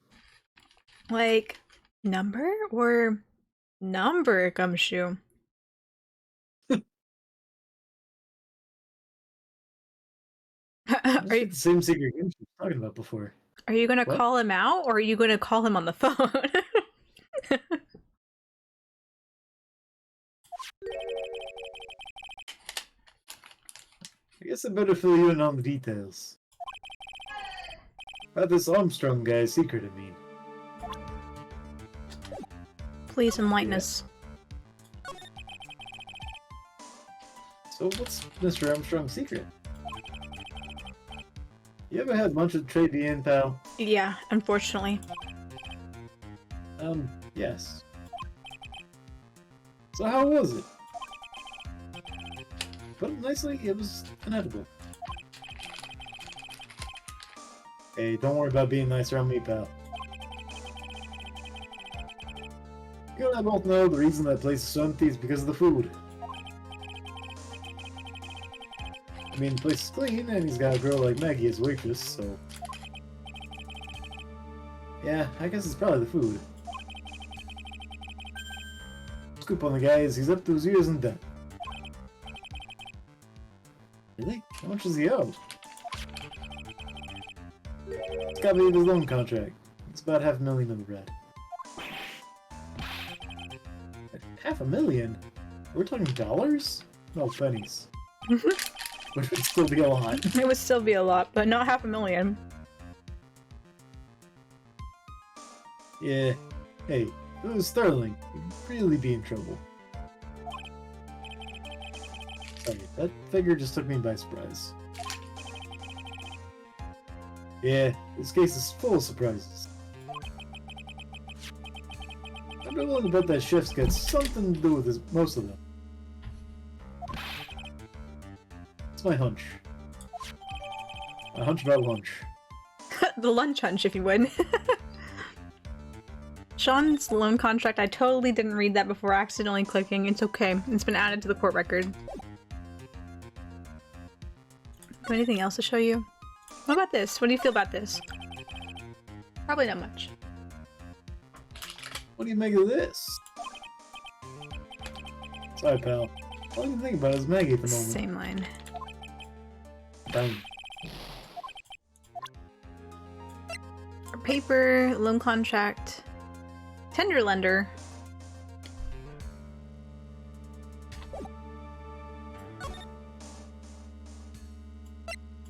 Like, number or number, Gumshoe? Are you the same secret you were talking about before? Are you gonna call him out or are you gonna call him on the phone? I guess I better fill you in on the details. About this Armstrong guy's secret, I mean. Please enlighten us. So what's Mr. Armstrong's secret? You ever had lunch at Trade Bien, pal? Yeah, unfortunately. Yes. So how was it? Put it nicely, it was inedible. Hey, don't worry about being nice around me, pal. You and I both know the reason that place is so empty is because of the food. I mean, the place is clean, and he's got a girl like Maggie as waitress, so... Yeah, I guess it's probably the food. Scoop on the guy is he's up to his ears in debt. Really? How much does he owe? It's gotta be his loan contract. It's about $500,000 in the red. $500,000? We're talking dollars? No, pennies. Which would still be a lot. It would still be a lot, but not $500,000. Yeah. Hey, if it was sterling, you'd really be in trouble. Sorry, that figure just took me by surprise. Yeah, this case is full of surprises. I'd be willing to bet that Chef's got something to do with this, most of them. It's my hunch. My hunch about lunch. The lunch hunch, if you would. Sean's loan contract, I totally didn't read that before accidentally clicking. It's okay. It's been added to the court record. Anything else to show you? What about this? What do you feel about this? Probably not much. What do you make of this? Sorry, pal. All I can think about is Maggie at the moment. Same line. Dang. Paper, loan contract, tender lender.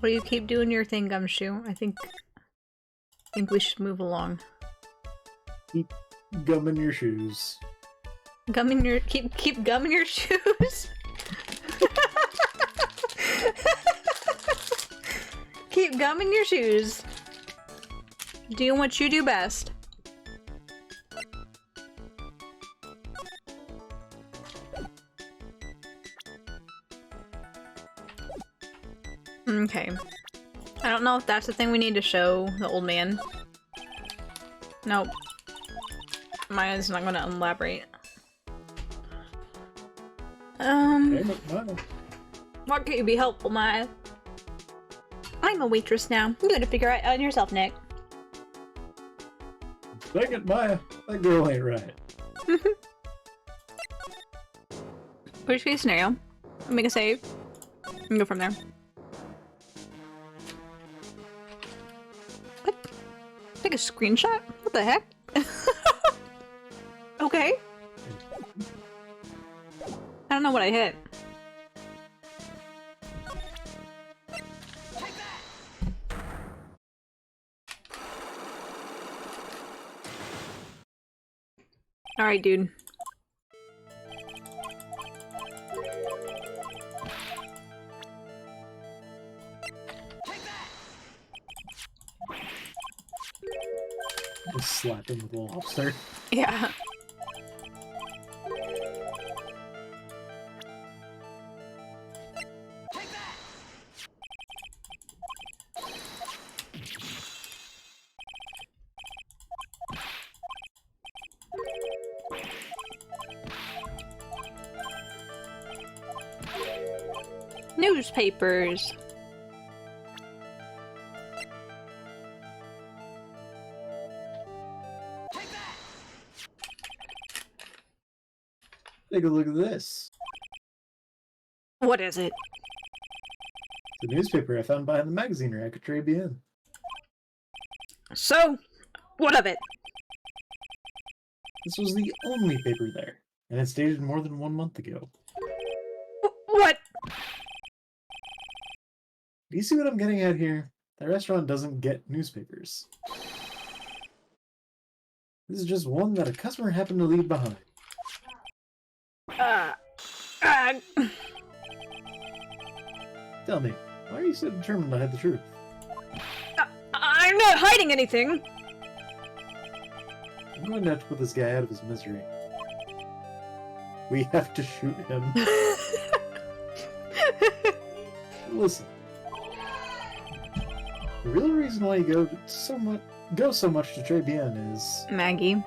What do you keep doing your thing, Gumshoe? I think we should move along. Keep gumming your shoes. Gumming your keep gumming your shoes. Keep gumming your shoes. Doing what you do best. Okay. I don't know if that's the thing we need to show the old man. Nope. Maya's not gonna elaborate. What could you be helpful, Maya? I'm a waitress now. You gotta figure it out yourself, Nick. Dang it, Maya. That girl ain't right. Worst case scenario. Make a save. And go from there. What? Take a screenshot? What the heck? Okay. I don't know what I hit. Alright, dude. Just slap him with a lobster. Yeah. Newspapers. Take a look at this. What is it? The newspaper I found behind the magazine rack at Trade Bien. So, what of it? This was the only paper there, and it's dated more than 1 month ago. What? Do you see what I'm getting at here? That restaurant doesn't get newspapers. This is just one that a customer happened to leave behind. Tell me, why are you so determined to hide the truth? I'm not hiding anything! I'm going to have to put this guy out of his misery. We have to shoot him. Listen. The real reason why you go so much to Trebian is... Maggie.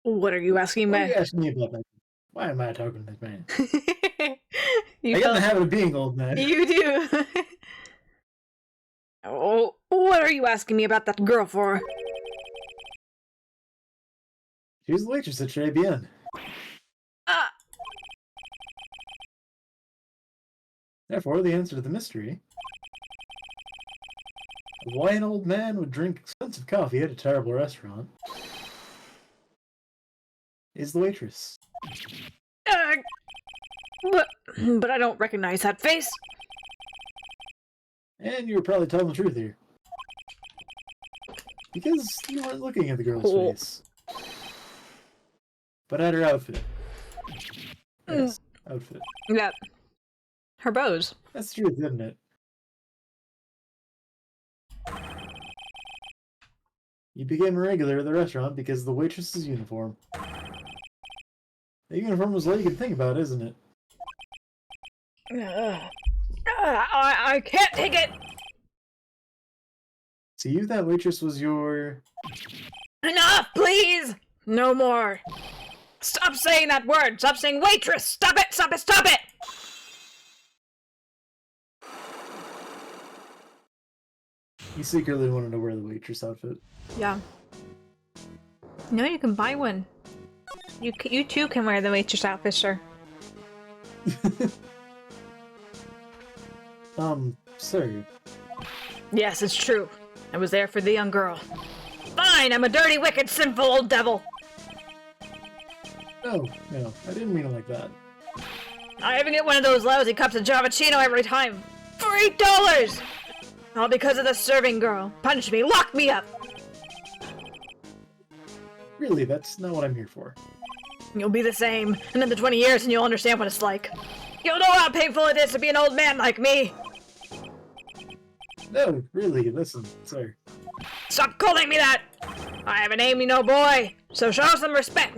What are you asking me? Why are you asking me about that? Why am I talking to this man? I You get in the habit of being old man. You do. Oh, what are you asking me about that girl for? She's the waitress at Trebian. Therefore, the answer to the mystery of why an old man would drink expensive coffee at a terrible restaurant is the waitress. But I don't recognize that face. And you were probably telling the truth here. Because you weren't looking at the girl's face. But at her outfit. Yes, outfit. Yeah. Her bows. That's the truth, isn't it? You became a regular at the restaurant because of the waitress's uniform. The uniform was all you could think about, isn't it? I can't take it! So you that waitress was your... Enough, please! No more. Stop saying that word! Stop saying waitress! Stop it! Stop it! Stop it! You secretly wanted to wear the waitress outfit. Yeah. No, you can buy one. You too can wear the waitress outfit, sure. Sir. Yes, it's true. I was there for the young girl. Fine, I'm a dirty, wicked, sinful old devil. No, I didn't mean it like that. I even get one of those lousy cups of Javachino every time. For $8! All because of the serving girl. Punch me, lock me up! Really, that's not what I'm here for. You'll be the same. Another 20 years and you'll understand what it's like. You'll know how painful it is to be an old man like me! No, really, listen, sir. Stop calling me that! I have a name, you know, boy! So show some respect,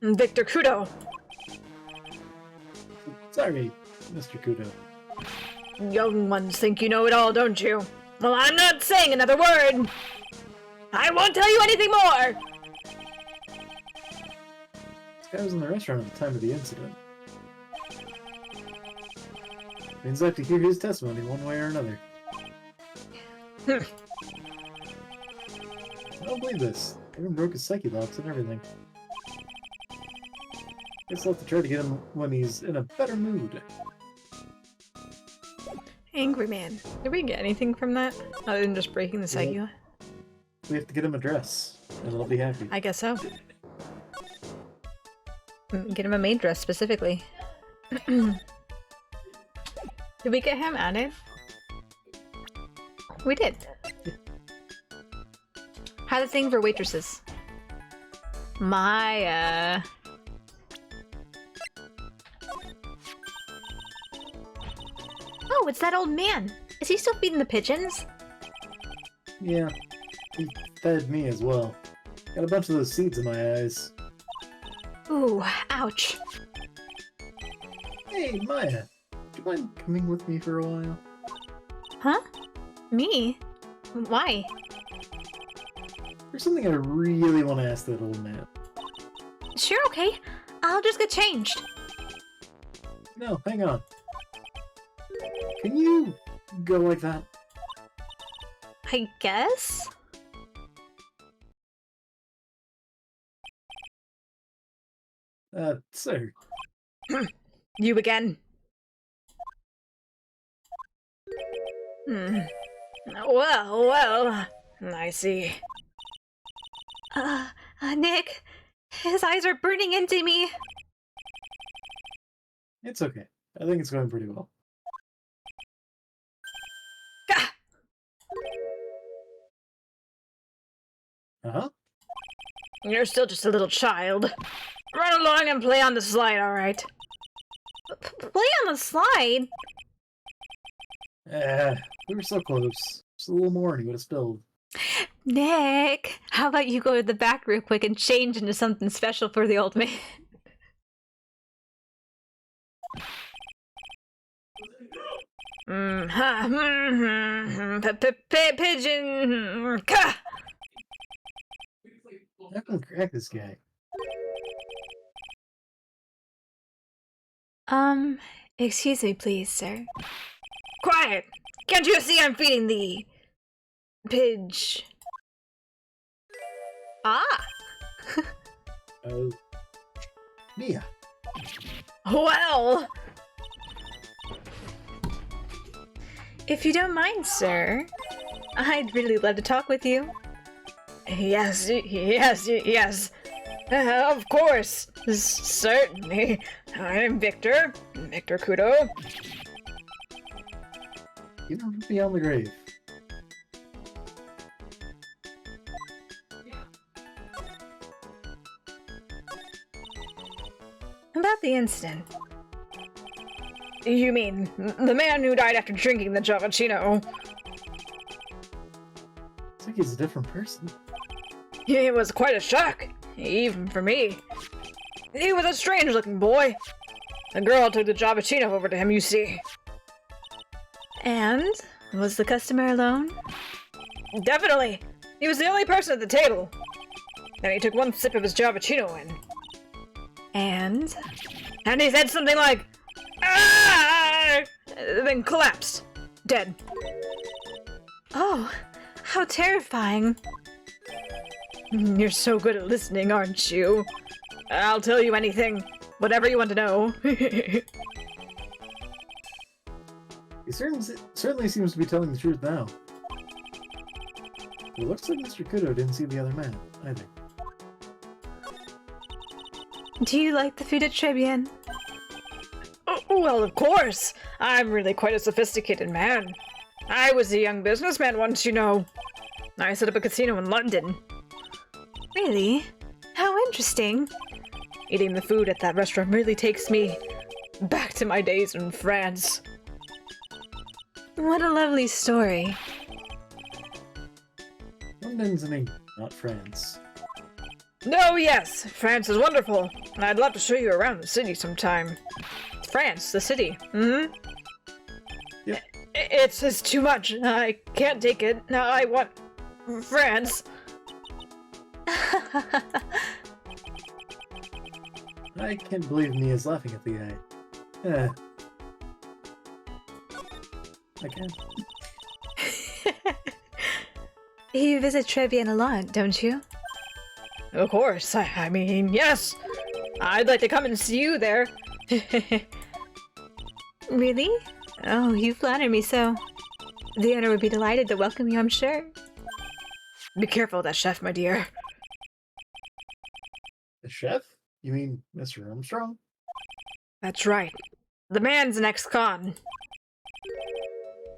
Victor Kudo. Sorry, Mr. Kudo. Young ones think you know it all, don't you? Well, I'm not saying another word! I won't tell you anything more! This guy was in the restaurant at the time of the incident. Means I have to hear his testimony one way or another. I don't believe this. I even broke his psyche locks and everything. Guess I'll have to try to get him when he's in a better mood. Angry man. Did we get anything from that? Other than just breaking the psyche? We have to get him a dress, and I'll be happy. I guess so. Get him a maid dress, specifically. Did we get him added? We did. How's the thing for waitresses? Maya. Oh, it's that old man. Is he still feeding the pigeons? Yeah, he fed me as well. Got a bunch of those seeds in my eyes. Ooh, ouch. Hey, Maya. Do you mind coming with me for a while? Huh? Me? Why? There's something I really want to ask that old man. Sure, okay. I'll just get changed. No, hang on. Can you go like that? I guess? Sir. You again. Well, I see. Nick, his eyes are burning into me. It's okay. I think it's going pretty well. Gah! Uh-huh. You're still just a little child. Run along and play on the slide, alright? Play on the slide? We were so close. Just a little more and he would have spilled. Nick, how about you go to the back real quick and change into something special for the old man? Pigeon. I can crack this guy. Excuse me, please, sir. Quiet! Can't you see I'm feeding the pidge? Ah! Oh. Mia. Well! If you don't mind, sir, I'd really love to talk with you. Yes. Of course. Certainly. I'm Victor. Victor Kudo. You never be on the grave. About the incident. You mean the man who died after drinking the Javachino? It's like he's a different person. It was quite a shock, even for me. He was a strange-looking boy. The girl took the Javachino over to him, you see. And? Was the customer alone? Definitely! He was the only person at the table. Then he took one sip of his Javachino in. And? And he said something like, "Ah!" Then collapsed. Dead. Oh, how terrifying. You're so good at listening, aren't you? I'll tell you anything. Whatever you want to know. He certainly seems to be telling the truth now. It looks like Mr. Kudo didn't see the other man, either. Do you like the food at Trebian? Oh, well, of course! I'm really quite a sophisticated man. I was a young businessman once, you know. I set up a casino in London. Really? How interesting. Eating the food at that restaurant really takes me back to my days in France. What a lovely story. London's in England, not France. Oh yes, France is wonderful. I'd love to show you around the city sometime. France, the city. Mm-hmm. Yep. It's too much. I can't take it. I want France. I can't believe Mia's laughing at the guy. I can. You visit Trebian a lot, don't you? Of course. I mean, yes. I'd like to come and see you there. Really? Oh, you flatter me so. The owner would be delighted to welcome you, I'm sure. Be careful of that chef, my dear. The chef? You mean Mr. Armstrong? That's right. The man's an ex-con.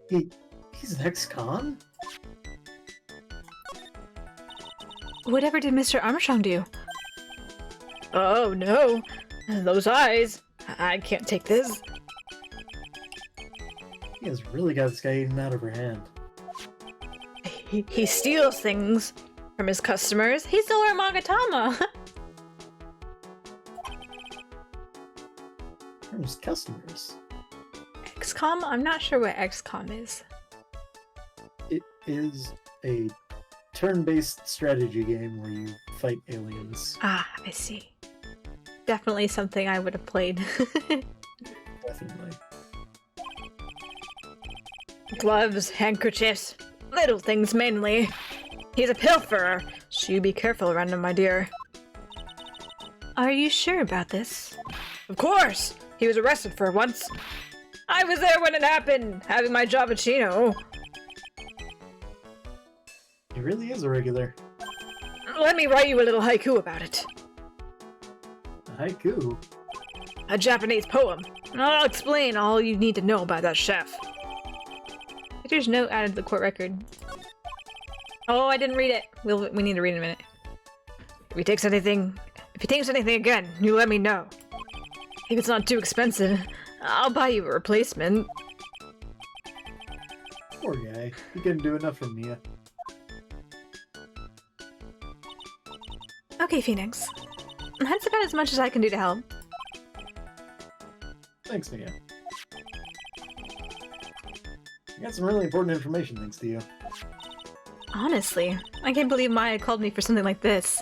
He's an ex-con? Whatever did Mr. Armstrong do? Oh, no. Those eyes. I can't take this. He has really got this guy eaten out of her hand. He steals things from his customers. He stole our Magatama. From his customers? XCOM? I'm not sure what XCOM is. It is a turn-based strategy game where you fight aliens. Ah, I see. Definitely something I would have played. Definitely. Gloves, handkerchiefs, little things mainly. He's a pilferer, so you be careful around him, my dear. Are you sure about this? Of course! He was arrested for it once. I was there when it happened, having my Javachino. He really is a regular. Let me write you a little haiku about it. A haiku? A Japanese poem. I'll explain all you need to know about that chef. Victor's note added to the court record. Oh, I didn't read it. We need to read it in a minute. If he takes anything again, you let me know. If it's not too expensive, I'll buy you a replacement. Poor guy. He couldn't do enough for Mia. Okay, Phoenix. That's about as much as I can do to help. Thanks, Mia. I got some really important information thanks to you. Honestly, I can't believe Maya called me for something like this.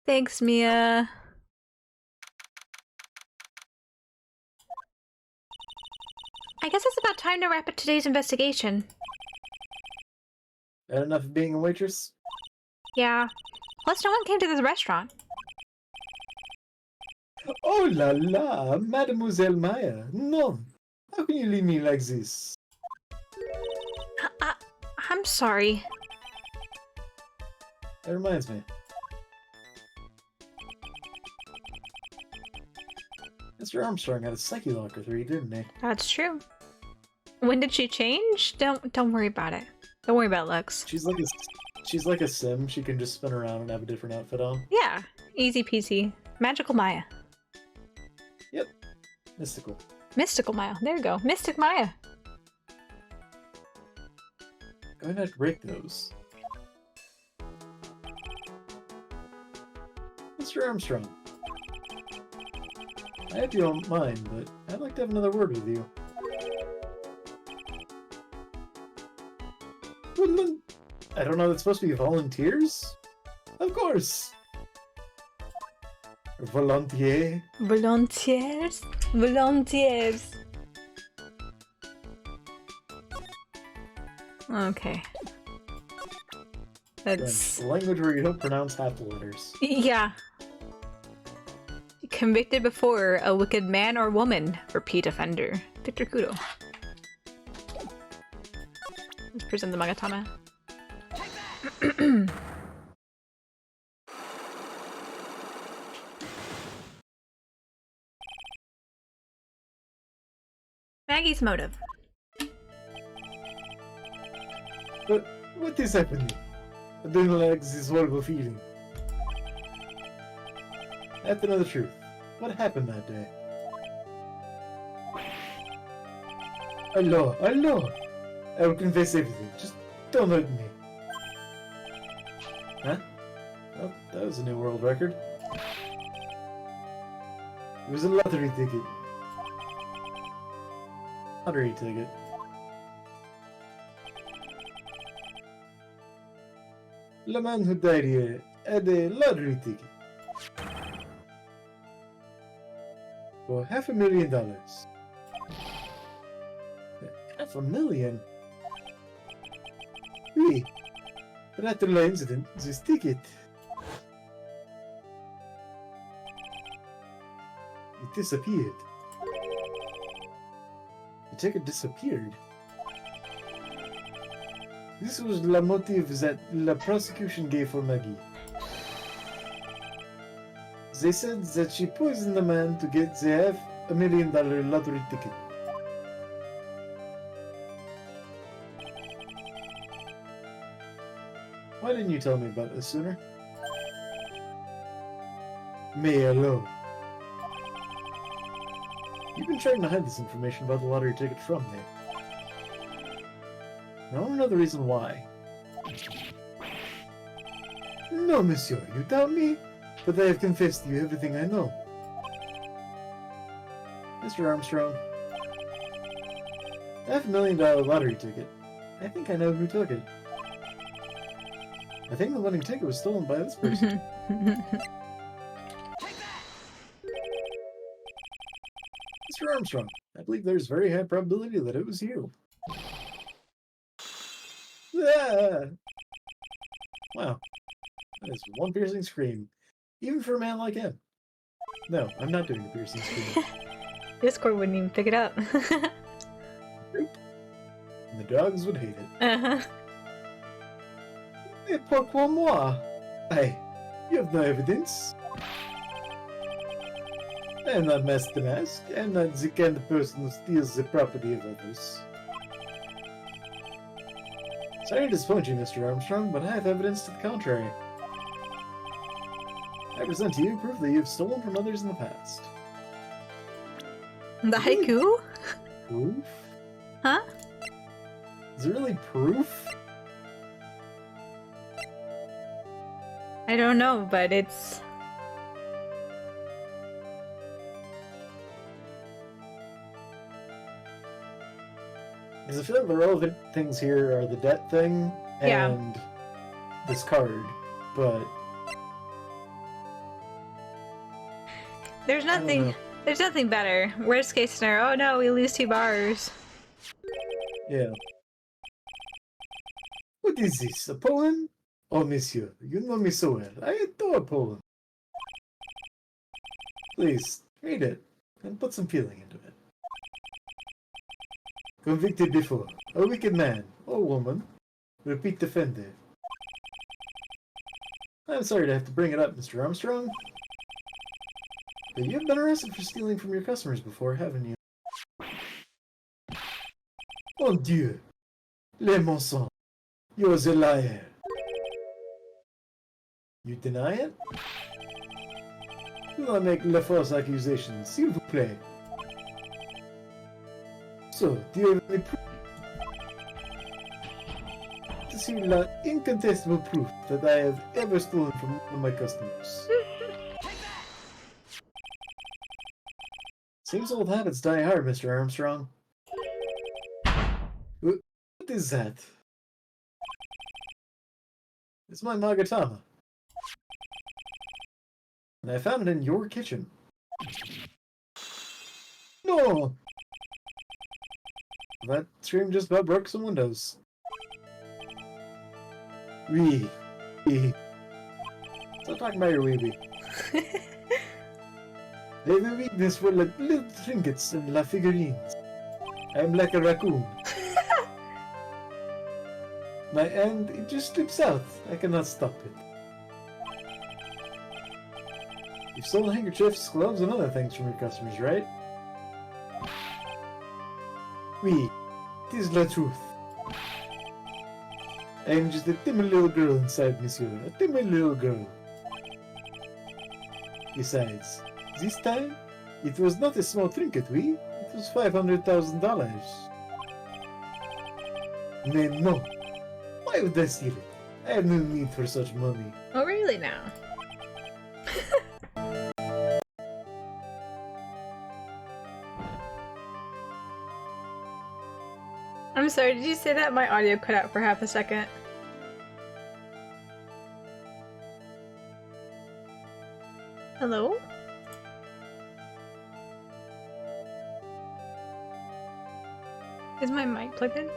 Thanks, Mia. I guess it's about time to wrap up today's investigation. Had enough of being a waitress? Yeah. Plus, no one came to this restaurant. Oh la la, Mademoiselle Maya. No. How can you leave me like this? I'm sorry. That reminds me. Mr. Armstrong had a Psyche Locker 3, didn't he? That's true. When did she change? Don't worry about it. Don't worry about looks. She's like a sim. She can just spin around and have a different outfit on. Yeah, easy peasy. Magical Maya. Yep. Mystical. Mystical Maya. There you go. Mystic Maya. Going to have to break those. Mr. Armstrong. I hope you don't mind, but I'd like to have another word with you. I don't know, that's supposed to be volunteers? Of course! Volontiers? Volunteers? Volunteers. Okay. That's... A language where you don't pronounce half the letters. Yeah. Convicted before, a wicked man or woman. Repeat offender. Victor Kudo. Let's present the Magatama. Maggie's motive. But what is happening? I don't like this horrible feeling. I have to know the truth. What happened that day? Allah, Allah! I will confess everything. Just don't hurt me. Huh? Well, that was a new world record. It was a lottery ticket. Lottery ticket. The man who died here had a lottery ticket. For $500,000. $500,000? Oui. But after the incident, this ticket... it disappeared. The ticket disappeared. This was the motive that the prosecution gave for Maggie. They said that she poisoned the man to get the $500,000 lottery ticket. Why didn't you tell me about this sooner? Me alone. You've been trying to hide this information about the lottery ticket from me. I want to know the reason why. No, monsieur, you doubt me? But I have confessed to you everything I know. Mr. Armstrong. $500,000 lottery ticket. I think I know who took it. I think the winning ticket was stolen by this person. Mr. Armstrong, I believe there's very high probability that it was you. Ah! Wow. That is one piercing scream. Even for a man like him. No, I'm not doing the piercing scream. Discord wouldn't even pick it up. Nope. And the dogs would hate it. Uh-huh. Et pourquoi moi? Hey, you have no evidence. I am not Master the Mask. I am not the kind of person who steals the property of others. Sorry to disappoint you, Mr. Armstrong, but I have evidence to the contrary. I present to you proof that you have stolen from others in the past. The haiku? proof? Huh? Is it really proof? I don't know, but it's... Because I feel like the relevant things here are the debt thing and this card, but... There's nothing better. Worst case scenario, oh no, we lose 2 bars. Yeah. What is this, a poem? Oh, monsieur, you know me so well. I adore poems. Please, read it, and put some feeling into it. Convicted before, a wicked man, or woman, repeat offender. I'm sorry to have to bring it up, Mr. Armstrong, but you've been arrested for stealing from your customers before, haven't you? Mon Dieu! Le mensonge! You're a liar! You deny it? Do not make la false accusation, s'il vous plaît. So, do you have any proof? To see la incontestable proof that I have ever stolen from one of my customers. Seems old habits die hard, Mr. Armstrong. What is that? It's my Magatama. And I found it in your kitchen. No! That stream just about broke some windows. Wee. Stop talking about your weeby. They have a weakness for little trinkets and la figurines. I am like a raccoon. My hand, it just slips out. I cannot stop it. You've sold handkerchiefs, gloves, and other things from your customers, right? Oui, it is la truth. I am just a timid little girl inside, monsieur. A timid little girl. Besides, this time, it was not a small trinket, oui? It was $500,000. Mais no. Why would I steal it? I have no need for such money. Oh, really now? I'm sorry, did you say that? My audio cut out for half a second. Hello? Is my mic plugged in?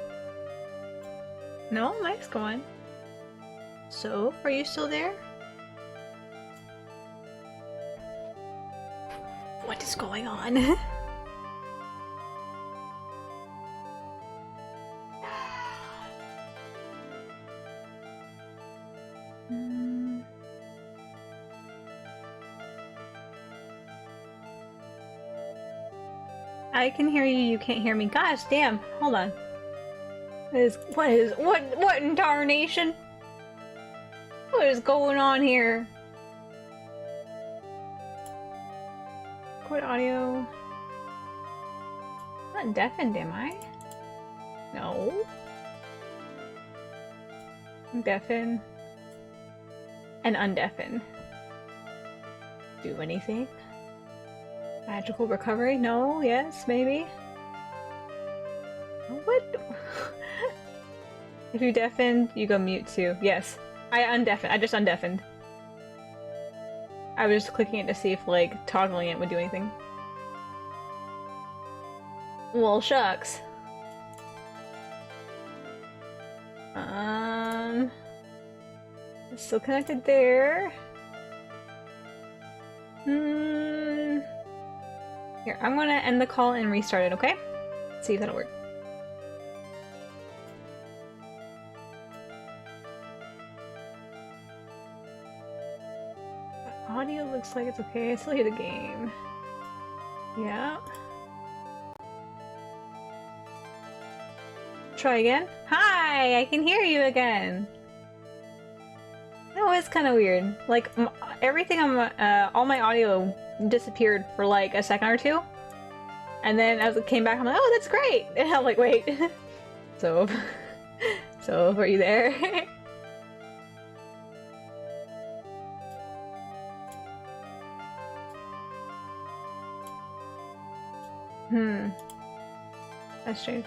No, mic's going. So, are you still there? What is going on? I can hear you, you can't hear me. Gosh damn, hold on. What in darnation? What is going on here? Quit audio. I'm not deafened, am I? No. Deafen. And undeafen. Do anything? Magical recovery? No, yes, maybe. What? If you deafened, you go mute too. Yes. I just undeafened. I was just clicking it to see if, like, toggling it would do anything. Well, shucks. It's still connected there. Here, I'm gonna end the call and restart it, okay? See if that'll work. The audio looks like it's okay. I still hear the game. Yeah. Try again. Hi! I can hear you again! That was kind of weird. Like, everything on my, all my audio disappeared for like a second or two. And then as it came back, I'm like, oh, that's great. And I'm like, wait. So, are you there? That's strange.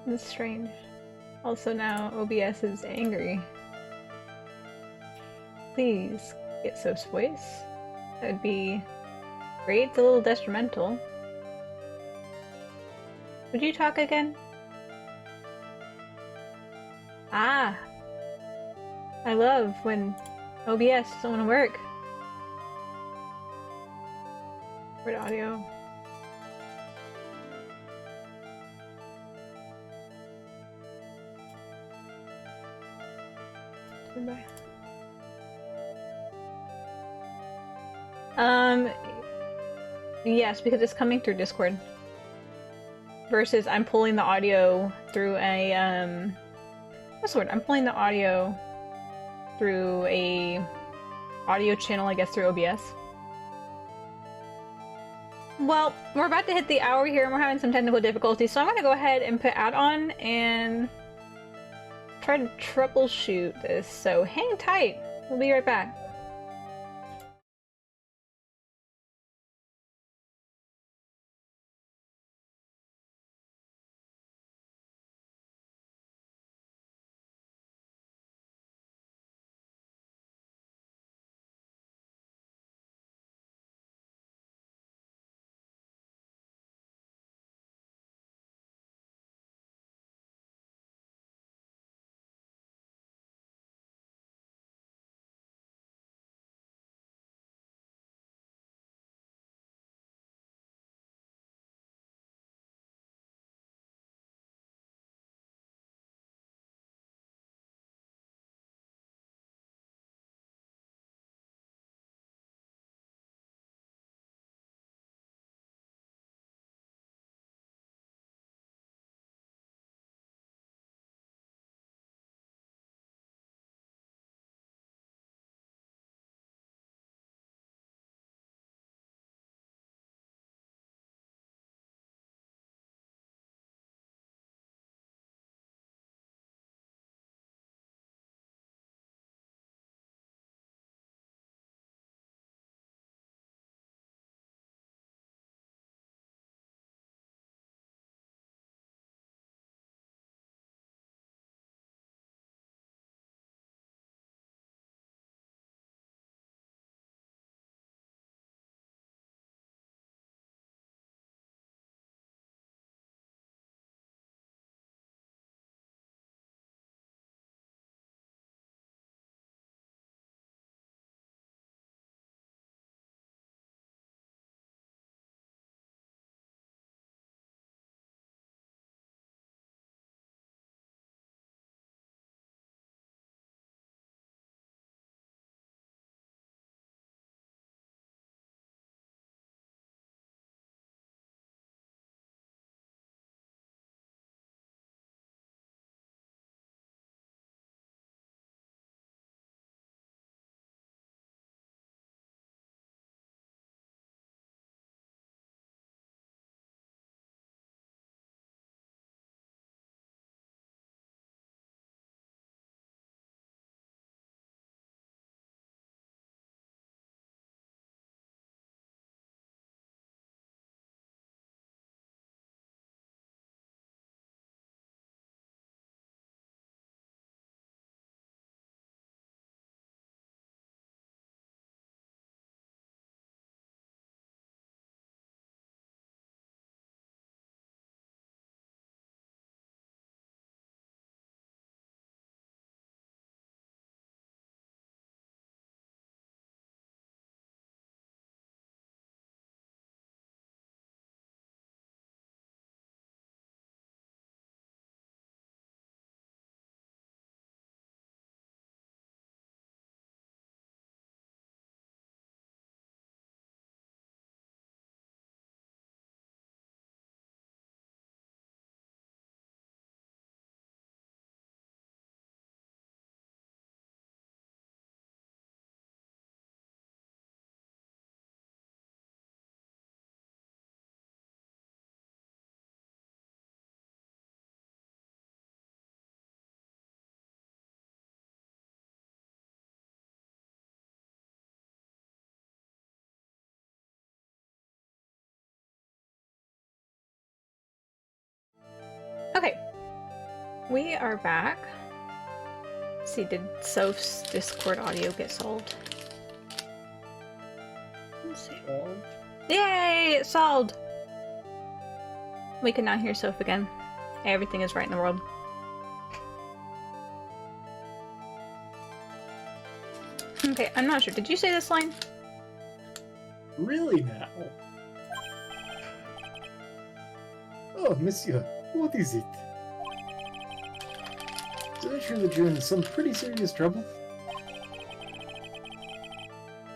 That's strange. Also now OBS is angry. Please get Soph's voice. That would be great. It's a little detrimental. Would you talk again? Ah! I love when OBS doesn't want to work. Word audio. Goodbye. Yes, because it's coming through Discord. Versus I'm pulling the audio through a, what's the word? I'm pulling the audio through a audio channel, I guess, through OBS. Well, we're about to hit the hour here and we're having some technical difficulties, so I'm gonna go ahead and put ad on and try to troubleshoot this, so hang tight. We'll be right back. Okay. We are back. Let's see, did Soph's Discord audio get solved? Let's see. Yay! It's solved! We can now hear Soph again. Everything is right in the world. Okay, I'm not sure. Did you say this line? Really now? Oh, monsieur, what is it? Is it true that you're in some pretty serious trouble?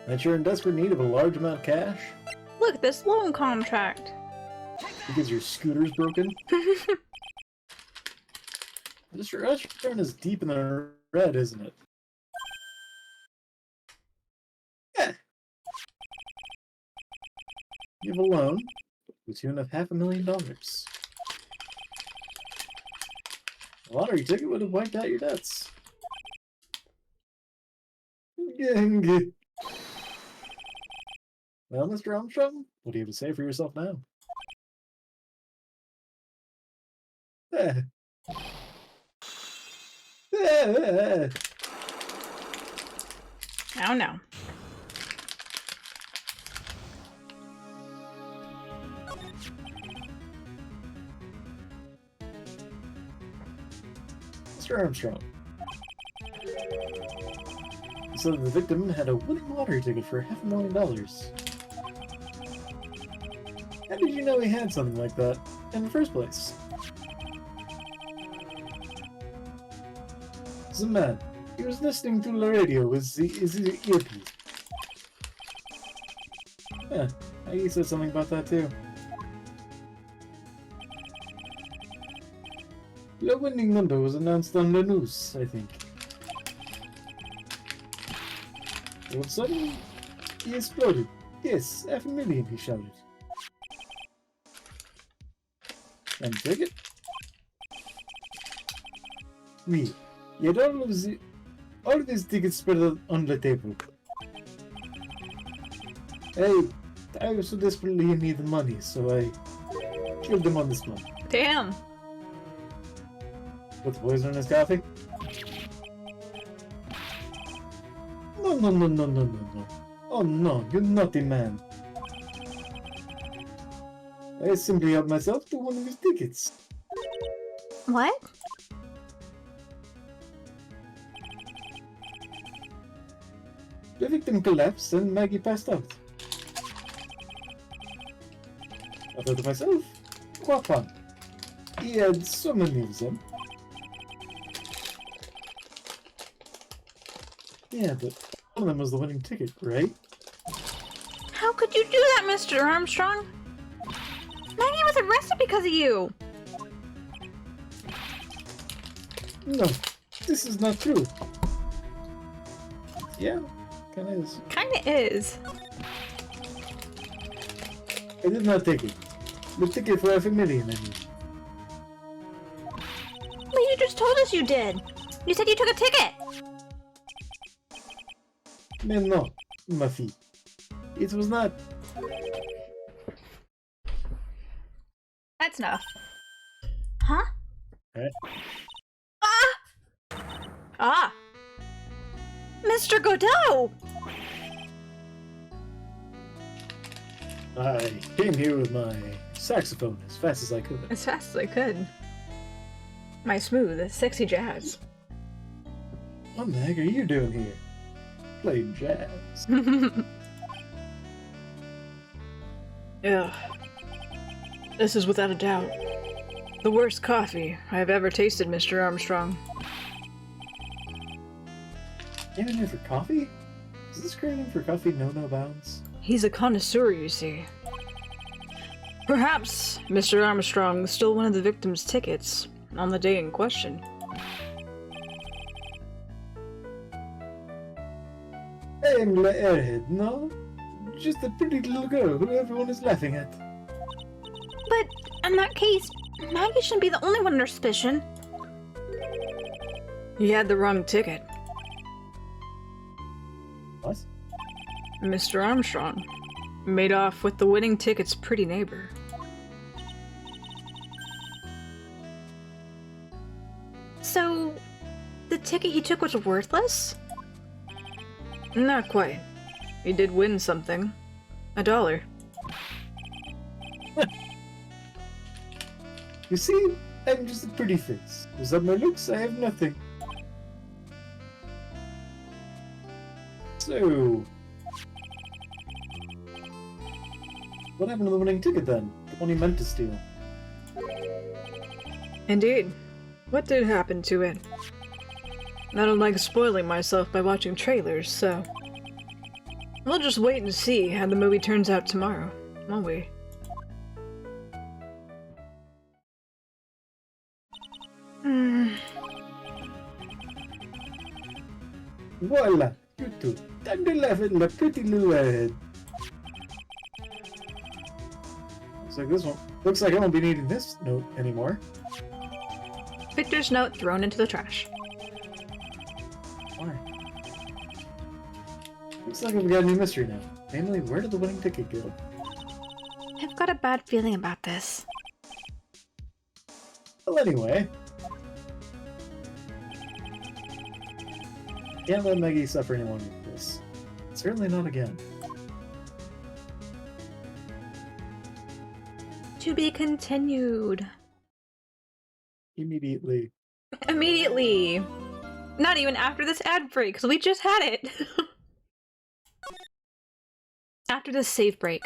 That you're in desperate need of a large amount of cash? Look, this loan contract. Because your scooter's broken? This restaurant is deep in the red, isn't it? Yeah. You have a loan to the tune of $500,000. A lottery ticket would have wiped out your debts. Well, Mr. Armstrong, what do you have to say for yourself now? Oh no. Mr. Armstrong. So the victim had a winning lottery ticket for $500,000. How did you know he had something like that in the first place? The man, he was listening to the radio with his earpiece. Yeah, he said something about that too. The winning number was announced on the news, I think. All of a sudden, he exploded. Yes, $500,000, he shouted. And take it? Oui. He had all of his tickets spread out on the table. I so desperately needed money, so I killed him on the spot. Damn. Put the poison in his coffee? No. Oh no, you naughty man. I simply helped myself to one of his tickets. What? The victim collapsed and Maggie passed out. I thought to myself, what fun. He had so many of them. Yeah, but one of them was the winning ticket, right? How could you do that, Mr. Armstrong? Maggie was arrested because of you! No, this is not true. Yeah, kinda is. Kinda is. I did not take it. The ticket for $500,000, I mean. But you just told us you did! You said you took a ticket! No, ma fille. It was not. That's enough. Huh? Eh? Ah! Mr. Godot! I came here with my saxophone as fast as I could. As fast as I could. My smooth, sexy jazz. What the heck are you doing here? Playing jazz. Ugh. This is without a doubt the worst coffee I have ever tasted, Mr. Armstrong. Came in here for coffee? Is this craving for coffee no bounds? He's a connoisseur, you see. Perhaps Mr. Armstrong stole one of the victim's tickets on the day in question. I'm the airhead, no? Just a pretty little girl who everyone is laughing at. But in that case, Maggie shouldn't be the only one under suspicion. He had the wrong ticket. What? Mr. Armstrong made off with the winning ticket's pretty neighbor. ticket you took was worthless? Not quite. You did win something. $1. You see, I'm just a pretty face. Without my looks, I have nothing. So... what happened to the winning ticket then? The one he meant to steal? Indeed. What did happen to it? I don't like spoiling myself by watching trailers, so... we'll just wait and see how the movie turns out tomorrow, won't we? Voila! You two. Time to laugh at my pretty little head. Looks like I won't be needing this note anymore. Victor's note thrown into the trash. Why? Looks like we've got a new mystery now. Namely, where did the winning ticket go? I've got a bad feeling about this. Well, anyway. Can't let Maggie suffer any longer with this. Certainly not again. To be continued. Immediately. Immediately! Not even after this ad break, because we just had it! After this save break.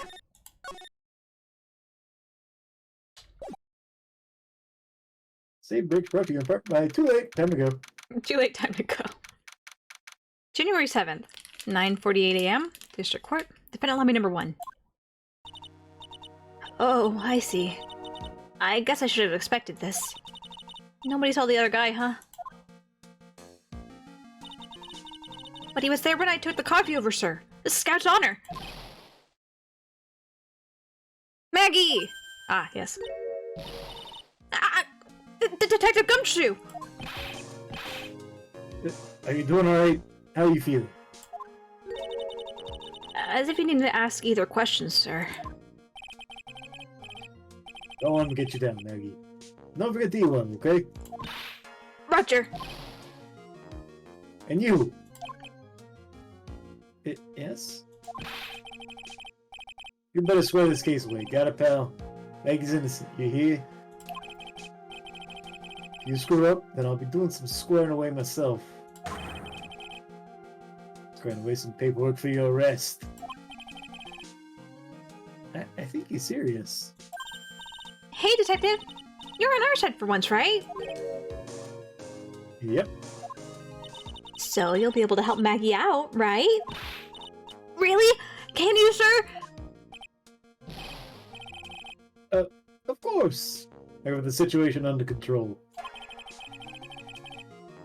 Save break brought to you in part by Too Late, Time to Go. Too late, time to go. January 7th, 9:48 a.m. District Court. Defendant lobby number 1. Oh, I see. I guess I should have expected this. Nobody saw the other guy, huh? But he was there when I took the coffee over, sir. This is Scout's honor. Maggie! Ah, yes. Ah! Detective Gumshoe! Are you doing alright? How are you feeling? As if you needed to ask either question, sir. Don't want to get you down, Maggie. Don't forget the E1, okay? Roger! And you! Yes? You better swear this case away, got it, pal? Maggie's innocent, you hear? If you screw up, then I'll be doing some squaring away myself. Squaring away some paperwork for your arrest. I think he's serious. Hey, Detective! You're on our side for once, right? Yep. So you'll be able to help Maggie out, right? Really? Can you, sir? Of course! I have the situation under control.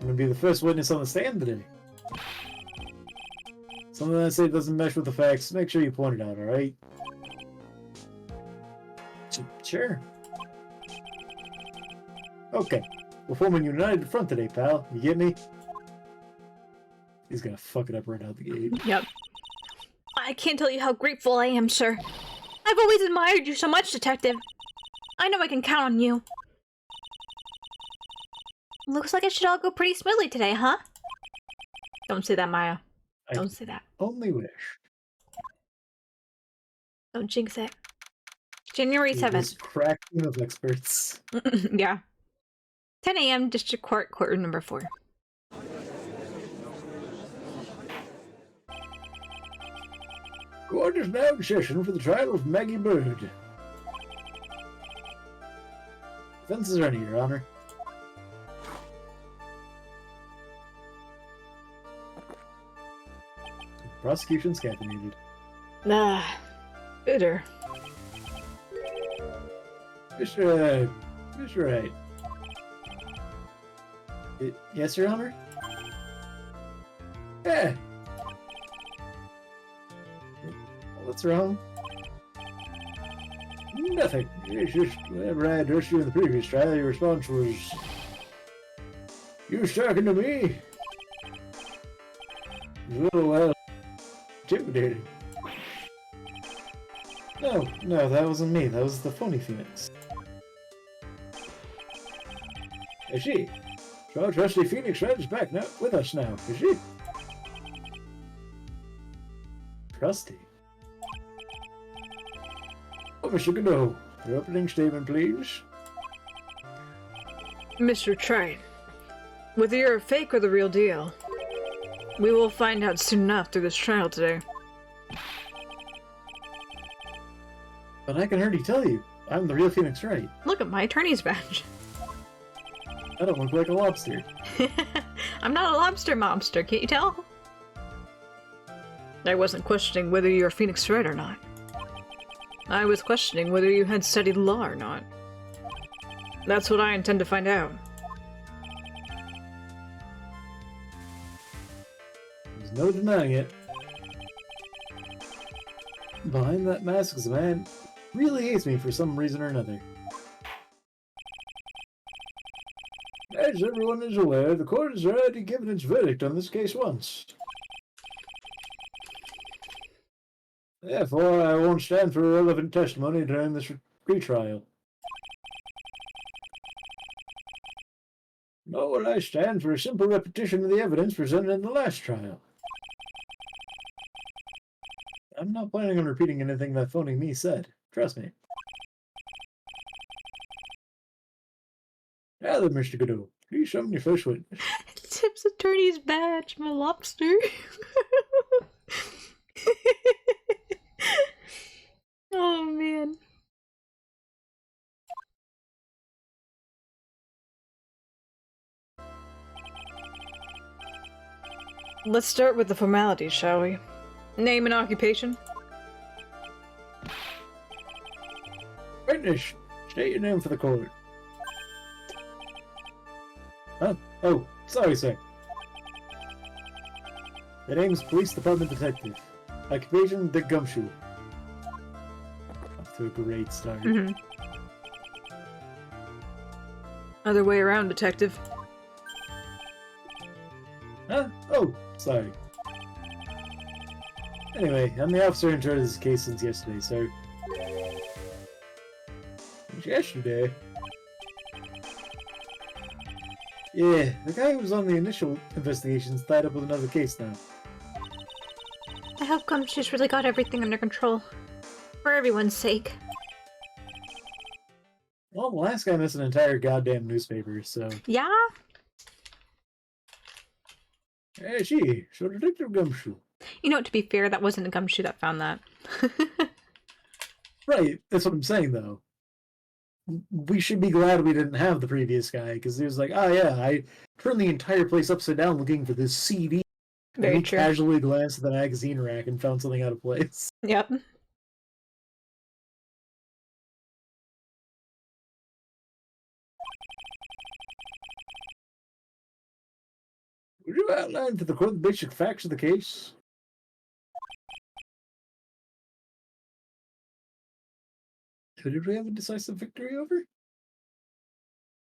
I'm gonna be the first witness on the stand today. Something I say doesn't mesh with the facts, make sure you point it out, alright? Sure. Okay. We're forming a united front today, pal. You get me? He's gonna fuck it up right out the gate. Yep. I can't tell you how grateful I am, sir. I've always admired you so much, Detective. I know I can count on you. Looks like it should all go pretty smoothly today, huh? Don't say that, Maya. Don't say that. Only wish. Don't jinx it. January 7th. This crack team of experts. Yeah. 10 a.m. District Court, courtroom number 4. Court is now in session for the trial of Maggie Bird. Defense is ready, Your Honor. Prosecution's caffeinated. Ah, bitter. Mr. Wright. Yes, Your Honor? Eh. What's wrong? Nothing. It's just whenever I addressed you in the previous trial, your response was... You was talking to me? It was a little, well, intimidating. No, that wasn't me. That was the phony Phoenix. Hey, she. So trusty Phoenix Red is back now with us now, is she? Trusty. Oh, Mr. Godot, your opening statement, please. Mr. Wright, whether you're a fake or the real deal, we will find out soon enough through this trial today. But I can already tell you, I'm the real Phoenix Wright. Look at my attorney's badge. I don't look like a lobster. I'm not a lobster mobster, can't you tell? I wasn't questioning whether you're Phoenix Wright or not. I was questioning whether you had studied law or not. That's what I intend to find out. There's no denying it. Behind that mask is a man who really hates me for some reason or another. As everyone is aware, the court has already given its verdict on this case once. Therefore, I won't stand for irrelevant testimony during this retrial. Nor will I stand for a simple repetition of the evidence presented in the last trial. I'm not planning on repeating anything that phony me said. Trust me. Now then, Mr. Godot, please show me your first witness. Tip's attorney's badge, my lobster. Oh man. Let's start with the formalities, shall we? Name and occupation? Witness, state your name for the court. Huh? Oh, sorry, sir. The name's Police Department Detective. Occupation, the gumshoe. Off to a great start. Other way around, detective. Huh? Oh, sorry. Anyway, I'm the officer in charge of this case since yesterday, sir. Since yesterday? Yeah, the guy who was on the initial investigation's tied up with another case now. I hope Gumshoe's really got everything under control. For everyone's sake. Well, the last guy missed an entire goddamn newspaper, so... Yeah? Hey, so Detective Gumshoe. You know, to be fair, that wasn't a Gumshoe that found that. Right, that's what I'm saying, though. We should be glad we didn't have the previous guy, because he was like, oh yeah, I turned the entire place upside down looking for this CD. Very and he true. casually glanced at the magazine rack and found something out of place. Yep. Would you outline for the court the basic facts of the case? Who did we have a decisive victory over?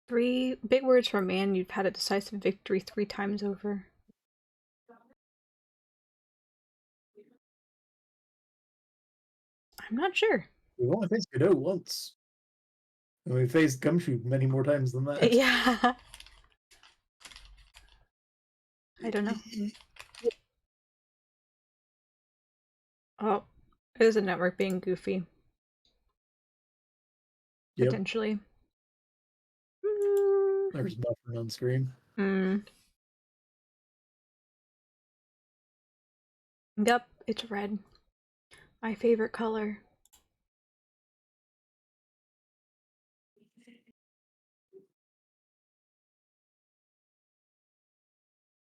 3 big words for a man you've had a decisive victory 3 times over. I'm not sure. We've only faced Godot once. And we faced Gumshoe many more times than that. Yeah. I don't know. Oh, it is a network being goofy. Yep. Potentially. There's buffering on screen. Yep, it's red. My favorite color.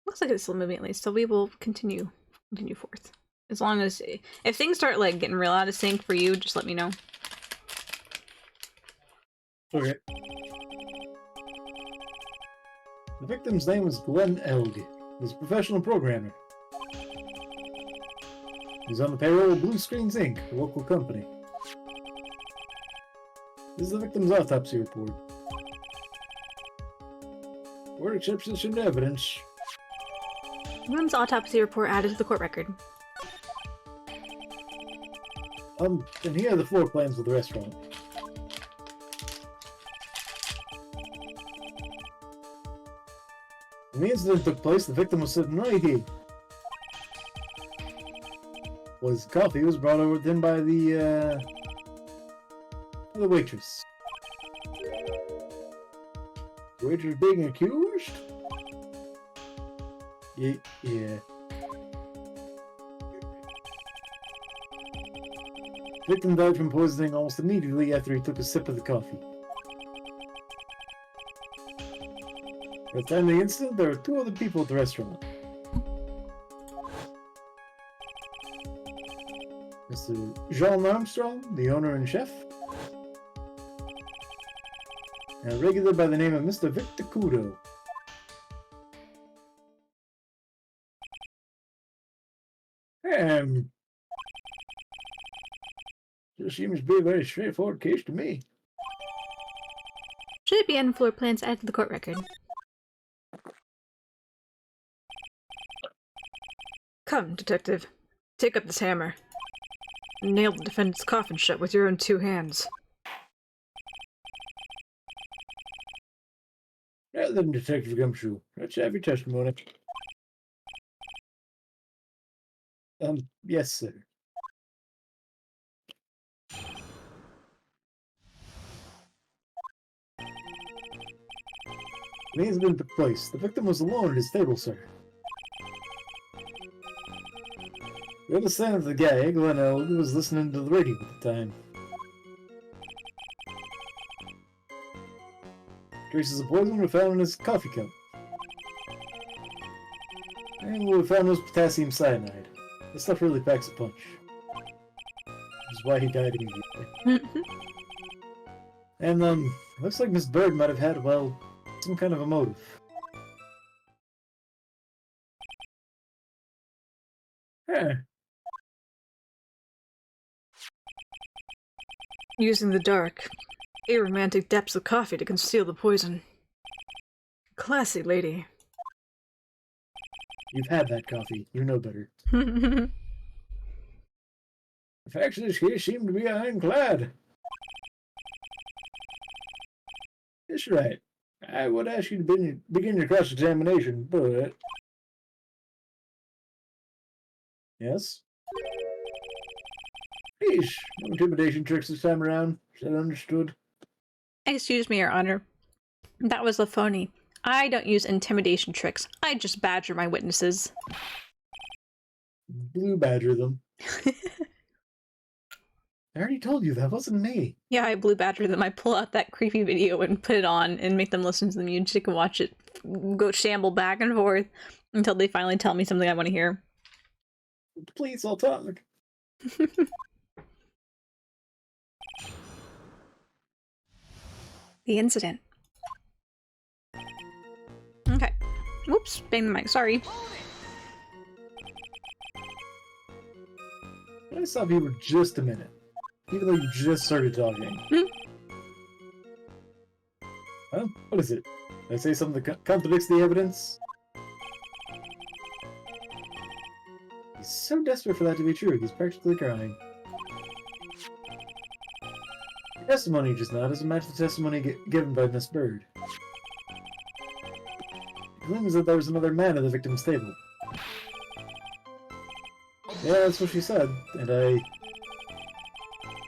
Looks like it's still moving at least, so we will continue forth. As long as if things start like getting real out of sync for you, just let me know. Okay. The victim's name was Glenn Elg. He's a professional programmer. He's on the payroll of Blue Screens Inc., a local company. This is the victim's autopsy report. Court accepts this into evidence. Woman's autopsy report added to the court record. And here are the floor plans of the restaurant. When the incident took place, the victim was sitting right here. His coffee was brought over to him by the waitress. The waitress being accused? Yeah. The victim died from poisoning almost immediately after he took a sip of the coffee. At the time of the incident, there were 2 other people at the restaurant. Mr. Jean Armstrong, the owner and chef, and a regular by the name of Mr. Victor Kudo. This seems to be a very straightforward case to me. Should be on floor plans added to the court record. Come, detective. Take up this hammer. Nail the defendant's coffin shut with your own 2 hands. Now then, Detective Gumshoe, let's have your testimony. Yes, sir. The incident took place. The victim was alone at his table, sir. We understand that the guy, Glenn Elg, was listening to the radio at the time. Traces of poison were found in his coffee cup. And what we found was potassium cyanide. This stuff really packs a punch. Which is why he died immediately. And, looks like Miss Bird might have had, well, some kind of a motive. Huh. Using the dark, aromantic depths of coffee to conceal the poison. Classy lady. You've had that coffee. You know better. The facts of this case seem to be ironclad. That's right. I would ask you to begin your cross-examination, but... Yes? Please, no intimidation tricks this time around. Is that understood? Excuse me, Your Honor. That was a phony. I don't use intimidation tricks. I just badger my witnesses. Blue badger them. I already told you that wasn't me. Yeah, I blue badger them. I pull out that creepy video and put it on and make them listen to the music and watch it go shamble back and forth until they finally tell me something I want to hear. Please, I'll talk. The incident. Okay. Whoops, bang the mic, sorry. Can I stop you for just a minute? Even though you just started talking. Huh? What is it? Did I say something that contradicts the evidence? He's so desperate for that to be true, he's practically crying. The testimony just now doesn't match the testimony given by Miss Bird. It claims that there was another man at the victim's table. Yeah, that's what she said, and I...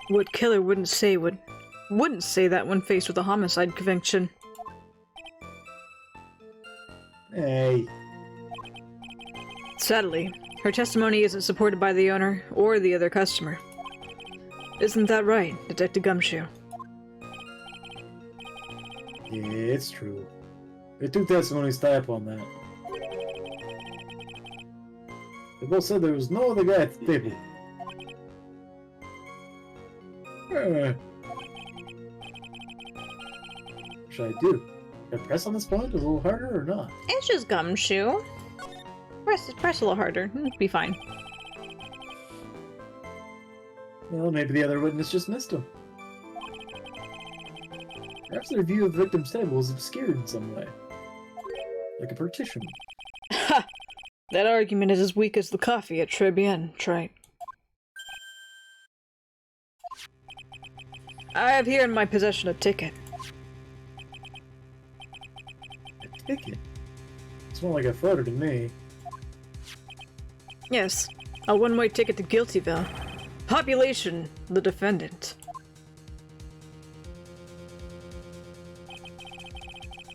What killer wouldn't say that when faced with a homicide conviction? Hey. Sadly, her testimony isn't supported by the owner or the other customer. Isn't that right, Detective Gumshoe? Yeah, it's true. The 2 testimonies tie up on that. They both said there was no other guy at the table. What should I do? Should I press on this point a little harder or not? It's just Gumshoe. Press a little harder. It'll be fine. Well, maybe the other witness just missed him. Perhaps their view of the victim's table is obscured in some way. Like a partition. Ha! That argument is as weak as the coffee at Trebian, Wright. I have here in my possession a ticket. A ticket? It's more like a photo to me. Yes, a one-way ticket to Guiltyville. Population, the defendant.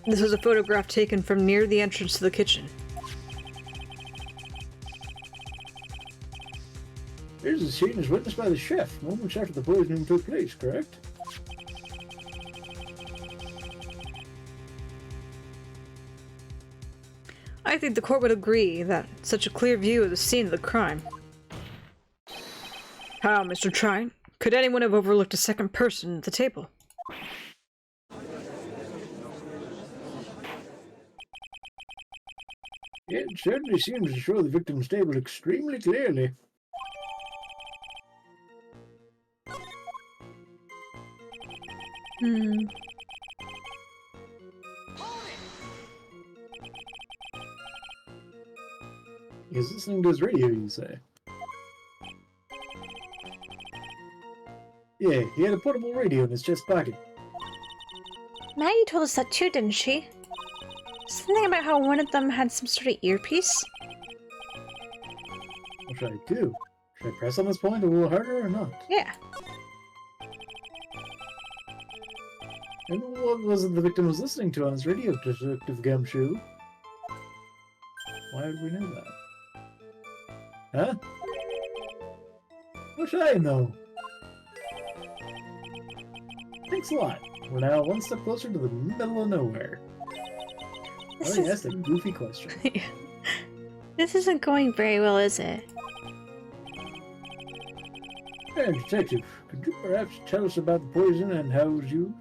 This is a photograph taken from near the entrance to the kitchen. Here's a scene as witnessed by the chef, moments after the poisoning took place, correct? I think the court would agree that such a clear view of the scene of the crime. How, Mr. Trine? Could anyone have overlooked a second person at the table? It certainly seems to show the victim's table extremely clearly. He's listening to his radio, you say? Yeah, he had a portable radio in his chest pocket. Maggie told us that too, didn't she? Something about how one of them had some sort of earpiece? What should I do? Should I press on this point a little harder or not? Yeah. And what was it the victim was listening to on his radio, Detective Gumshoe? Why would we know that? Huh? What should I know? Thanks a lot. We're now one step closer to the middle of nowhere. This Oh, yes, a goofy question. This isn't going very well, is it? Hey, Detective, could you perhaps tell us about the poison and how it was used?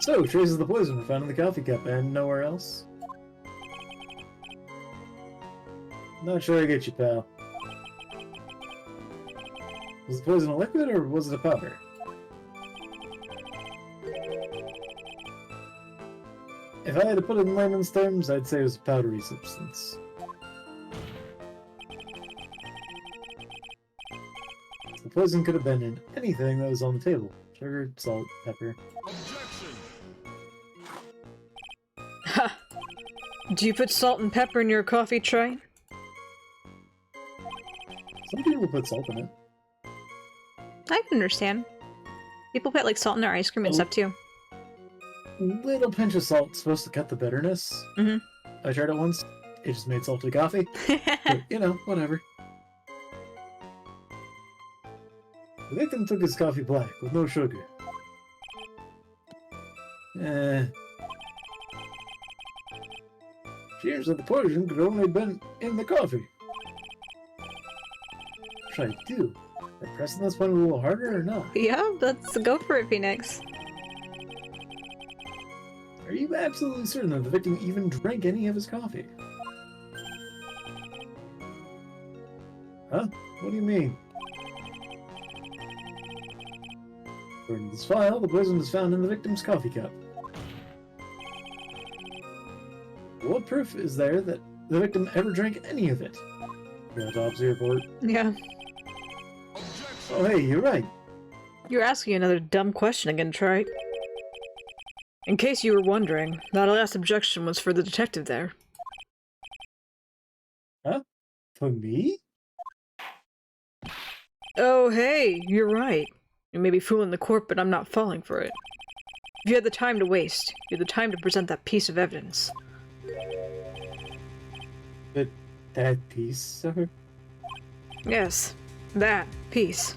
So, traces of the poison were found in the coffee cup and nowhere else? Not sure I get you, pal. Was the poison a liquid or was it a powder? If I had to put it in layman's terms, I'd say it was a powdery substance. The poison could have been in anything that was on the table. Sugar, salt, pepper. Ha! Do you put salt and pepper in your coffee, Trine? Some people put salt in it. I can understand. People put like salt in their ice cream and stuff too. Little pinch of salt supposed to cut the bitterness. Mm-hmm. I tried it once. It just made salty coffee. But, you know, whatever. The victim took his coffee black with no sugar. Seems that the poison could only have been in the coffee. What should I do? Am I pressing this one a little harder or not? Yeah, let's go for it, Phoenix. Are you absolutely certain that the victim even drank any of his coffee? Huh? What do you mean? According to this file, the poison was found in the victim's coffee cup. What proof is there that the victim ever drank any of it? The autopsy report. Yeah. Oh, hey, you're right. You're asking another dumb question again, Trine. In case you were wondering, that last objection was for the detective there. Huh? For me? Oh, hey, you're right. You may be fooling the court, but I'm not falling for it. If you had the time to waste, you had the time to present that piece of evidence. But that piece, sir? Yes, that piece.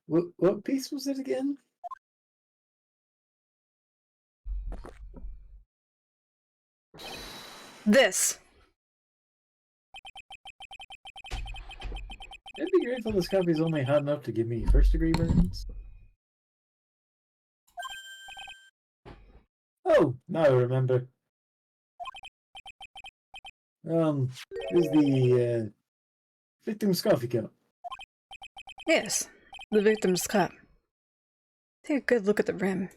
What piece was it again? This. I'd be grateful this copy's only hot enough to give me first-degree burns. Oh, now I remember. Is the victim's coffee cup. Yes, the victim's cup. Take a good look at the rim.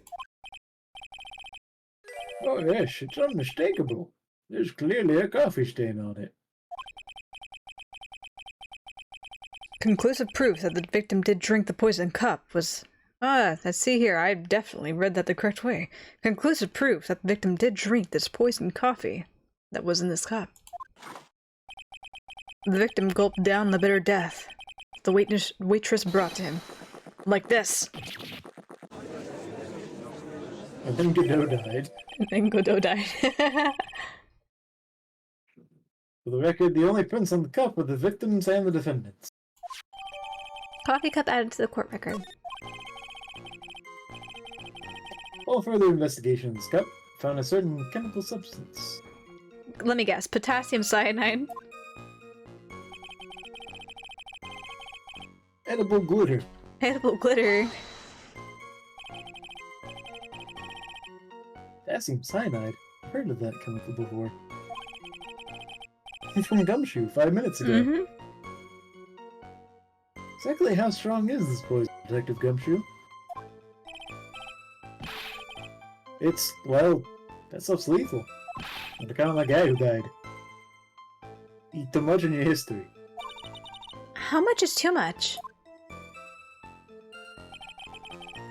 Oh yes, it's unmistakable. There's clearly a coffee stain on it. Conclusive proof that the victim did drink the poisoned cup was... let's see here, I definitely read that the correct way. Conclusive proof that the victim did drink this poisoned coffee that was in this cup. The victim gulped down the bitter death the waitress brought to him. Like this. And then Godot died. And then Godot died. For the record, the only prints on the cup were the victims and the defendants. Coffee cup added to the court record. All further investigation in this cup found a certain chemical substance. Let me guess, potassium cyanide? Edible glitter. Edible glitter. Potassium cyanide? I've heard of that chemical before. It's from Gumshoe 5 minutes ago. Mm-hmm. Exactly how strong is this poison, Detective Gumshoe? It's, well, that stuff's lethal. On account of that guy who died. Eat too much in your history. How much is too much?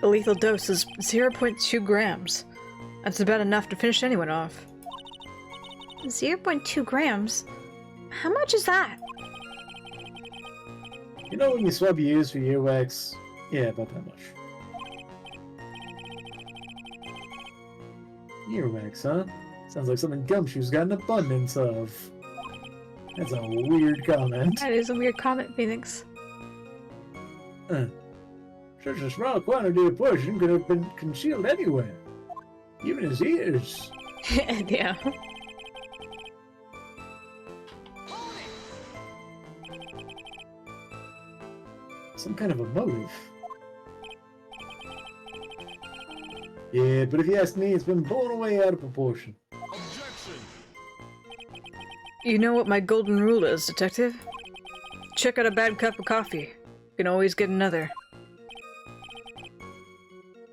The lethal dose is 0.2 grams. That's about enough to finish anyone off. 0.2 grams? How much is that? You know when you swab your ears for earwax? Yeah, about that much. Earwax, huh? Sounds like something Gumshoe's got an abundance of. That's a weird comment. That is a weird comment, Phoenix. Such a small quantity of poison could have been concealed anywhere. Even his ears. Yeah. Some kind of a motive. Yeah, but if you ask me, it's been blown away out of proportion. You know what my golden rule is, Detective? Check out a bad cup of coffee. You can always get another.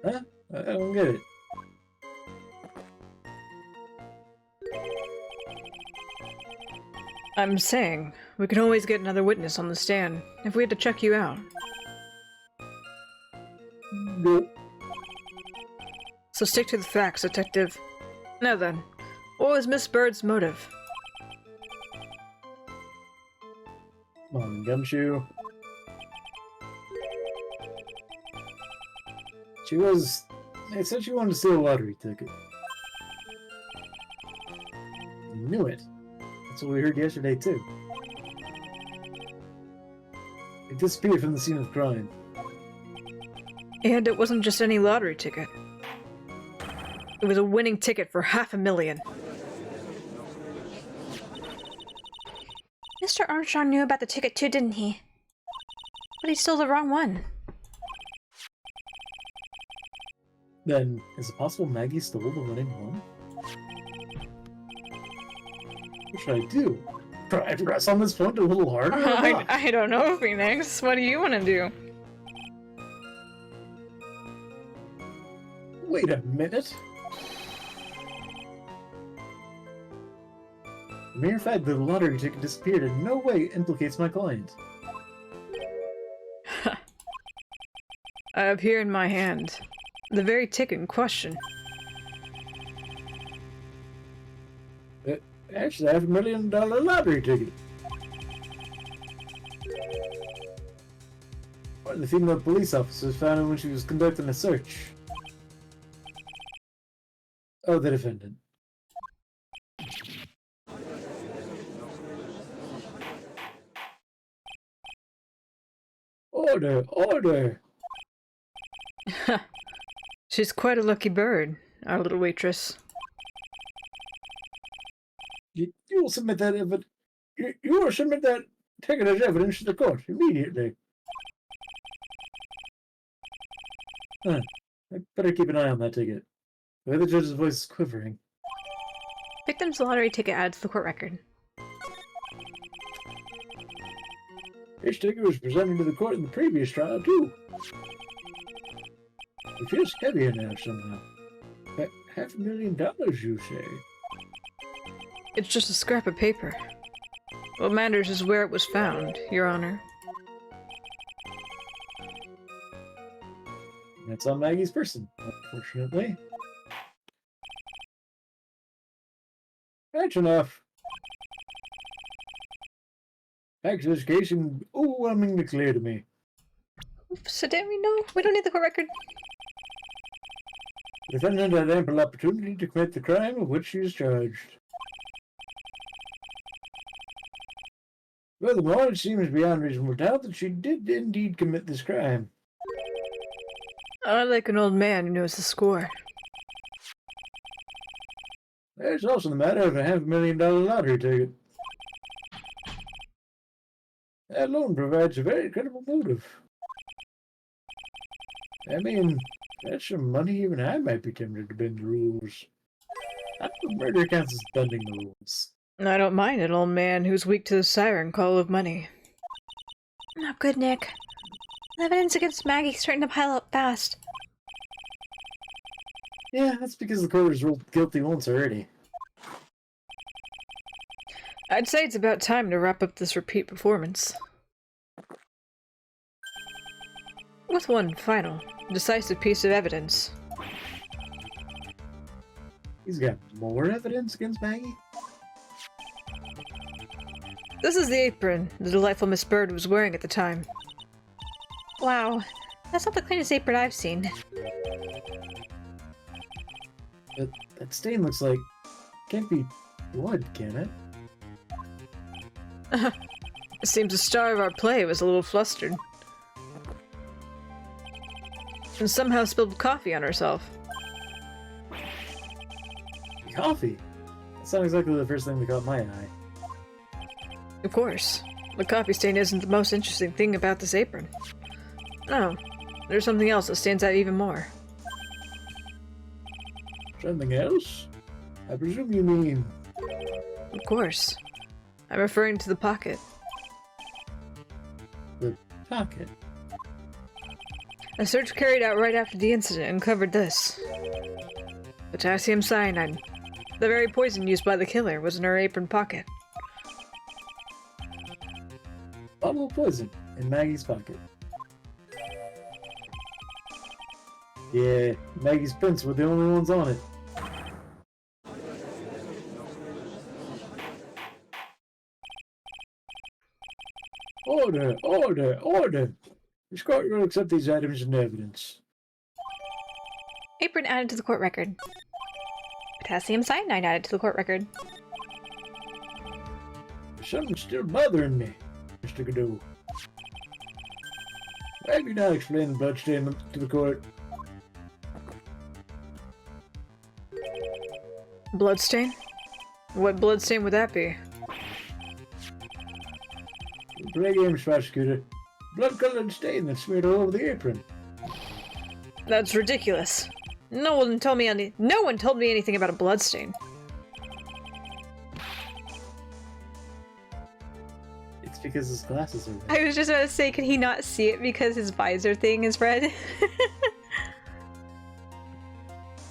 Huh? I don't get it. I'm saying, we can always get another witness on the stand if we had to check you out. Nope. So stick to the facts, Detective. Now then, what was Miss Bird's motive? Come on, Gumshoe. They said she wanted to steal a lottery ticket. Knew it. That's what we heard yesterday, too. It disappeared from the scene of crime. And it wasn't just any lottery ticket. It was a winning ticket for $500,000. Mr. Armstrong knew about the ticket too, didn't he? But he stole the wrong one. Then, is it possible Maggie stole the winning one? What should I do? Try to press on this phone a little harder? I don't know, Phoenix. What do you want to do? Wait a minute. The mere fact that the lottery ticket disappeared in no way implicates my client. I have here in my hand the very ticket in question. Actually, $500,000 lottery ticket. One of the female police officers found it when she was conducting a search. Oh, the defendant. Order! Order! She's quite a lucky bird, our little waitress. You will submit that evidence. You will submit that ticket as evidence to the court immediately. I better keep an eye on that ticket. The way the judge's voice is quivering. Victim's lottery ticket added to the court record. This ticket was presented to the court in the previous trial, too. It feels heavier now, somehow. $500,000, you say? It's just a scrap of paper. What matters is where it was found, Your Honor. That's on Maggie's person, unfortunately. That's enough. Sex education overwhelmingly clear to me. So didn't we know? We don't need the court record. The defendant had ample opportunity to commit the crime of which she is charged. Furthermore, it seems beyond reasonable doubt that she did indeed commit this crime. I like an old man who knows the score. There's also the matter of a $500,000 lottery ticket. That alone provides a very credible motive. I mean, that's some money even I might be tempted to bend the rules. I don't murder counts as bending the rules. I don't mind an old man who's weak to the siren call of money. Oh, good, Nick. The evidence against Maggie's starting to pile up fast. Yeah, that's because the court has ruled guilty once already. I'd say it's about time to wrap up this repeat performance. With one final, decisive piece of evidence. He's got more evidence against Maggie? This is the apron the delightful Miss Bird was wearing at the time. Wow, that's not the cleanest apron I've seen. That stain looks like... can't be blood, can it? It seems the star of our play was a little flustered. And somehow spilled coffee on herself. Coffee? That's not exactly the first thing that caught my eye. Of course. The coffee stain isn't the most interesting thing about this apron. No, there's something else that stands out even more. Something else? I presume you mean... Of course. I'm referring to the pocket. the pocket? A search carried out right after the incident uncovered this. Potassium cyanide. The very poison used by the killer was in her apron pocket. Bottle of poison in Maggie's pocket. Yeah, Maggie's prints were the only ones on it. Order! Order! Order! This court will accept these items into evidence. Apron added to the court record. Potassium cyanide added to the court record. Something's still bothering me, Mr. Godot. Why have you not explained the bloodstain to the court? Bloodstain? What bloodstain would that be? Play games, prosecutor. Blood-colored stain that smeared all over the apron. That's ridiculous. No one told me anything about a bloodstain. It's because his glasses are red. I was just about to say, could he not see it because his visor thing is red?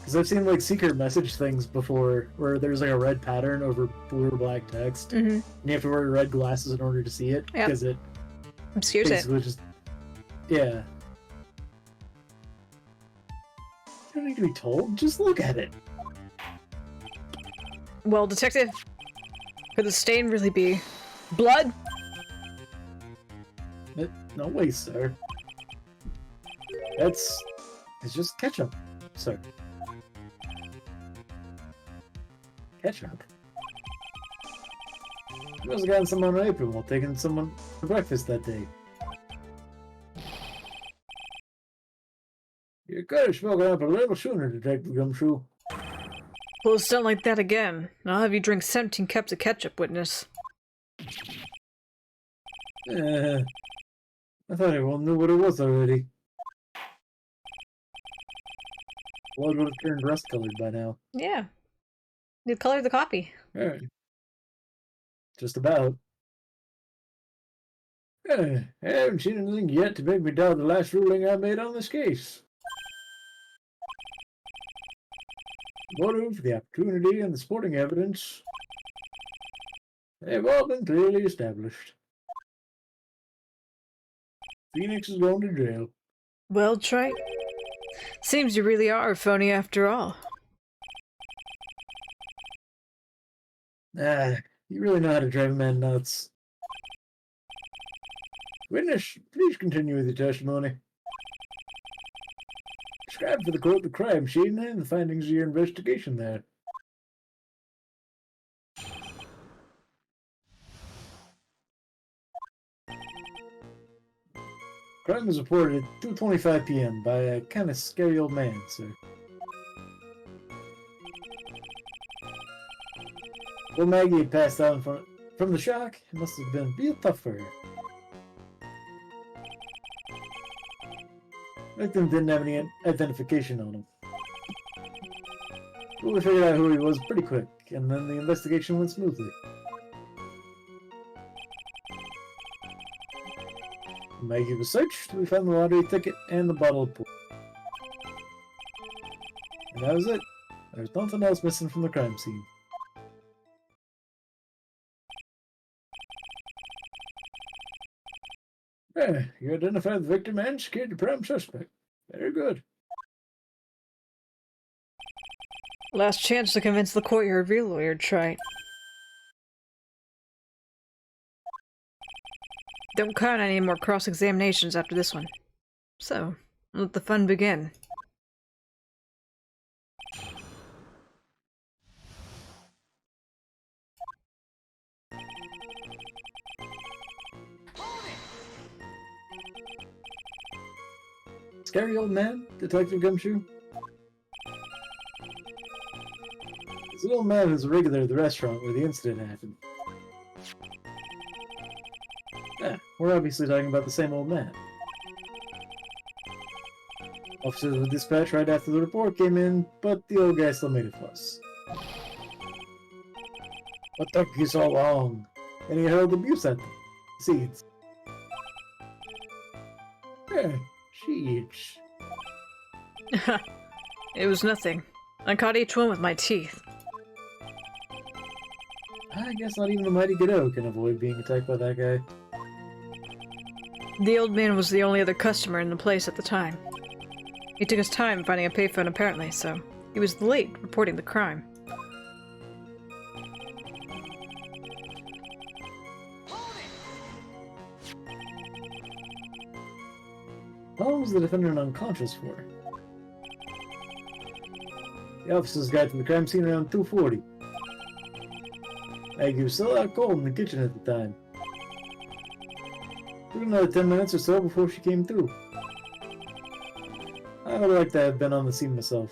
Because I've seen like secret message things before where there's like a red pattern over blue or black text. Mm-hmm. And you have to wear red glasses in order to see it. Yep. Because it Obscures it. basically just... Yeah. You don't need to be told, just look at it. Well, detective, could the stain really be blood? No way, sir. It's just ketchup, sir. Ketchup? You must have gotten some on an apron while taking someone for breakfast that day. You could have spoken up a little sooner, Detective Gumshoe. Well, it's done like that again. I'll have you drink 17 cups of ketchup, witness. I thought everyone knew what it was already. Blood would have turned rust-colored by now. Yeah. The color of the coffee. Alright. Just about. I haven't seen anything yet to make me doubt the last ruling I made on this case. Motive, the opportunity, and the sporting evidence, they've all been clearly established. Phoenix is going to jail. Well, Trite, Seems you really are phony after all. Ah, you really know how to drive a man nuts. Witness, please continue with your testimony. Describe for the court the crime scene and the findings of your investigation there. Crime was reported at 2:25 p.m. by a kind of scary old man, sir. Well, Maggie had passed out from the shock. It must have been real tough for her. Victim didn't have any identification on him. But we figured out who he was pretty quick, and then the investigation went smoothly. When Maggie was searched, we found the lottery ticket and the bottle of pool. And that was it. There was nothing else missing from the crime scene. You identified the victim and secured the prime suspect. Very good. Last chance to convince the court you're a real lawyer, Wright. Don't count any more cross-examinations after this one. So, let the fun begin. Scary old man, Detective Gumshoe? This old man is a regular at the restaurant where the incident happened. Yeah, we're obviously talking about the same old man. Officers were dispatched right after the report came in, but the old guy still made a fuss. What took you so long? And he hurled abuse at them. Seeds. Yeah, sheesh. It was nothing. I caught each one with my teeth. I guess not even the mighty Godot can avoid being attacked by that guy. The old man was the only other customer in the place at the time. He took his time finding a payphone apparently, so he was late reporting the crime. How long was the defendant unconscious for? The officers got to the crime scene around 2:40. Maggie was still out cold in the kitchen at the time. Took another 10 minutes or so before she came through. I would like to have been on the scene myself.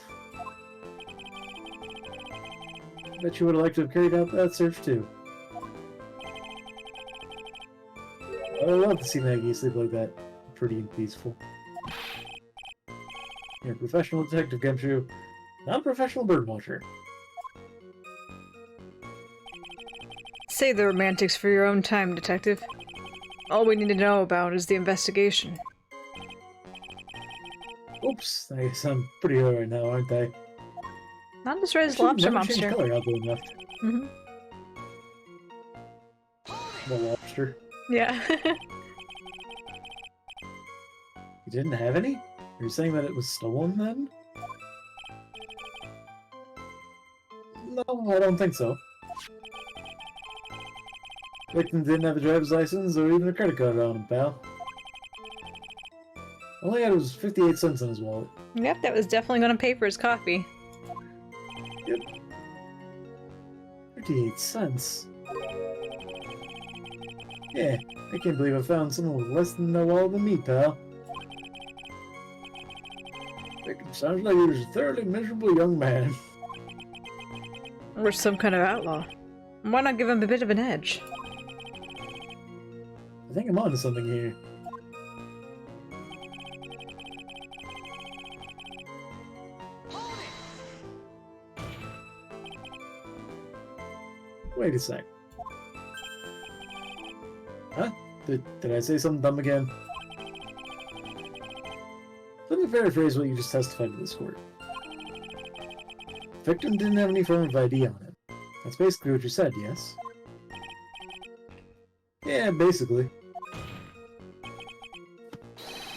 Bet you would have liked to have carried out that search too. I would love to see Maggie sleep like that. Pretty and peaceful. You're a professional detective, Gumshoe, not a professional birdwatcher. Save the romantics for your own time, Detective. All we need to know about is the investigation. Oops, I guess I'm pretty low right now, aren't I? Not as red as Actually, lobster never changed monster. color oddly enough. Mm-hmm. The lobster. Yeah. You didn't have any? Are you saying that it was stolen then? No, I don't think so. Victim didn't have a driver's license or even a credit card on him, pal. All he had was 58 cents in his wallet. Yep, that was definitely going to pay for his coffee. Yep. 58 cents. Yeah, I can't believe I found someone with less than a wallet than me, pal. Sounds like he was a thoroughly miserable young man. Or some kind of outlaw. Why not give him a bit of an edge? I think I'm onto something here. Wait a sec. Huh? Did I say something dumb again? Let me paraphrase what you just testified to this court. The victim didn't have any form of ID on him. That's basically what you said, yes? Yeah, basically.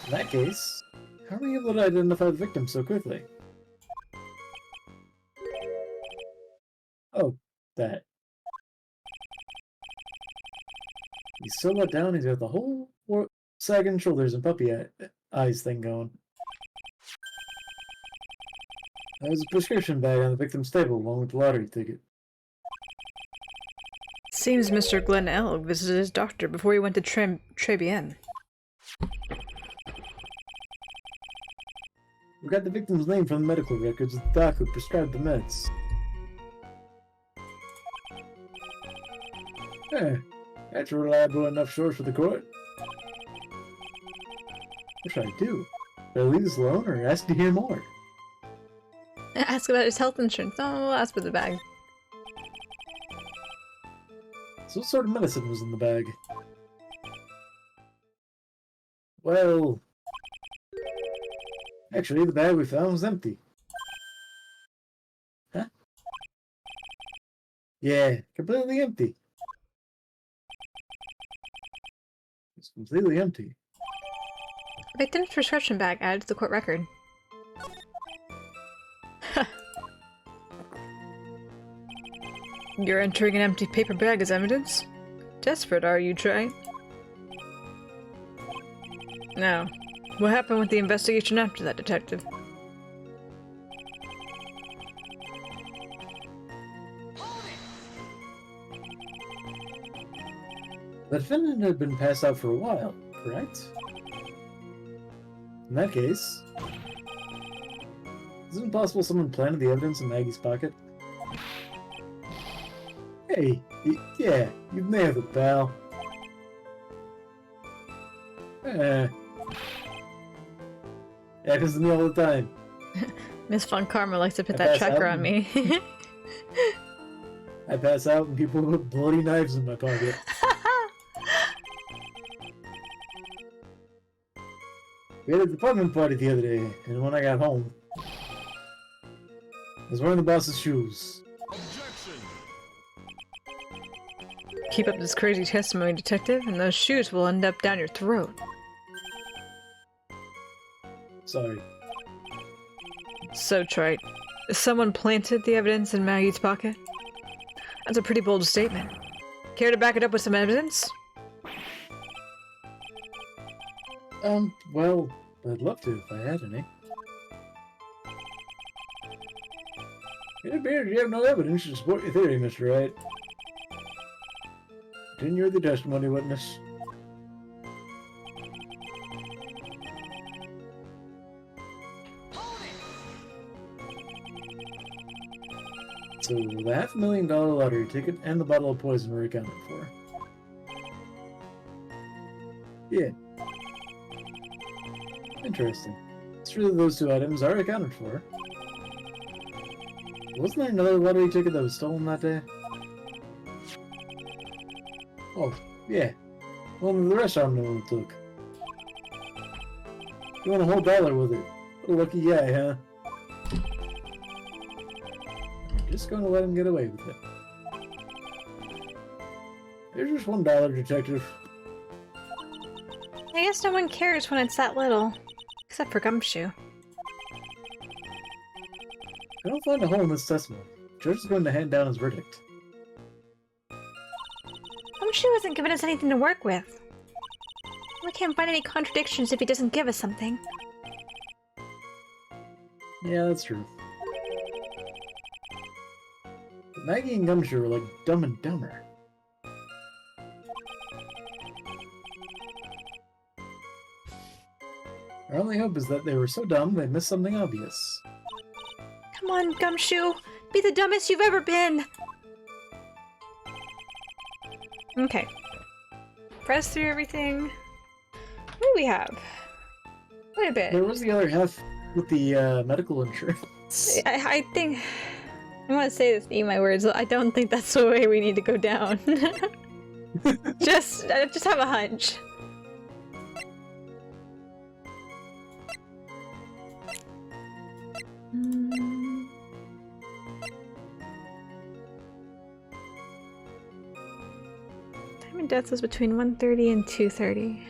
In that case, How are you able to identify the victim so quickly? Oh, that. He's so let down, he's got the whole sagging shoulders and puppy eyes thing going. There's a prescription bag on the victim's table along with the lottery ticket. Seems Mr. Glenn L. visited his doctor before he went to Trebienne. We got the victim's name from the medical records of the doc who prescribed the meds. That's a reliable enough source for the court. What should I do? Should I leave this alone or ask to hear more? Ask about his health insurance. No, we'll ask for the bag. So what sort of medicine was in the bag? Well... Actually, the bag we found was empty. Huh? Yeah, completely empty. It's completely empty. Victim's prescription bag added to the court record. You're entering an empty paper bag as evidence? Desperate, are you, Trey? Now, what happened with the investigation after that, Detective? The defendant had been passed out for a while, correct? In that case... Is it possible someone planted the evidence in Maggie's pocket? Hey, yeah, you nailed it, pal. Happens to me all the time. Miss Von Karma likes to put that tracker on me. I pass out and people put bloody knives in my pocket. We had a department party the other day, and when I got home, I was wearing the boss's shoes. Keep up this crazy testimony, Detective, and those shoes will end up down your throat. Sorry. So, Trite, someone planted the evidence in Maggie's pocket? That's a pretty bold statement. Care to back it up with some evidence? Well, I'd love to if I had any. It appears you have no evidence to support your theory, Mr. Wright. Continue the testimony, witness. So, the $500,000 lottery ticket and the bottle of poison were accounted for. Yeah. Interesting. It's true that those two items are accounted for. Wasn't there another lottery ticket that was stolen that day? Oh, yeah. One the restaurant no took. You won a whole dollar with it. What a lucky guy, huh? I'm just gonna let him get away with it. Here's just $1, detective. I guess no one cares when it's that little. Except for Gumshoe. I don't find a hole in this testimony. The judge is going to hand down his verdict. Gumshoe hasn't given us anything to work with. We can't find any contradictions if he doesn't give us something. Yeah, that's true. But Maggie and Gumshoe are like Dumb and Dumber. Our only hope is that they were so dumb they missed something obvious. Come on, Gumshoe! Be the dumbest you've ever been! Okay. Press through everything. What do we have? Quite a bit. There was the other half with the medical insurance. I think... I want to say this, eat my words. I don't think that's the way we need to go down. I just have a hunch. Time of death was between 1:30 and 2:30.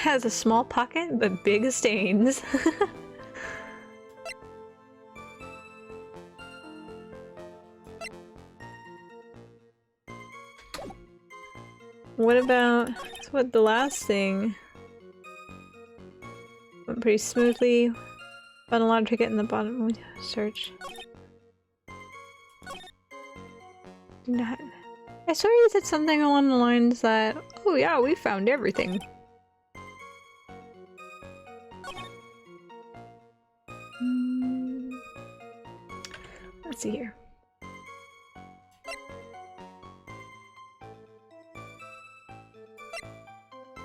has a small pocket, but big stains. What about what the last thing went pretty smoothly? Found a lot of ticket in the bottom search. Not. I swear you said something along the lines that, oh yeah, we found everything. Let's see here.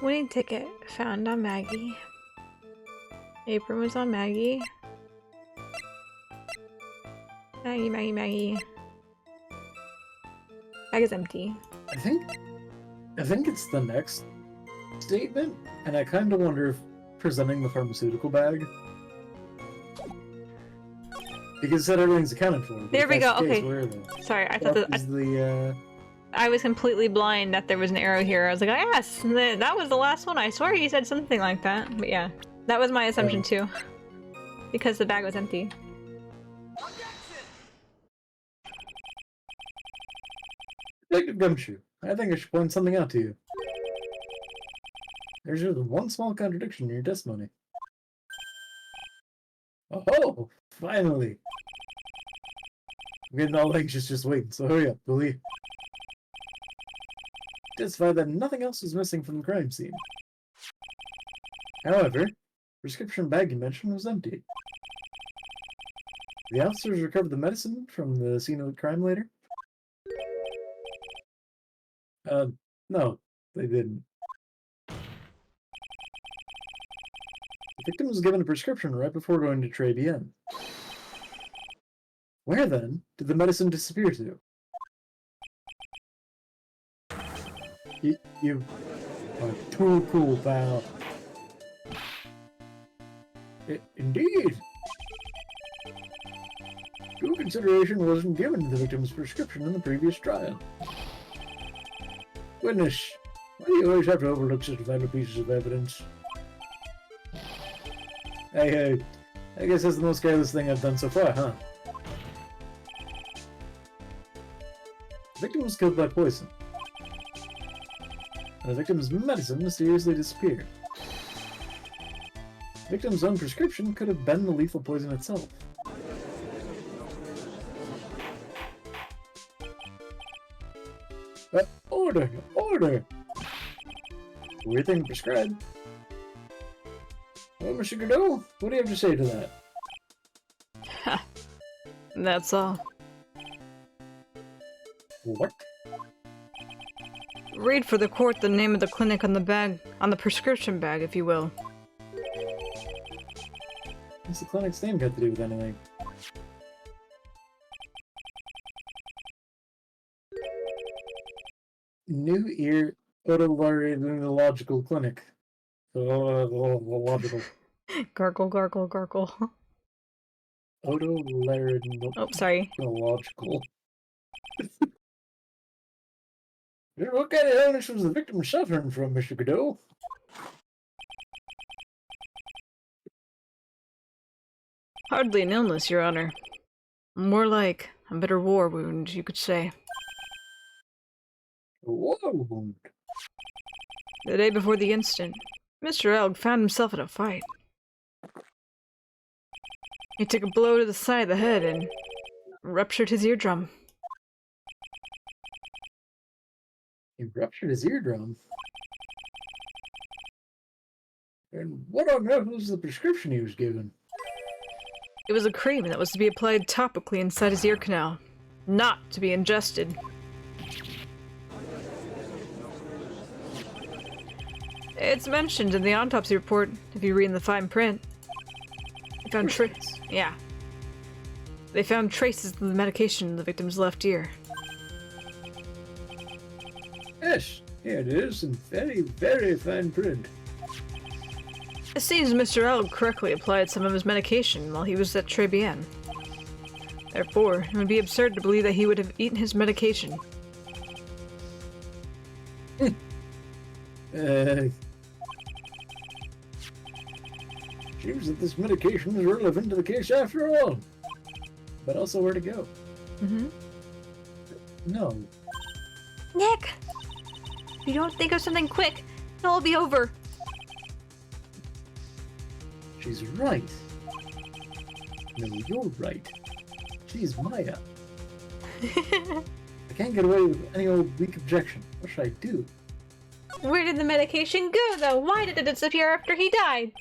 Winning ticket found on Maggie. Apron was on Maggie. Maggie. Bag is empty. I think it's the next statement, and I kind of wonder if presenting the pharmaceutical bag, because it said everything's accounted for. There we go. Okay. Sorry, I thought that I was completely blind that there was an arrow here. I was like, oh, yes, that was the last one. I swear he said something like that. But yeah, that was my assumption too, because the bag was empty. Detective Gumshoe, I think I should point something out to you. There's just one small contradiction in your testimony. Oh, finally! I'm getting all anxious just waiting, so hurry up, will you? Testify that nothing else was missing from the crime scene. However, the prescription bag you mentioned was empty. The officers recovered the medicine from the scene of the crime later? No, they didn't. The victim was given a prescription right before going to Trey BN. Where, then, did the medicine disappear to? You are too cool, pal. Indeed. Due consideration wasn't given to the victim's prescription in the previous trial. Witness, why do you always have to overlook such vital pieces of evidence? Hey, I guess that's the most careless thing I've done so far, huh? The victim was killed by poison. The victim's medicine mysteriously disappeared. The victim's own prescription could have been the lethal poison itself. Order! Weird thing to prescribe. Well, Mr. Godot, what do you have to say to that? Ha! That's all. What? Read for the court the name of the clinic on the bag, on the prescription bag, if you will. What's the clinic's name got to do with anything? New Ear Otolaryngological Clinic. Logical. Gargle, gargle, gargle. Otolaryngological. Oh, sorry. What kind of illness was the victim suffering from, Mr. Godot? Hardly an illness, Your Honor. More like a bitter war wound, you could say. A war wound? The day before the incident, Mr. Elg found himself in a fight. He took a blow to the side of the head and ruptured his eardrum. He ruptured his eardrum? And what on earth was the prescription he was given? It was a cream that was to be applied topically inside his ear canal, not to be ingested. It's mentioned in the autopsy report, if you read in the fine print. They found They found traces of the medication in the victim's left ear. Yes, here it is, in very, very fine print. It seems Mr. Elg correctly applied some of his medication while he was at Trey BN. Therefore, it would be absurd to believe that he would have eaten his medication. Seems that this medication is relevant to the case after all. But also where to go. Mm-hmm. No. Nick! If you don't think of something quick, it'll all be over. She's right. No, you're right. She's Maya. I can't get away with any old weak objection. What should I do? Where did the medication go, though? Why did it disappear after he died?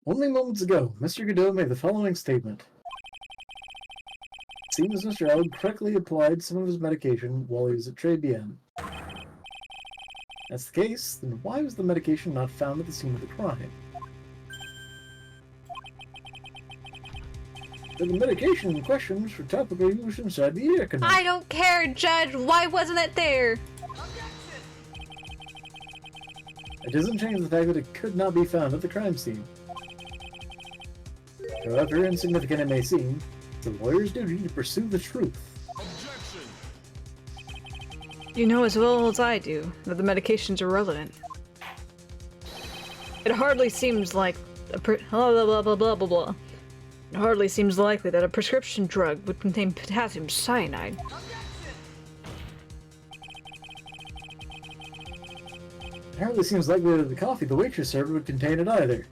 Only moments ago, Mr. Godot made the following statement. It seems Mr. Allen correctly applied some of his medication while he was at Trebian. If that's the case, then why was the medication not found at the scene of the crime? The medication in question was for topical use inside the ear canal. I don't care, Judge! Why wasn't it there? It doesn't change the fact that it could not be found at the crime scene. However insignificant it may seem, it's a lawyer's duty to pursue the truth. You know as well as I do that the medication's irrelevant. It hardly seems like blah blah blah blah blah blah. It hardly seems likely that a prescription drug would contain potassium cyanide. It hardly seems likely that the coffee the waitress served would contain it either.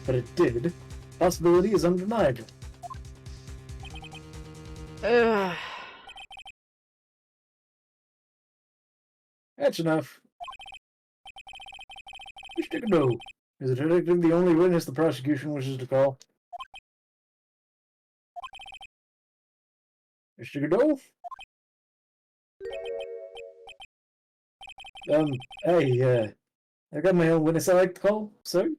But it did. Possibility is undeniable. Ugh. That's enough. Mr. Godot, is the detective the only witness the prosecution wishes to call? Mr. Godot? Hey, I got my own witness I like to call, sir.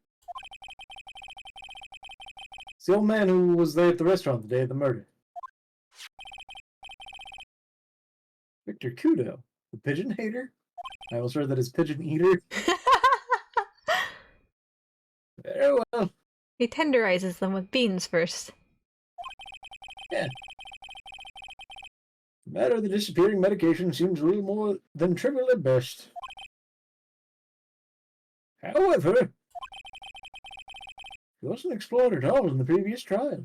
It's the old man who was there at the restaurant the day of the murder. Victor Kudo, the pigeon hater? I almost heard that as pigeon eater. Very well. He tenderizes them with beans first. Yeah. The matter of the disappearing medication seems a little more than trivial at best. However, it wasn't explored at all in the previous trial.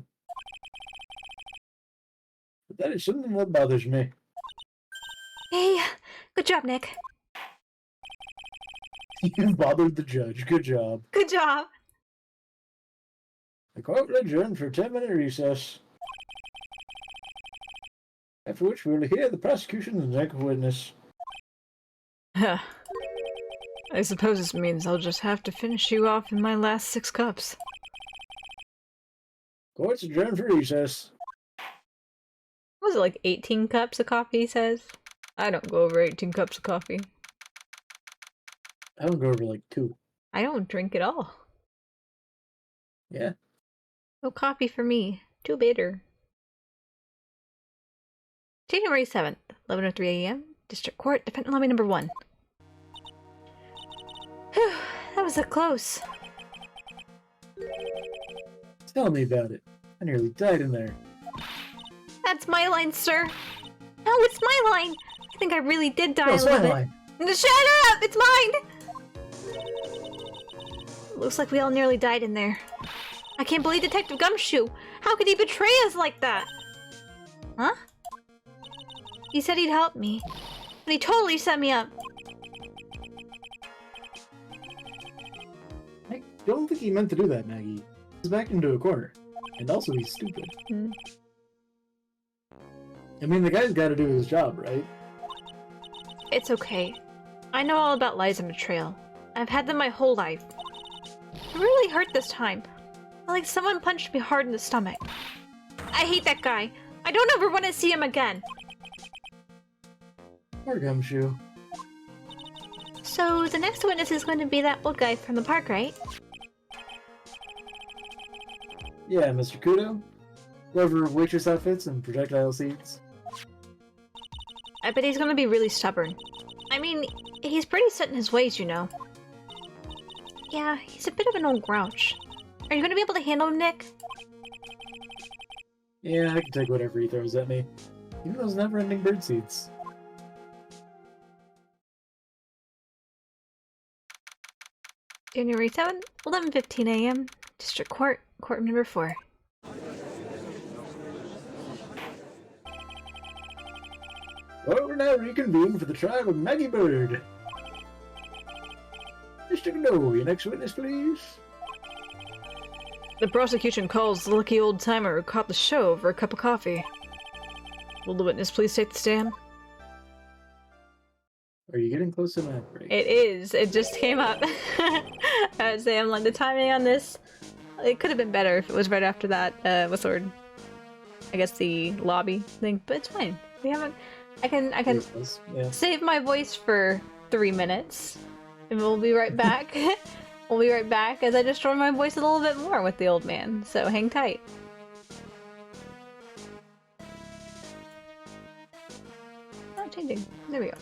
But that is something that bothers me. Hey, good job, Nick. You bothered the judge. Good job. Good job. The court will adjourn for a 10-minute recess. After which we will hear the prosecution's next witness. Huh. I suppose this means I'll just have to finish you off in my last 6 cups. Court's adjourned for recess. What was it, like 18 cups of coffee, he says? I don't go over 18 cups of coffee. I don't go over like 2. I don't drink at all. Yeah. No coffee for me. Too bitter. January 7th, 11:03 a.m. District Court, Defendant Lobby number 1. Whew, that was a close. Tell me about it. I nearly died in there. That's my line, sir. No, it's my line. I think I really did die No, a it's little my bit. line. Shut up! It's mine! Looks like we all nearly died in there. I can't believe Detective Gumshoe! How could he betray us like that? Huh? He said he'd help me, but he totally set me up. I don't think he meant to do that, Maggie. He's backed into a corner. And also he's stupid. Hmm. I mean, the guy's gotta do his job, right? It's okay. I know all about lies and betrayal. I've had them my whole life. It really hurt this time. Like someone punched me hard in the stomach. I hate that guy. I don't ever want to see him again. Poor Gumshoe. So the next witness is going to be that old guy from the park, right? Yeah, Mr. Kudo. Whoever waitress outfits and projectile seats. I bet he's going to be really stubborn. I mean, he's pretty set in his ways, you know. Yeah, he's a bit of an old grouch. Are you going to be able to handle him, Nick? Yeah, I can take whatever he throws at me. Even those never-ending bird seeds. January 7th, 11:15 a.m. District Court, Court Number 4. Well, we're now reconvened for the trial of Maggie Bird. Mr. Gno, your next witness, please. The prosecution calls the lucky old timer who caught the show over a cup of coffee. Will the witness please take the stand? Are you getting close to that break? It is. It just came up. I would say I'm like the timing on this. It could have been better if it was right after that. What's the word? I guess the lobby thing, but it's fine. We haven't. I can save my voice for 3 minutes, and we'll be right back. We'll be right back as I destroy my voice a little bit more with the old man. So hang tight. Not changing. There we go.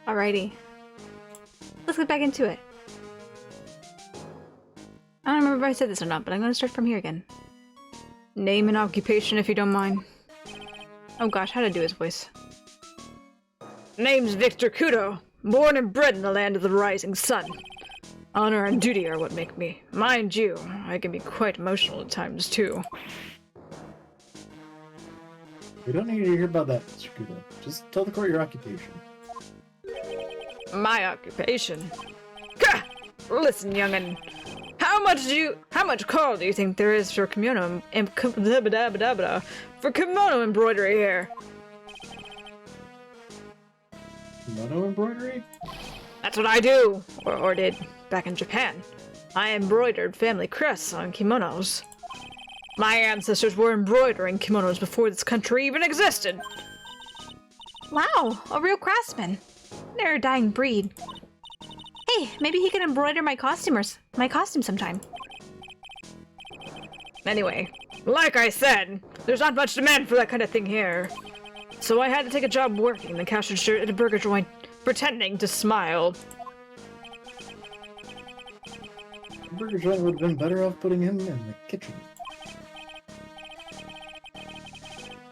Alrighty. Let's get back into it. I don't remember if I said this or not, but I'm gonna start from here again. Name and occupation, if you don't mind. Oh gosh, how to do his voice. Name's Victor Kudo, born and bred in the land of the rising sun. Honor and duty are what make me. Mind you, I can be quite emotional at times, too. We don't need to hear about that, Mr. Kudo. Just tell the court your occupation. My occupation? Gah! Listen, young'un. How much call do you think there is for kimono embroidery here? Kimono embroidery? That's what I do, or did, back in Japan. I embroidered family crests on kimonos. My ancestors were embroidering kimonos before this country even existed. Wow, a real craftsman. They're a dying breed. Hey, maybe he can embroider my costume sometime. Anyway, like I said, there's not much demand for that kind of thing here. So I had to take a job working the cash register at a burger joint, pretending to smile. The burger joint would have been better off putting him in the kitchen.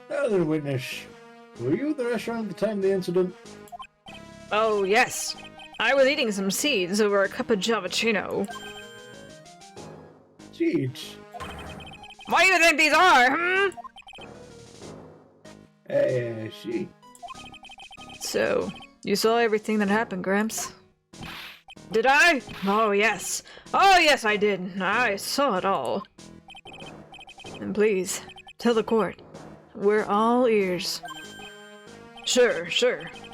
Now then, witness. Were you at the restaurant at the time of the incident? Oh, yes. I was eating some seeds over a cup of Javachino. Seeds? What do you think these are, I see. So, you saw everything that happened, Gramps? Did I? Oh, yes. Oh, yes, I did. I saw it all. And please, tell the court. We're all ears. Sure.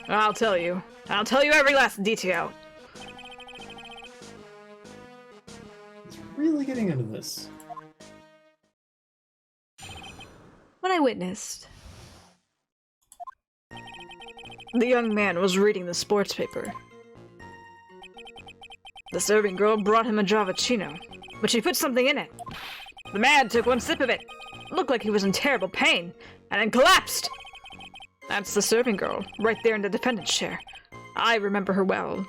I'll tell you. I'll tell you every last detail. He's really getting into this. What I witnessed. The young man was reading the sports paper. The serving girl brought him a Javachino, but she put something in it. The man took one sip of it. Looked like he was in terrible pain, and then collapsed. That's the serving girl, right there in the defendant's chair. I remember her well.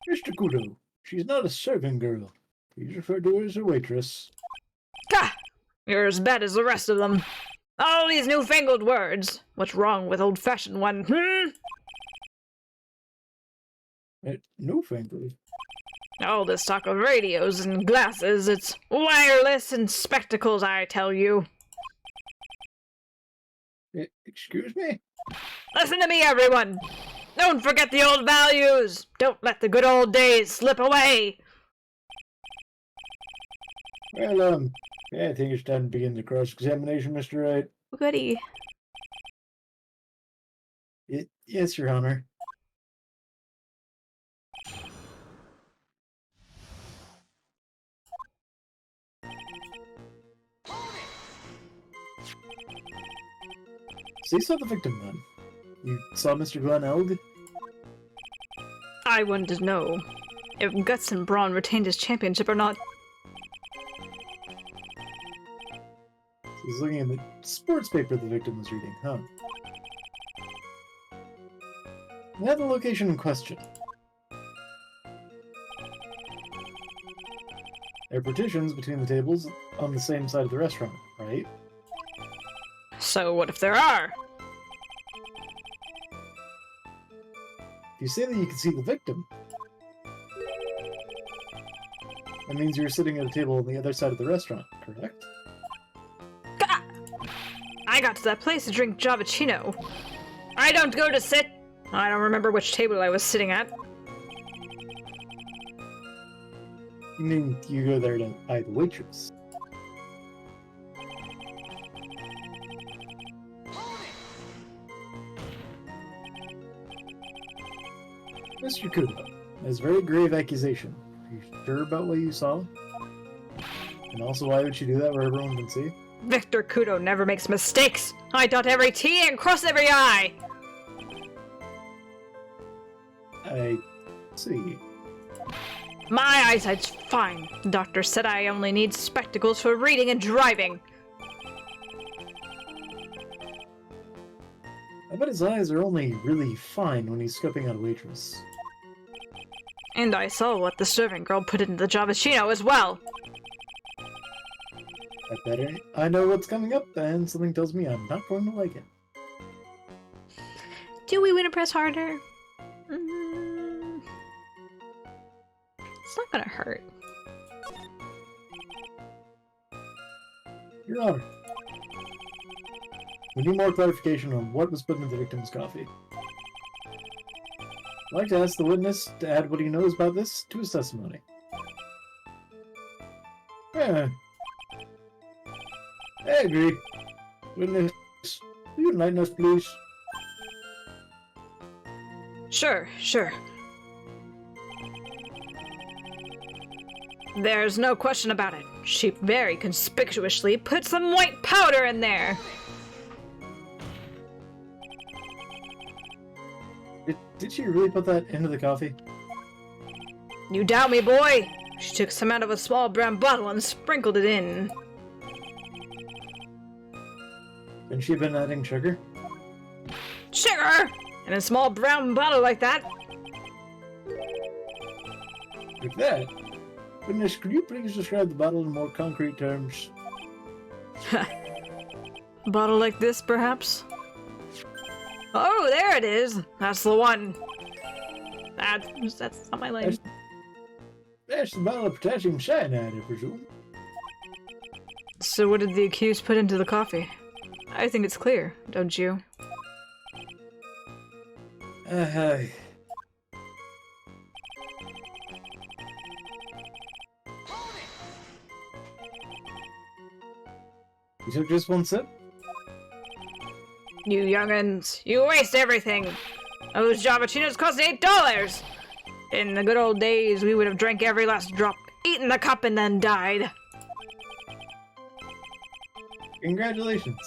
Mr. Kudo, she's not a serving girl. Please refer to her as a waitress. Gah! You're as bad as the rest of them. All these newfangled words. What's wrong with old-fashioned one, Newfangled? All this talk of radios and glasses, it's wireless and spectacles, I tell you. Excuse me? Listen to me, everyone! Don't forget the old values! Don't let the good old days slip away! Well, I think it's time to begin the cross-examination, Mr. Wright. Goody. Yes, Your Honor. So you saw the victim then? You saw Mr. Glenn Elg? I wanted to know if Guts and Brawn retained his championship or not. So he's looking at the sports paper the victim was reading, huh? We have the location in question. There are partitions between the tables on the same side of the restaurant, right? So what if there are? If you say that you can see the victim, that means you're sitting at a table on the other side of the restaurant, correct? Gah! I got to that place to drink Javachino. I don't go to sit. I don't remember which table I was sitting at. You mean you go there to eye the waitress? Mr. Kudo, that's a very grave accusation. Are you sure about what you saw? And also, why would you do that where everyone can see? Victor Kudo never makes mistakes! I dot every T and cross every I! I see. My eyesight's fine. The doctor said I only need spectacles for reading and driving. but his eyes are only really fine when he's scoping out a waitress. And I saw what the servant girl put into the Javachino as well! I better. I know what's coming up, and something tells me I'm not going to like it. Do we want to press harder? Mm. It's not gonna hurt. Your Honor. We need more clarification on what was put in the victim's coffee. I'd like to ask the witness to add what he knows about this to his testimony. Yeah. I agree. Witness, will you enlighten us, please? Sure. There's no question about it. She very conspicuously put some white powder in there! Did she really put that into the coffee? You doubt me, boy? She took some out of a small brown bottle and sprinkled it in. Couldn't she have been adding sugar? Sugar? In a small brown bottle like that? Like that? Witness, could you please describe the bottle in more concrete terms? A bottle like this, perhaps? Oh, there it is! That's the one! That's not my line. That's the bottle of potassium cyanide, I presume. So what did the accused put into the coffee? I think it's clear, don't you? You took just one sip? You young'uns, you waste everything! Those Javachinos cost $8! In the good old days, we would have drank every last drop, eaten the cup, and then died. Congratulations.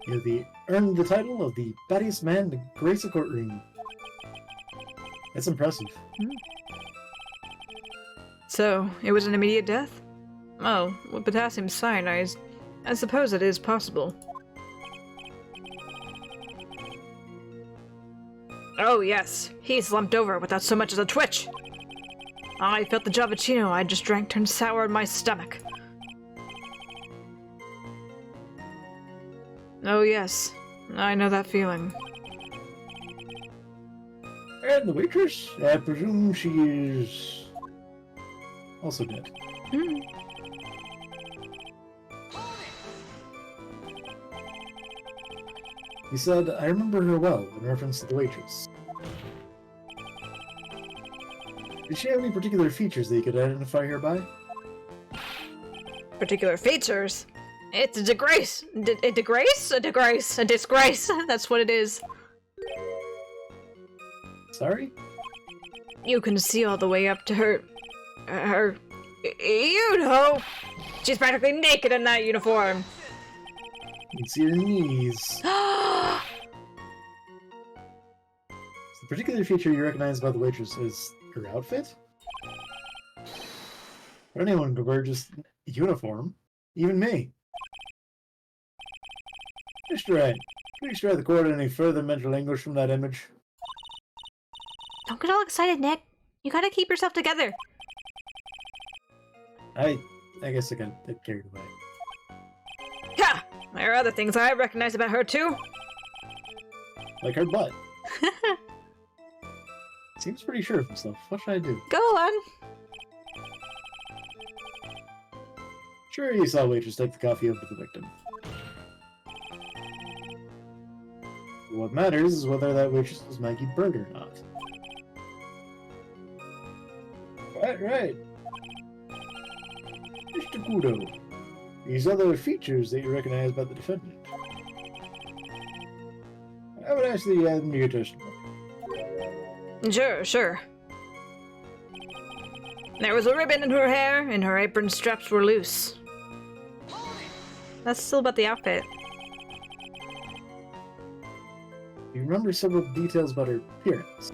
You have earned the title of the baddest man to grace a courtroom. That's impressive. So, it was an immediate death? Oh, with potassium cyanide, I suppose it is possible. Oh yes, he slumped over without so much as a twitch. I felt the Javachino I just drank turn sour in my stomach. Oh yes, I know that feeling. And the waitress? I presume she is also dead. He said, I remember her well, in reference to the waitress. Did she have any particular features that you could identify her by? Particular features? It's a disgrace! A disgrace! That's what it is. Sorry? You can see all the way up to her... you know! She's practically naked in that uniform! You can see her knees. The particular feature you recognize about the waitress is her outfit? Anyone could wear just uniform. Even me. Mr. Wright, please try the court any further mental anguish from that image. Don't get all excited, Nick. You gotta keep yourself together. I guess I got carried away. Ha! There are other things I recognize about her, too. Like her butt. Seems pretty sure of himself. What should I do? Go on. Sure, you saw waitress take the coffee over to the victim. What matters is whether that waitress was Maggie Bird or not. Right. Mr. Kudo, these other features that you recognize about the defendant. I would ask that you add them to your testimony. Sure. There was a ribbon in her hair, and her apron straps were loose. That's still about the outfit. You remember several details about her appearance.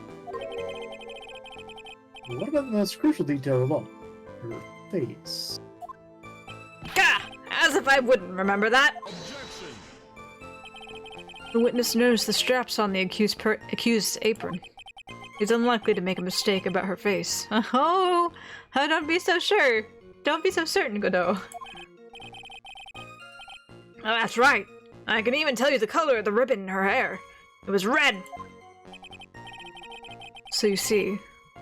But what about the most crucial detail of all? Her face. Gah! As if I wouldn't remember that! The witness noticed the straps on the accused's apron. He's unlikely to make a mistake about her face. Oh, don't be so sure. Don't be so certain, Godot. Oh, that's right. I can even tell you the color of the ribbon in her hair. It was red. So you see,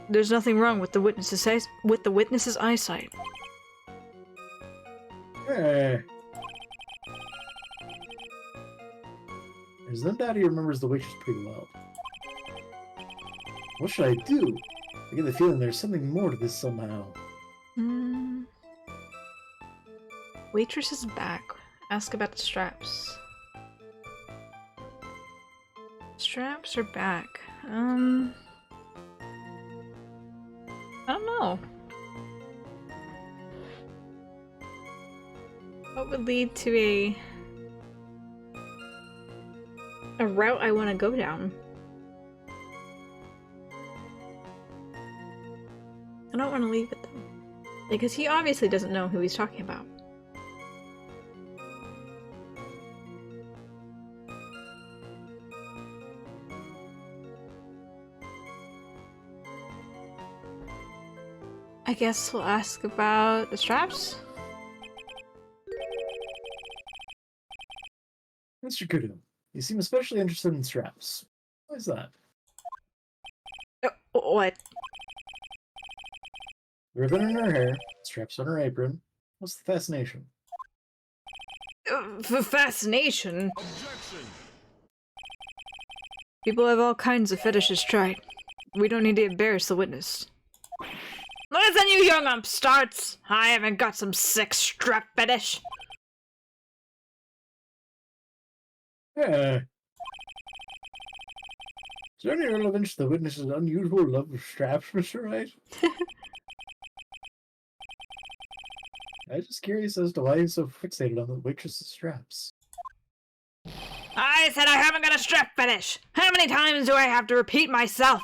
there's nothing wrong with the witness's eyesight. Hey. There's no doubt he remembers the waitress pretty well. What should I do? I get the feeling there's something more to this somehow. Waitress is back. Ask about the straps. Straps are back. I don't know. What would lead to a route I want to go down? I don't want to leave it though. Because he obviously doesn't know who he's talking about. I guess we'll ask about the straps? Mr. Kudo, you seem especially interested in straps. Why is that? What? Ribbon in her hair, straps on her apron. What's the fascination? Fascination? Objection. People have all kinds of fetishes tried. We don't need to embarrass the witness. Listen, you young upstarts! I haven't got some sick strap fetish. Yeah. Is there any relevance to the witness's unusual love of straps, Mr. Wright? I'm just curious as to why he's so fixated on the waitress's straps. I said I haven't got a strap fetish! How many times do I have to repeat myself?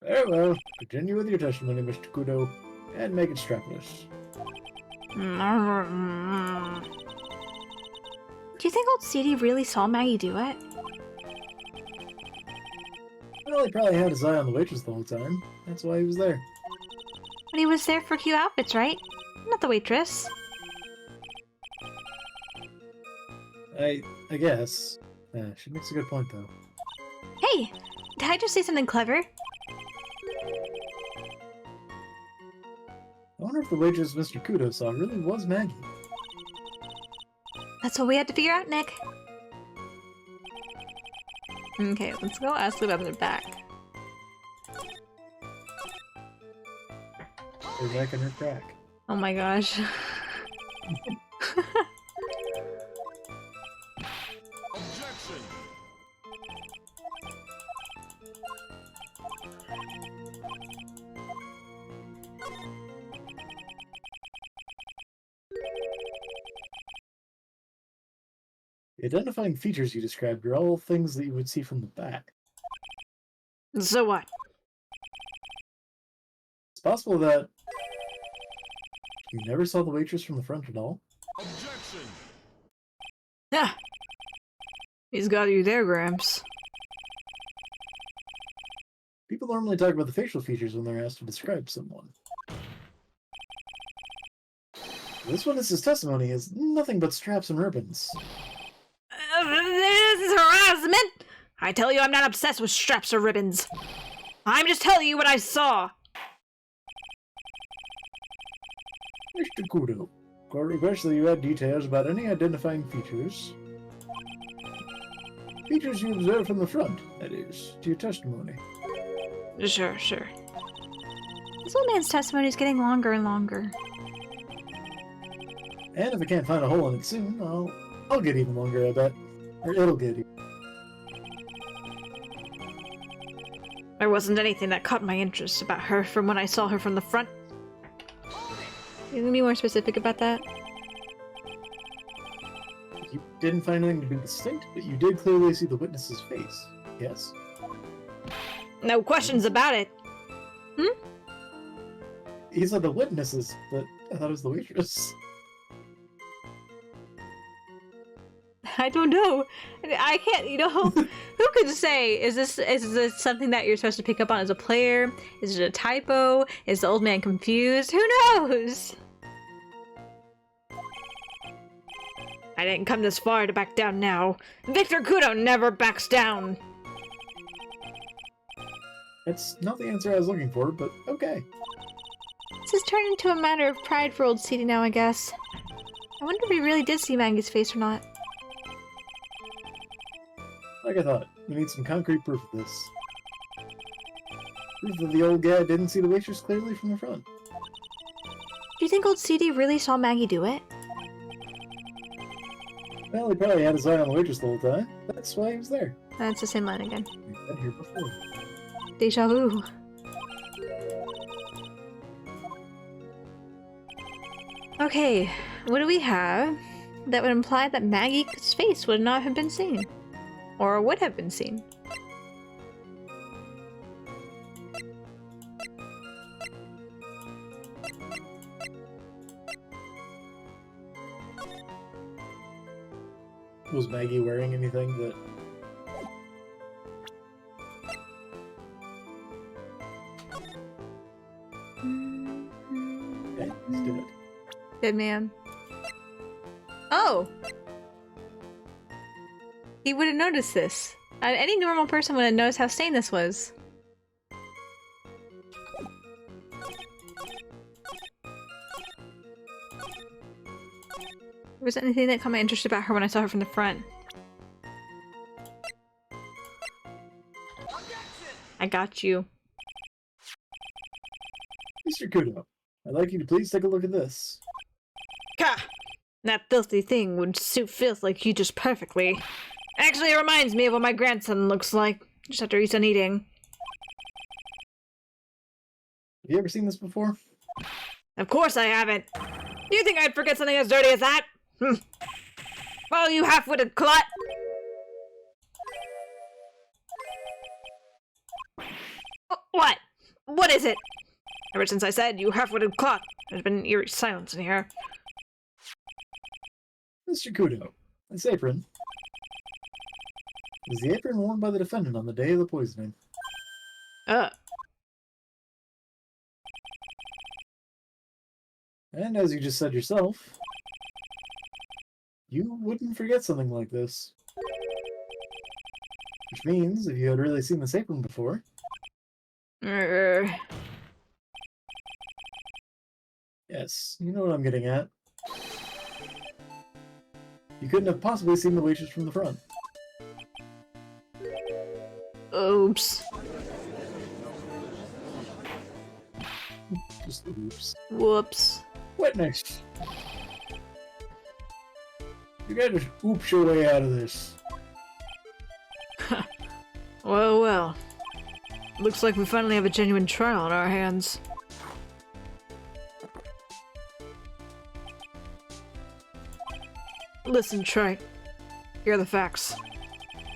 Very well. Continue with your testimony, Mr. Kudo, and make it strapless. Do you think old CD really saw Maggie do it? Well, he probably had his eye on the waitress the whole time. That's why he was there. But he was there for cute outfits, right? Not the waitress. I guess. She makes a good point, though. Hey! Did I just say something clever? I wonder if the waitress Mr. Kudo saw really was Maggie. That's what we had to figure out, Nick. Okay, let's go ask about their back. Her back and her crack. Oh my gosh. Objection. The identifying features you described are all things that you would see from the back. So what? It's possible that you never saw the waitress from the front at all. Objection. Ah! He's got you there, Gramps. People normally talk about the facial features when they're asked to describe someone. This witness's testimony is nothing but straps and ribbons. This is harassment! I tell you I'm not obsessed with straps or ribbons. I'm just telling you what I saw. Mr. Kudo, court requests that you add details about any identifying features. Features you observe from the front, that is, to your testimony. Sure. This old man's testimony is getting longer and longer. And if I can't find a hole in it soon, I'll get even longer, I bet. Or it'll get even. There wasn't anything that caught my interest about her from when I saw her from the front. You can be more specific about that? You didn't find anything to be distinct, but you did clearly see the witness's face. Yes? No questions about it. He said the witnesses, but I thought it was the waitress. I don't know. I can't, you know, who could say, is this something that you're supposed to pick up on as a player? Is it a typo? Is the old man confused? Who knows? I didn't come this far to back down now. Victor Kudo never backs down! It's not the answer I was looking for, but okay. This has turned into a matter of pride for old CD now, I guess. I wonder if he really did see Maggie's face or not. Like I thought, we need some concrete proof of this. Proof that the old guy didn't see the waitress clearly from the front. Do you think old CD really saw Maggie do it? Well, he probably had his eye on the waitress the whole time. That's why he was there. That's the same line again. We've been here before. Deja vu. Okay, what do we have that would imply that Maggie's face would not have been seen? Or would have been seen? Was Maggie wearing anything that... Okay, he's dead. Dead man. Oh! He would have noticed this. Any normal person would have noticed how stained this was. Was there anything that caught my interest about her when I saw her from the front? I got you. Mr. Kudo, I'd like you to please take a look at this. Ka! That filthy thing would suit filth like you just perfectly. Actually, it reminds me of what my grandson looks like, just after he's done eating. Have you ever seen this before? Of course I haven't! Do you think I'd forget something as dirty as that? Well, you half-witted clut! What? What is it? Ever since I said you half-witted clot, there's been an eerie silence in here. Mr. Kudo, this apron is the apron worn by the defendant on the day of the poisoning. And as you just said yourself, you wouldn't forget something like this. Which means, if you had really seen this apron before... Yes, you know what I'm getting at. You couldn't have possibly seen the waitress from the front. Oops. Just oops. Whoops. Witness! You gotta oops your way out of this. Well, well. Looks like we finally have a genuine trial on our hands. Listen, Trey. Here are the facts.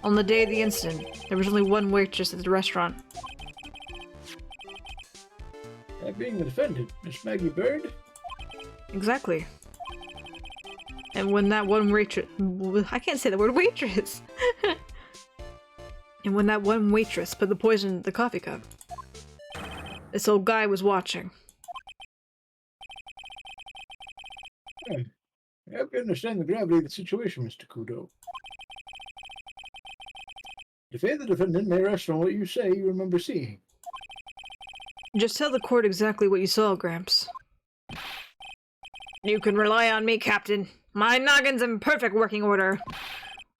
On the day of the incident, there was only one waitress at the restaurant. That being the defendant, Miss Maggie Bird? Exactly. And when that one waitress... I can't say the word waitress! And when that one waitress put the poison in the coffee cup, this old guy was watching. I hope you understand the gravity of the situation, Mr. Kudo. Defend the defendant may rest on what you say you remember seeing. Just tell the court exactly what you saw, Gramps. You can rely on me, Captain. My noggin's in perfect working order.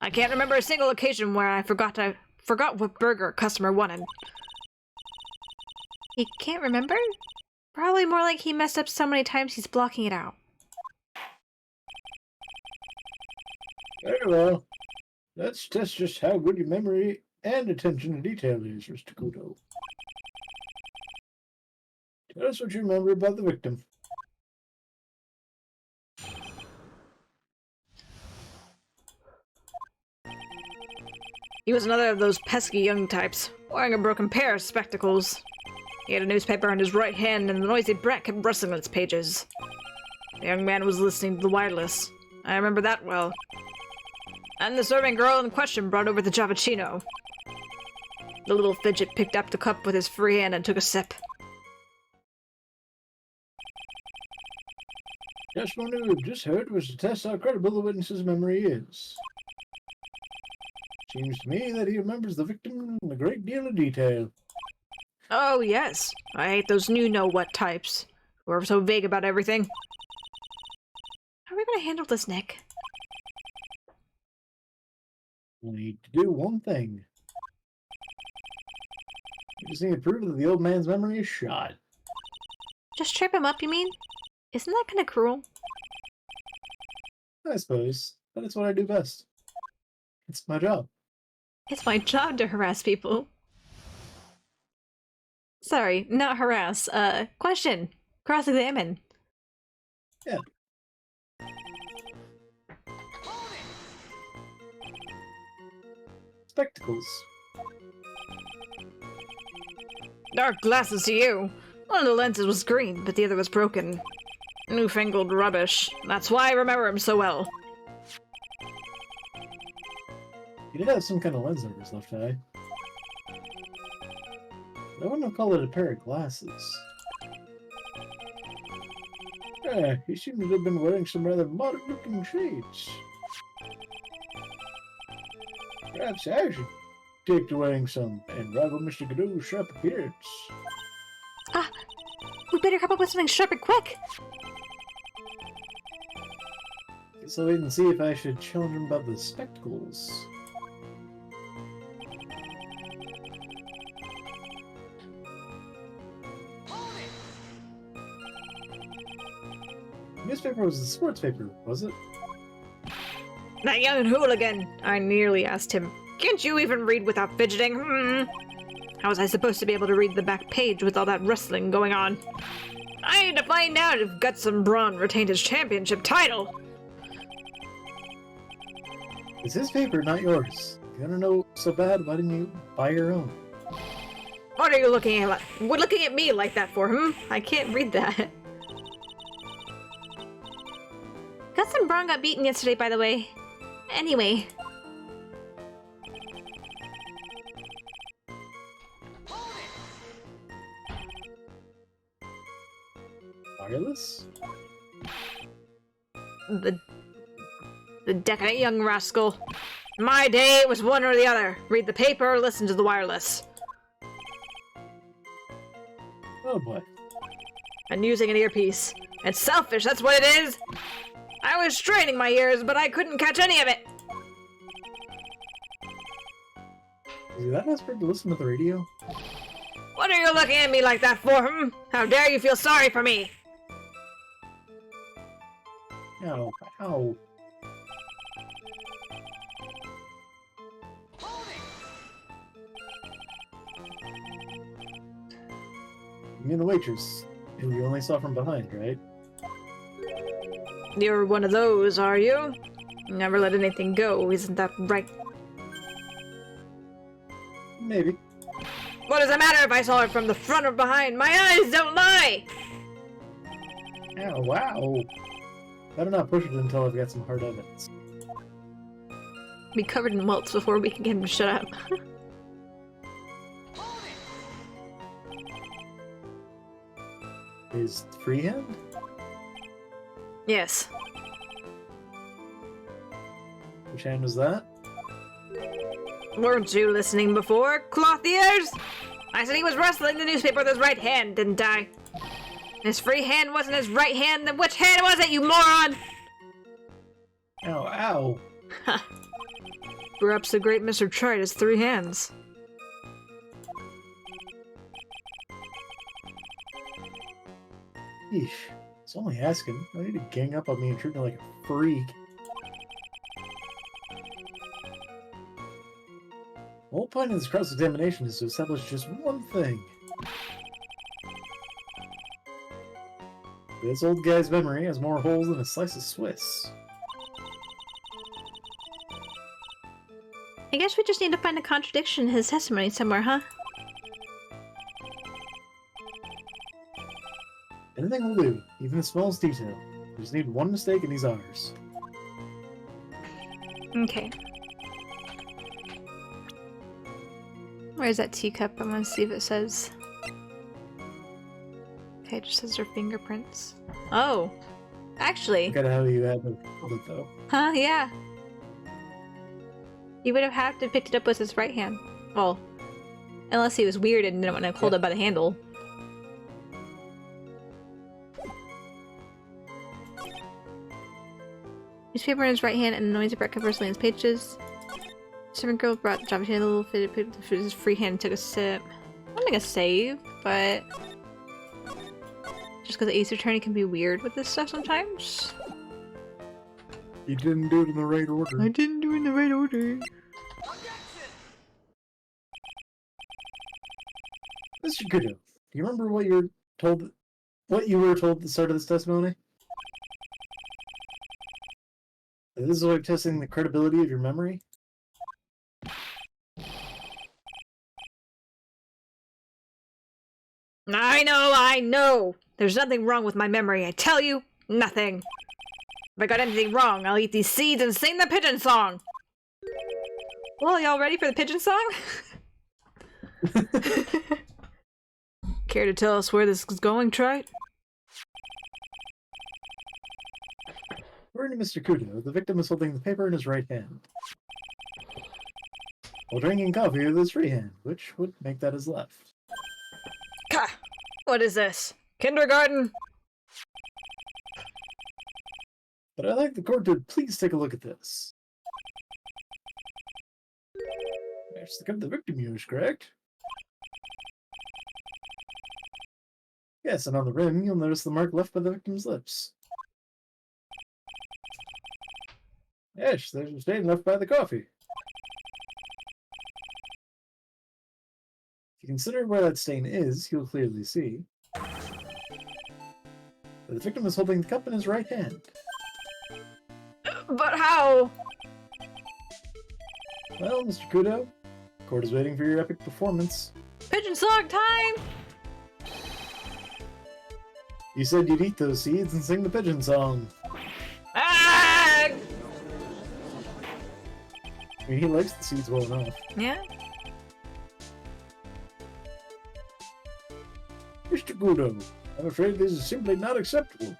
I can't remember a single occasion where I forgot what burger a customer wanted. He can't remember? Probably more like he messed up so many times he's blocking it out. Very well. Let's test just how good your memory and attention to detail is, Mr. Kudo. Tell us what you remember about the victim. He was another of those pesky young types, wearing a broken pair of spectacles. He had a newspaper in his right hand, and the noisy brat kept rustling its pages. The young man was listening to the wireless. I remember that well. And the serving girl in question brought over the cappuccino. The little fidget picked up the cup with his free hand and took a sip. Just what we've just heard was to test how credible the witness's memory is. Seems to me that he remembers the victim in a great deal of detail. Oh, yes. I hate those you-know-what types, who are so vague about everything. How are we gonna handle this, Nick? We need to do one thing. We just need to prove that the old man's memory is shot. Just trip him up, you mean? Isn't that kind of cruel? I suppose. But it's what I do best. It's my job. It's my job to harass people. Sorry, not harass. Question. Cross-examine. Yeah. Spectacles. Dark glasses to you. One of the lenses was green, but the other was broken. Newfangled rubbish. That's why I remember him so well. He did have some kind of lens over his left eye. But I wouldn't have called it a pair of glasses. Yeah, he seemed to have been wearing some rather modern-looking shades. Perhaps I should take to wearing some and rival Mr. Godot's sharp appearance. Ah! We better come up with something sharp and quick! Guess I'll wait and see if I should challenge him about the spectacles. The newspaper was the sports paper, was it? That young hooligan! I nearly asked him. Can't you even read without fidgeting? How was I supposed to be able to read the back page with all that wrestling going on? I need to find out if Guts and Braun retained his championship title! It's his paper, not yours. If you want to know so bad, why didn't you buy your own? What are you looking at me like that for, I can't read that. Gus and Braun got beaten yesterday, by the way. Anyway. Wireless? The decadent young rascal. My day it was one or the other. Read the paper or listen to the wireless. Oh boy. And using an earpiece. It's selfish, that's what it is! I was straining my ears, but I couldn't catch any of it! Is he that desperate to listen to the radio? What are you looking at me like that for, How dare you feel sorry for me? Ow, ow. You mean the waitress, who you only saw from behind, right? You're one of those, are you? Never let anything go, isn't that right? Maybe. What does it matter if I saw it from the front or behind? My eyes don't lie! Ow, wow. Better not push it until I've got some hard evidence. Be covered in welts before we can get him to shut up. His freehand? Yes. Which hand was that? Weren't you listening before, cloth ears? I said he was wrestling the newspaper with his right hand, didn't I? His free hand wasn't his right hand, then which hand was it, you moron? Ow, ow. Perhaps the great Mr. Wright has 3 hands. Eesh. It's only asking. I need to gang up on me and treat me like a freak. The whole point of this cross-examination is to establish just one thing. This old guy's memory has more holes than a slice of Swiss. I guess we just need to find a contradiction in his testimony somewhere, huh? Anything will do, even the smallest detail. We just need one mistake and he's ours. Okay. Where's that teacup? I want to see if it says... Okay, it just says her fingerprints. Oh! Actually... Look at how you had it though. Huh, yeah. He would have had to picked it up with his right hand. Well, unless he was weird and didn't want to hold it by the handle. Newspaper in his right hand and a noisy breath conversely in his pages. Servant girl brought the job to a little fitted for his free hand and took a sip. I'm gonna save, but just because the Ace Attorney can be weird with this stuff sometimes. You didn't do it in the right order. I didn't do it in the right order. Mr. Kudo, do you remember what you were told? What you were told at the start of this testimony? This is like testing the credibility of your memory. I know! There's nothing wrong with my memory, I tell you! Nothing! If I got anything wrong, I'll eat these seeds and sing the pigeon song! Well, y'all ready for the pigeon song? Care to tell us where this is going, Wright? According to Mr. Kudo, the victim is holding the paper in his right hand, while drinking coffee with his free hand, which would make that his left. Ka! What is this? Kindergarten? But I'd like the court to please take a look at this. There's the cup the victim used, correct? Yes, and on the rim, you'll notice the mark left by the victim's lips. Yes, there's a stain left by the coffee. If you consider where that stain is, you'll clearly see that the victim is holding the cup in his right hand. But how? Well, Mr. Kudo, court is waiting for your epic performance. Pigeon song time! You said you'd eat those seeds and sing the pigeon song. Ah! I mean, he likes the seeds well enough. Yeah? Mr. Kudo, I'm afraid this is simply not acceptable.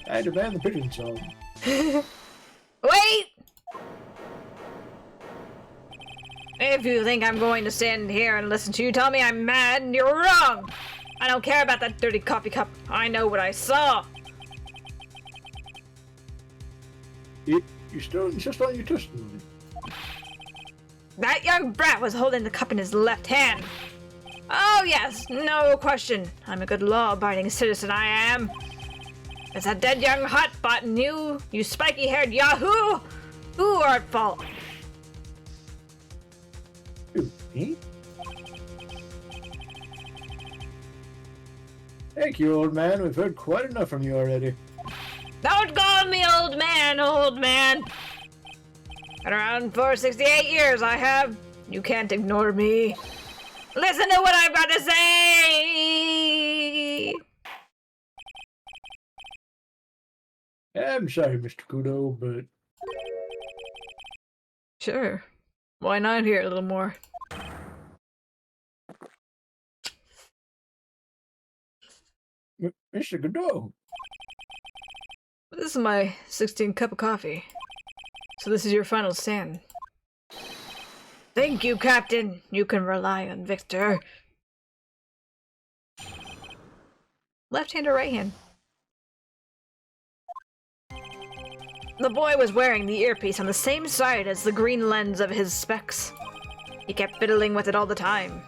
I demand the pigeon song. Wait! If you think I'm going to stand here and listen to you tell me I'm mad, you're wrong! I don't care about that dirty coffee cup. I know what I saw. You still insist on your testimony. That young brat was holding the cup in his left hand. Oh yes, no question. I'm a good law-abiding citizen, I am. It's that dead young hotbot and you spiky-haired yahoo, who are at fault. Who, me? Thank you, old man. We've heard quite enough from you already. Don't call me old man, old man. Been around for 68 years, I have. You can't ignore me. Listen to what I've got to say! I'm sorry, Mr. Kudo, but... Sure. Why not hear a little more? Mr. Kudo! This is my 16th cup of coffee. So this is your final stand. Thank you, Captain. You can rely on Victor. Left hand or right hand? The boy was wearing the earpiece on the same side as the green lens of his specs. He kept fiddling with it all the time.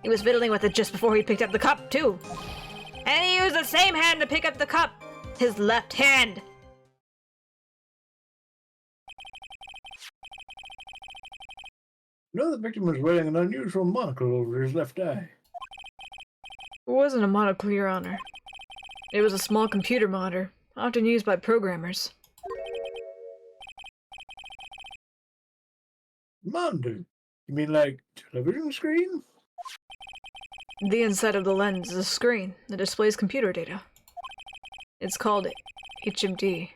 He was fiddling with it just before he picked up the cup, too. And he used the same hand to pick up the cup. His left hand. You know the victim was wearing an unusual monocle over his left eye. It wasn't a monocle, Your Honor. It was a small computer monitor, often used by programmers. Monitor? You mean like television screen? The inside of the lens is a screen that displays computer data. It's called HMD.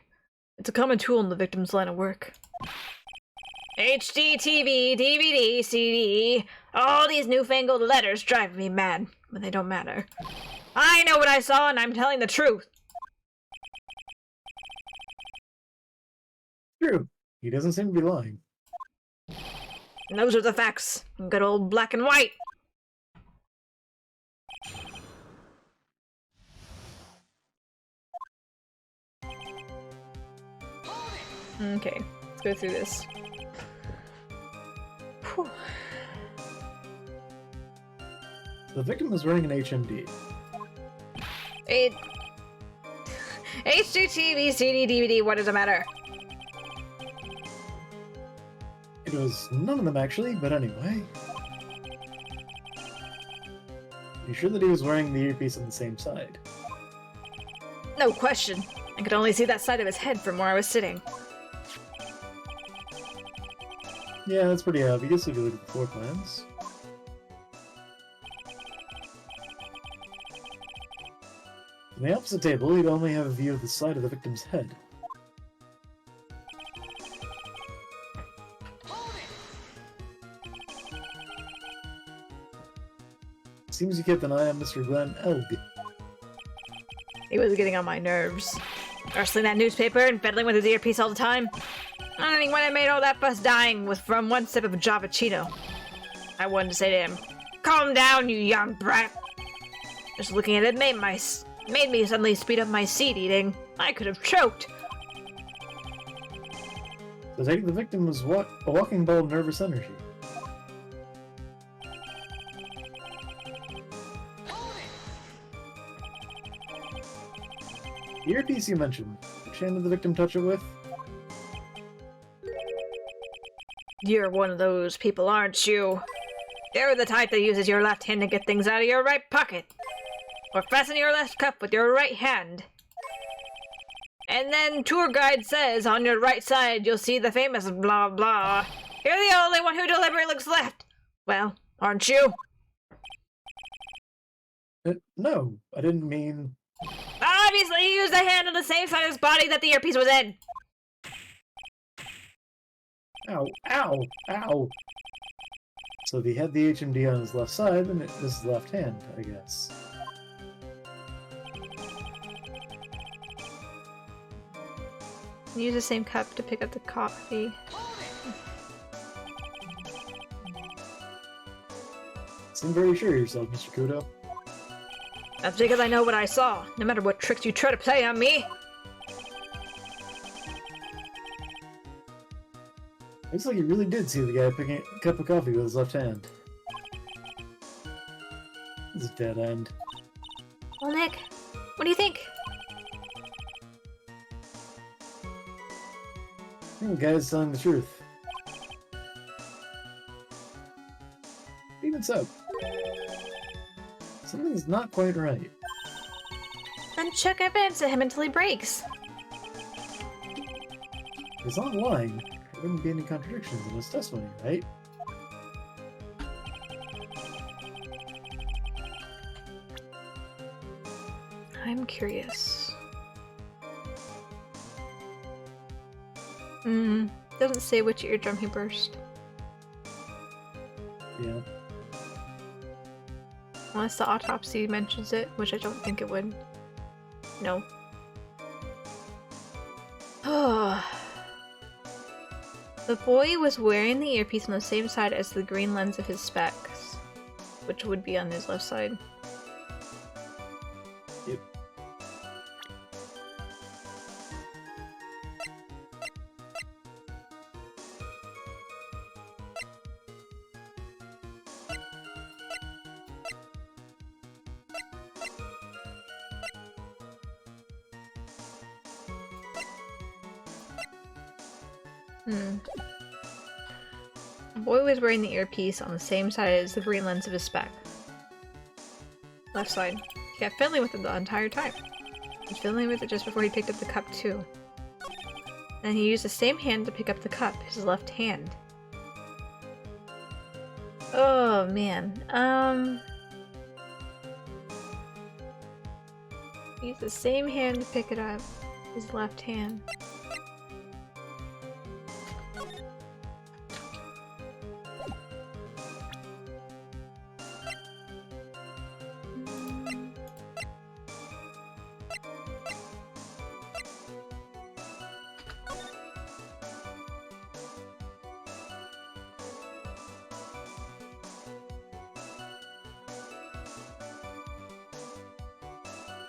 It's a common tool in the victim's line of work. HD, TV, DVD, CD. All these newfangled letters drive me mad, but they don't matter. I know what I saw, and I'm telling the truth. True. He doesn't seem to be lying. And those are the facts. Good old black and white. Okay, let's go through this. Whew. The victim was wearing an HMD. HD, TV, CD, DVD, what does it matter? It was none of them actually, but anyway. You sure that he was wearing the earpiece on the same side? No question. I could only see that side of his head from where I was sitting. Yeah, that's pretty obvious if you look at the floor plans. On the opposite table, you'd only have a view of the side of the victim's head. Seems you kept an eye on Mr. Glenn Elg. He was getting on my nerves. Rustling that newspaper and fiddling with his earpiece all the time. I don't think when I made all that fuss dying was from one sip of Javachino. I wanted to say to him, "Calm down, you young brat." Just looking at it made me suddenly speed up my seed eating. I could have choked. So I think the victim was what? A walking ball of nervous energy. The earpiece you mentioned, which hand did the victim touch it with? You're one of those people, aren't you? You're the type that uses your left hand to get things out of your right pocket. Or fasten your left cuff with your right hand. And then tour guide says on your right side you'll see the famous blah blah. You're the only one who deliberately looks left. Well, aren't you? No, I didn't mean... Obviously, he used the hand on the same side of his body that the earpiece was in. Ow, ow, ow! So if he had the HMD on his left side, then it was his left hand, I guess. Use the same cup to pick up the coffee. Seem very sure of yourself, Mr. Kudo. That's because I know what I saw, no matter what tricks you try to play on me. Looks like you really did see the guy picking a cup of coffee with his left hand. This is a dead end. Well, Nick, what do you think? I think the guy's telling the truth. Even so, something's not quite right. Then check evidence at him until he breaks. If he's not lying, there wouldn't be any contradictions in his testimony, right? I'm curious. Doesn't say which eardrum he burst. Yeah. Unless the autopsy mentions it, which I don't think it would. No. The boy was wearing the earpiece on the same side as the green lens of his specs, which would be on his left side. Yep. The boy was wearing the earpiece on the same side as the green lens of his spec. Left side. He kept fiddling with it the entire time. He was fiddling with it just before he picked up the cup too. And he used the same hand to pick up the cup, his left hand. Oh man. He used the same hand to pick it up, his left hand.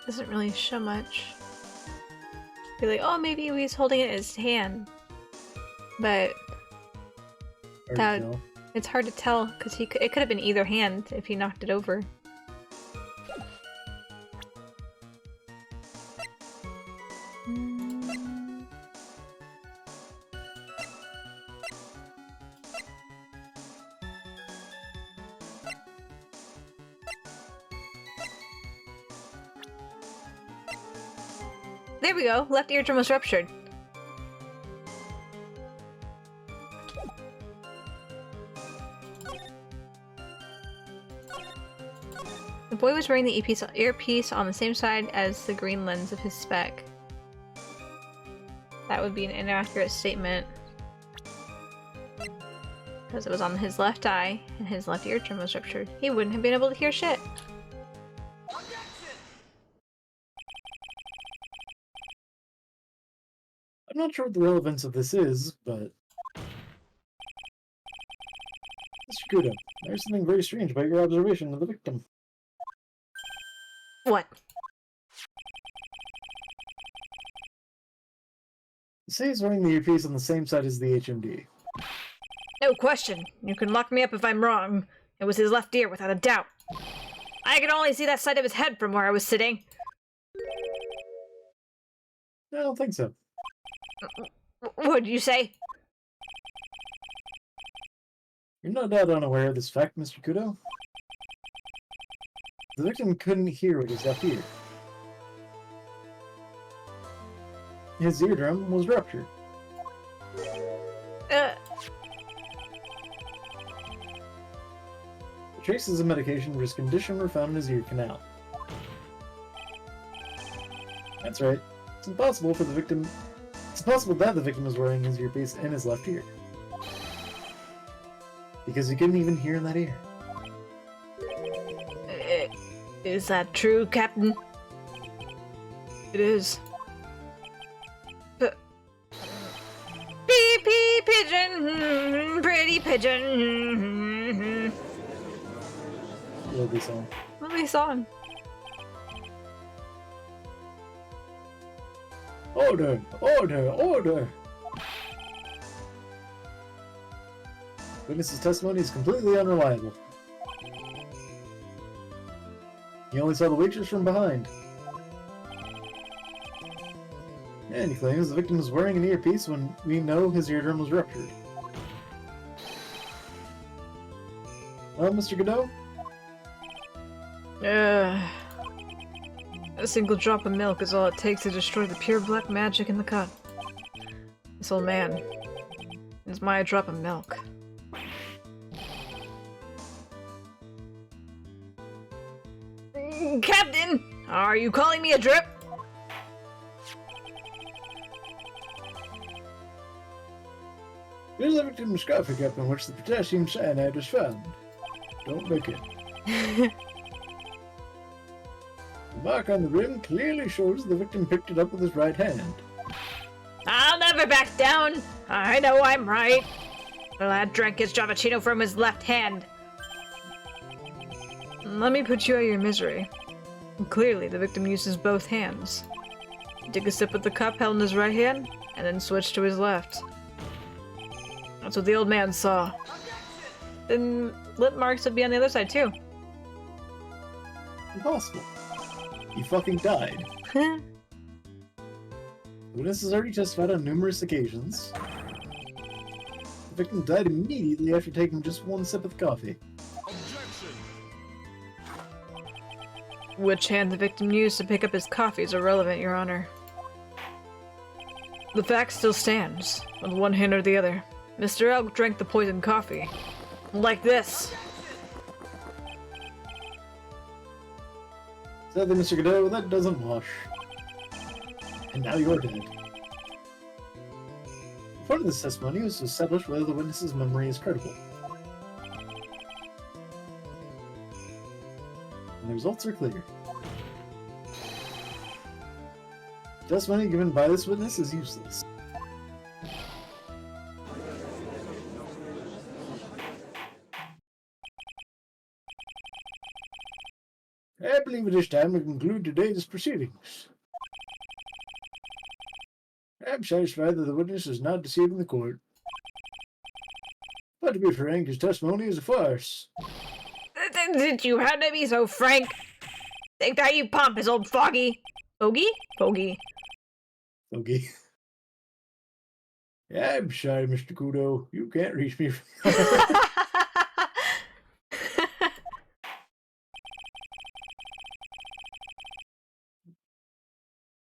doesn't really show much. Be like, oh, maybe he's holding it in his hand. But that, it's hard to tell because it could have been either hand if he knocked it over. There we go. Left eardrum was ruptured. The boy was wearing the earpiece on the same side as the green lens of his spec. That would be an inaccurate statement. Because it was on his left eye, and his left eardrum was ruptured. He wouldn't have been able to hear shit. I'm not sure what the relevance of this is, but... Mr. Kudo, there's something very strange about your observation of the victim. What? You say he's wearing the earpiece on the same side as the HMD. No question. You can lock me up if I'm wrong. It was his left ear, without a doubt. I could only see that side of his head from where I was sitting. I don't think so. What did you say? You're no doubt unaware of this fact, Mr. Kudo. The victim couldn't hear with his left ear. His eardrum was ruptured. The traces of medication for his condition were found in his ear canal. That's right. It's impossible that the victim was wearing his earpiece in his left ear. Because he couldn't even hear in that ear. Is that true, Captain? It is. Beep, beep, pigeon, pretty pigeon. Lovely song. Lovely song. Order! Order! Order! Witness's testimony is completely unreliable. He only saw the waitress from behind. And he claims the victim was wearing an earpiece when we know his eardrum was ruptured. Well, Mr. Godot? A single drop of milk is all it takes to destroy the pure black magic in the cup. This old man is my drop of milk. Captain! Are you calling me a drip? Here's the victim's coffee cup in which the potassium cyanide was found. Don't make it. The mark on the rim clearly shows the victim picked it up with his right hand. I'll never back down! I know I'm right! The lad drank his Javachino from his left hand. Let me put you out of your misery. Clearly, the victim uses both hands. He took a sip of the cup held in his right hand, and then switched to his left. That's what the old man saw. Then lip marks would be on the other side too. Impossible. He fucking died. The witness has already testified on numerous occasions. The victim died immediately after taking just one sip of coffee. Objection! Which hand the victim used to pick up his coffee is irrelevant, Your Honor. The fact still stands, with one hand or the other. Mr. Elk drank the poisoned coffee. Like this. Sadly, Mr. Godot, that doesn't wash. And now you're dead. Part of this testimony was to establish whether the witness's memory is credible. And the results are clear. The testimony given by this witness is useless. I believe it is time to conclude today's proceedings. I'm satisfied that the witness is not deceiving the court. But to be frank, his testimony is a farce. Did you have to be so frank? Think that, you pompous old foggy. Fogey? Fogey. Okay. Yeah, I'm sorry, Mr. Kudo. You can't reach me.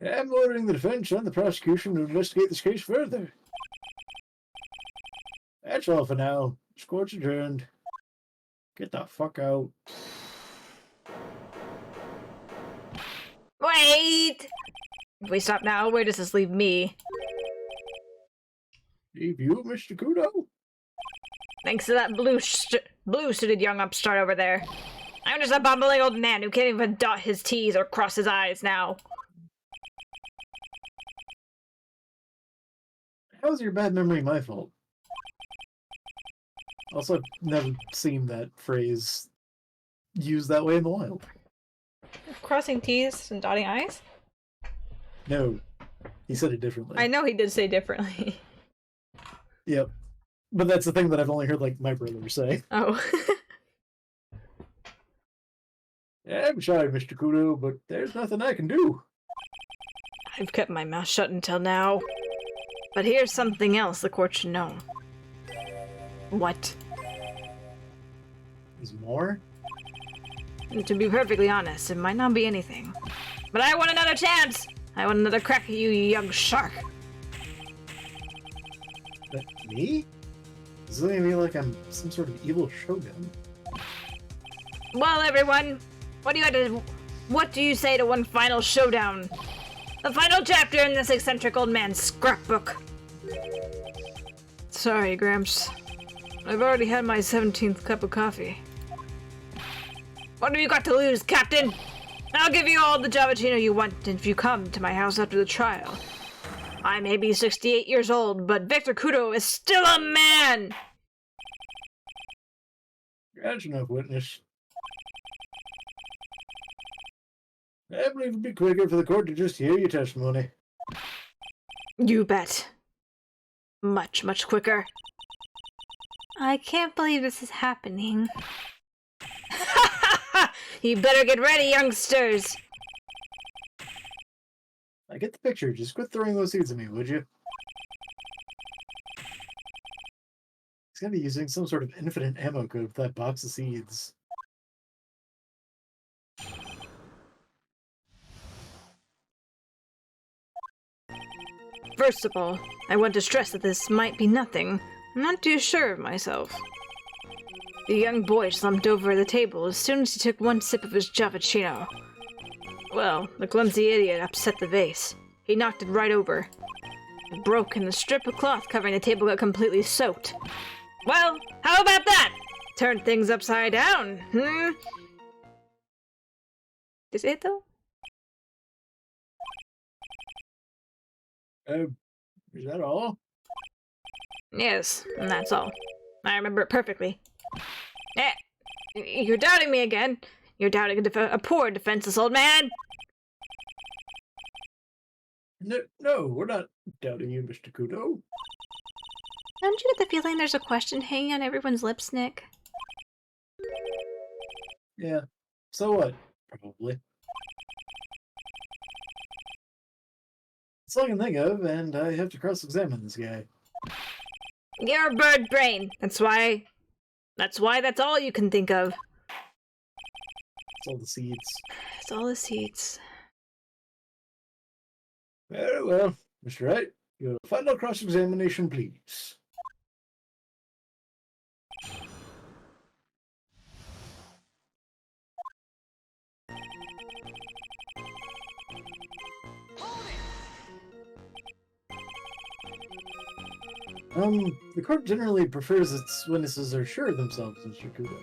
I'm ordering the defense and the prosecution to investigate this case further. That's all for now. This court's adjourned. Get the fuck out. Wait! If we stop now, where does this leave me? Leave you, Mr. Kudo? Thanks to that blue-suited young upstart over there. I'm just a bumbling old man who can't even dot his T's or cross his I's now. How's your bad memory my fault? Also, I've never seen that phrase used that way in the wild. Crossing T's and dotting I's? No. He said it differently. I know he did say differently. Yep. But that's the thing that I've only heard, like, my brother say. Oh. Yeah, I'm sorry, Mr. Kudo, but there's nothing I can do. I've kept my mouth shut until now. But here's something else the court should know. What? Is more? To be perfectly honest, it might not be anything. But I want another chance! I want another crack at you, you young shark! That me? Does it make me like I'm some sort of evil shogun? Well, everyone, what do you say to one final showdown? The final chapter in this eccentric old man's scrapbook. Sorry, Gramps. I've already had my 17th cup of coffee. What have you got to lose, Captain? I'll give you all the Javachino you want if you come to my house after the trial. I may be 68 years old, but Victor Kudo is still a man! That's enough, witness. I believe it'd be quicker for the court to just hear your testimony. You bet. Much, much quicker. I can't believe this is happening. You better get ready, youngsters! I get the picture. Just quit throwing those seeds at me, would you? He's gonna be using some sort of infinite ammo code with that box of seeds. First of all, I want to stress that this might be nothing. I'm not too sure of myself. The young boy slumped over the table as soon as he took one sip of his Javachino. Well, the clumsy idiot upset the vase. He knocked it right over. It broke and the strip of cloth covering the table got completely soaked. Well, how about that? Turn things upside down, Is it though? Is that all? Yes, and that's all. I remember it perfectly. You're doubting me again. You're doubting a poor defenseless old man. No, we're not doubting you, Mr. Kudo. Don't you get the feeling there's a question hanging on everyone's lips, Nick? Yeah. So what? Probably. That's all I can think of, and I have to cross-examine this guy. You're a bird brain. That's why that's all you can think of. It's all the seeds. It's all the seeds. Very well. Mr. Wright, your final cross-examination, please. The court generally prefers its witnesses are sure of themselves, Mr. Kudo.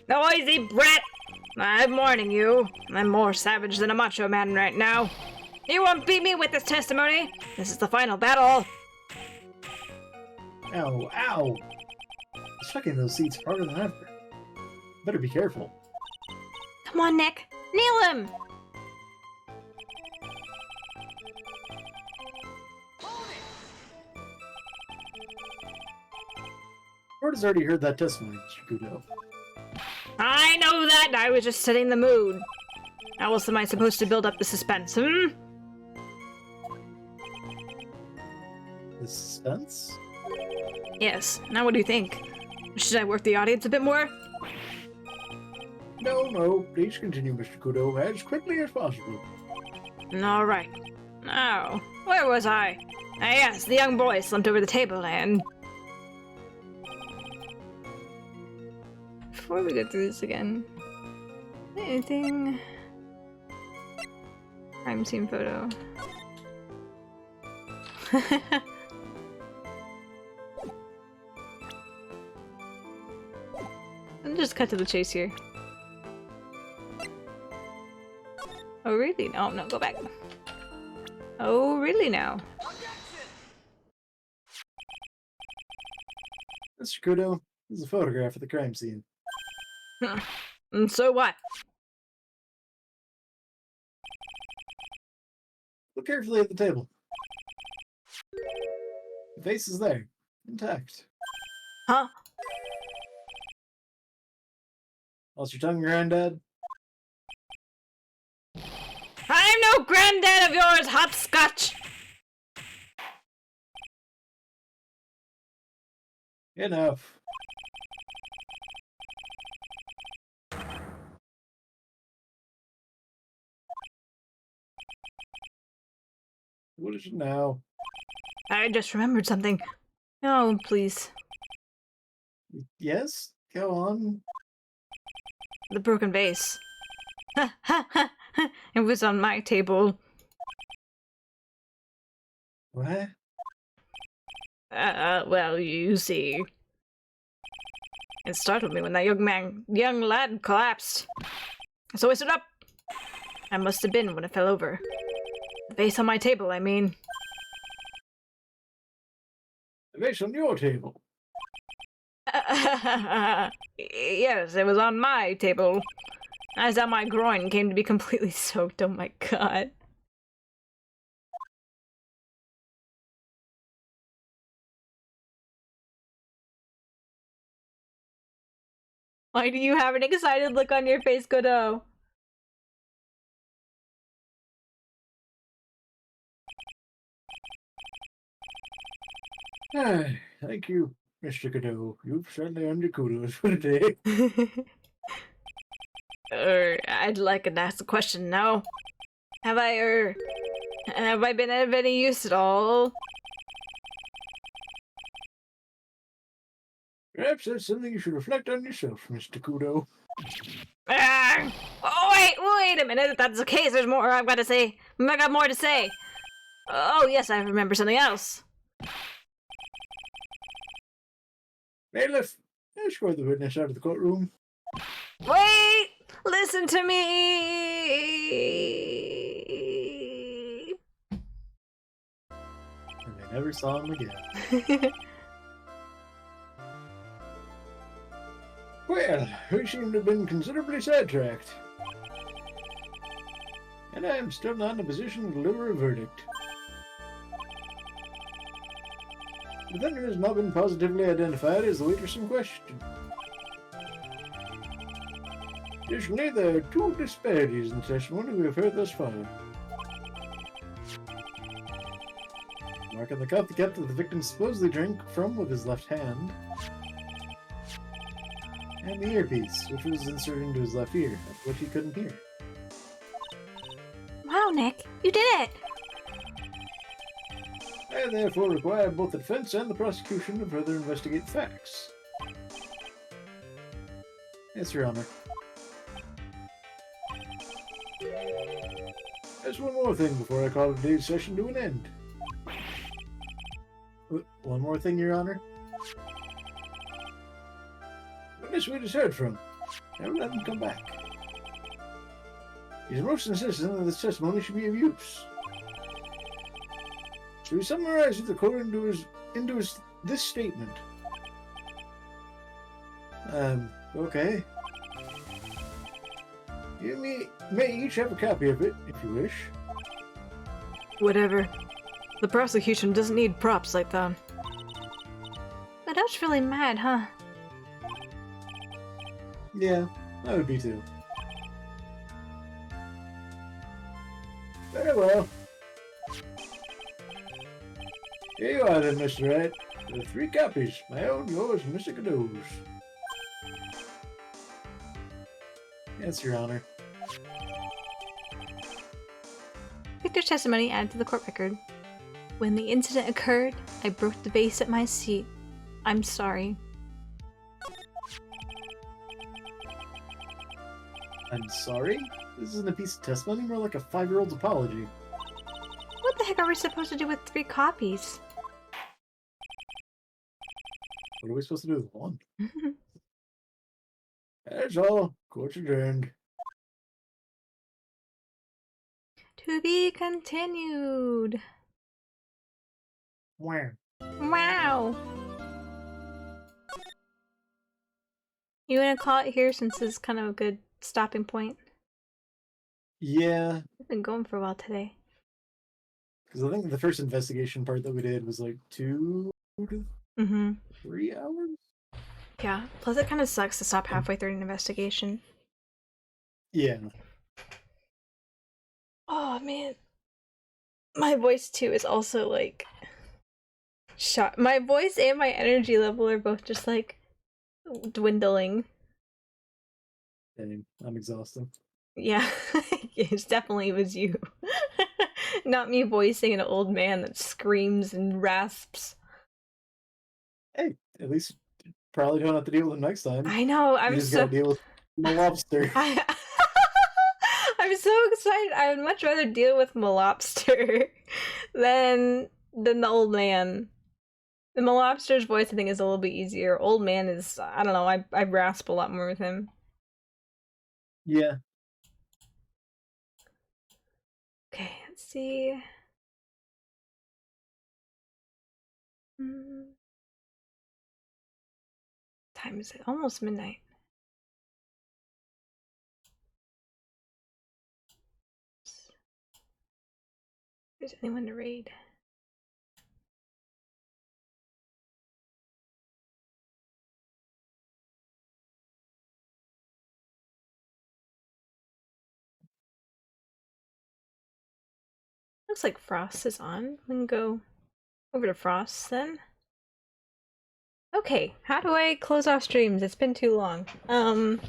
Noisy brat! I'm warning you. I'm more savage than a macho man right now. You won't beat me with this testimony. This is the final battle. Ow, ow! He's chucking those seeds harder than ever. Better be careful. Come on, Nick. Nail him! Ford has already heard that testimony, Mr. Kudo. I know that! I was just setting the mood. How else am I supposed to build up the suspense, hmm? The suspense? Yes. Now what do you think? Should I work the audience a bit more? No, please continue, Mr. Kudo, as quickly as possible. Alright. Now, where was I? Ah, yes, the young boy slumped over the table and... Before we go through this again... Anything... Crime scene photo. I'll just cut to the chase here. Oh really? No, no, go back. Oh really now? Mr. Kudo, this is a photograph of the crime scene. And so what? Look carefully at the table. The face is there, intact. Huh? Lost your tongue, Granddad? I'm no granddad of yours, hopscotch! Enough. What is it now? I just remembered something. Oh, please. Yes? Go on. The broken vase. Ha ha ha! It was on my table. What? Well, you see. It startled me when that young lad collapsed. So I stood up. I must have been when it fell over. The vase on my table, I mean. The vase on your table. Yes, it was on my table. As how my groin came to be completely soaked, oh my god. Why do you have an excited look on your face, Godot? Thank you, Mr. Godot. You've certainly earned your kudos for today. I'd like to ask a question now. Have I been of any use at all? Perhaps that's something you should reflect on yourself, Mr. Kudo. Oh, wait a minute. If that's the case, there's more I've got to say. I got more to say. Oh, yes, I remember something else. Bailiff, escort the witness out of the courtroom. Wait! Listen to me! And they never saw him again. Well, we seem to have been considerably sidetracked. And I am still not in a position to deliver a verdict. The defendant has not been positively identified as the witness in question. Additionally, there are two disparities in testimony we have heard thus far. Mark on the cup that the victim supposedly drank from with his left hand. And the earpiece, which was inserted into his left ear, which he couldn't hear. Wow, Nick, you did it! I therefore require both the defense and the prosecution to further investigate the facts. Yes, Your Honor. There's one more thing before I call today's session to an end. One more thing, Your Honor. Witness we just heard from. Never let him come back. He's most insistent that this testimony should be of use. So he summarizes the quote into this statement. Okay. You may each have a copy of it, if you wish. Whatever. The prosecution doesn't need props like that. But that's really mad, huh? Yeah, I would be too. Very well. Here you are then, Mr. Wright. There are 3 copies. My own, yours, and Mr. Godot's. Yes, Your Honor. Victor's testimony added to the court record. When the incident occurred, I broke the vase at my seat. I'm sorry. I'm sorry? This isn't a piece of testimony, more like a 5-year-old's apology. What the heck are we supposed to do with 3 copies? What are we supposed to do with 1? That's all. Court's adjourned. To be continued. Where? Wow. You wanna call it here since this is kind of a good stopping point? Yeah. We've been going for a while today. Because I think the first investigation part that we did was like 2 to 3 hours? Yeah, plus it kind of sucks to stop halfway through an investigation. Yeah. Oh man. My voice too is also like shot. My voice and my energy level are both just like dwindling. Dang, I'm exhausted. Yeah, it definitely was you. Not me voicing an old man that screams and rasps. Hey, at least probably don't have to deal with him next time. I know, You just gotta deal with the lobster. I'm so excited. I would much rather deal with Malobster than the old man. The Malobster's voice, I think, is a little bit easier. Old man is, I don't know, I rasp a lot more with him. Yeah. Okay, let's see. Time is it? Almost midnight. Is anyone to raid? Looks like Frost is on. We can go over to Frost then. Okay, how do I close off streams? It's been too long. Time.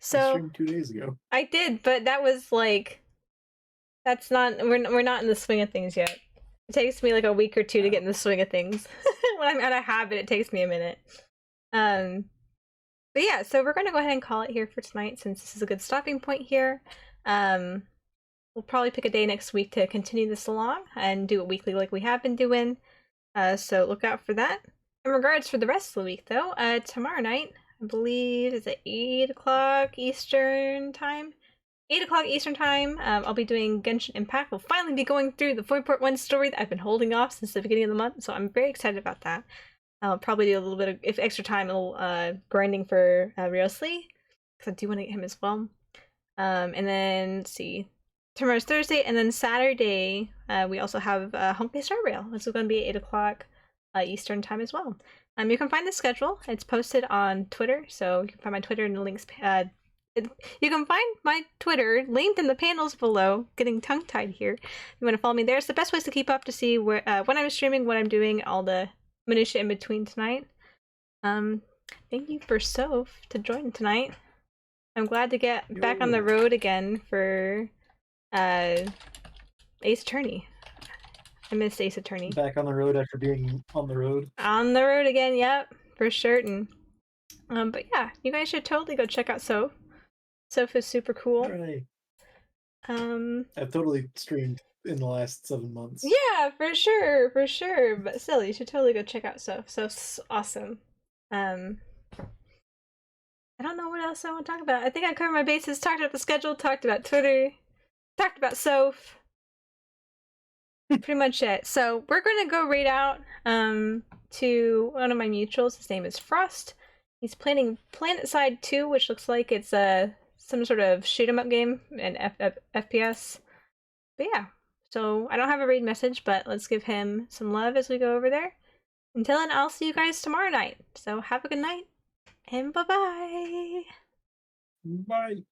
So I streamed 2 days ago. I did, but that was like, that's not. We're not in the swing of things yet. It takes me like a week or 2 to get in the swing of things. When I'm at a habit, it takes me a minute. But yeah, so we're gonna go ahead and call it here for tonight since this is a good stopping point here. We'll probably pick a day next week to continue this along and do it weekly like we have been doing. So look out for that. In regards for the rest of the week, though, tomorrow night, I believe, is it 8 o'clock Eastern time? 8 o'clock Eastern time, I'll be doing Genshin Impact. We'll finally be going through the 4.1 story that I've been holding off since the beginning of the month, so I'm very excited about that. I'll probably do a little bit of, if extra time, a little grinding for Riosley, because I do want to get him as well. And then, let's see, tomorrow's Thursday, and then Saturday, we also have Honkai Star Rail. This is going to be at 8 o'clock Eastern time as well. You can find the schedule. It's posted on Twitter, so you can find my Twitter in the links. You can find my Twitter linked in the panels below. Getting tongue-tied here. If you want to follow me there, it's the best place to keep up to see where when I'm streaming, what I'm doing, all the minutia in between tonight. Thank you for Soph to join tonight. I'm glad to get back on the road again for Ace Attorney. I missed Ace Attorney. Back on the road after being on the road. On the road again, yep, for certain. But yeah, you guys should totally go check out Soph. Soph is super cool. Right. I've totally streamed in the last 7 months. Yeah, for sure. But still, you should totally go check out Soph. Soph's awesome. I don't know what else I want to talk about. I think I covered my bases, talked about the schedule, talked about Twitter, talked about Soph. Pretty much it. So we're gonna go raid out to one of my mutuals. His name is Frost. He's planning PlanetSide 2, which looks like it's some sort of shoot 'em up game, an FPS. But yeah, so I don't have a raid message, but let's give him some love as we go over there. Until then, I'll see you guys tomorrow night. So have a good night, and bye-bye! Bye!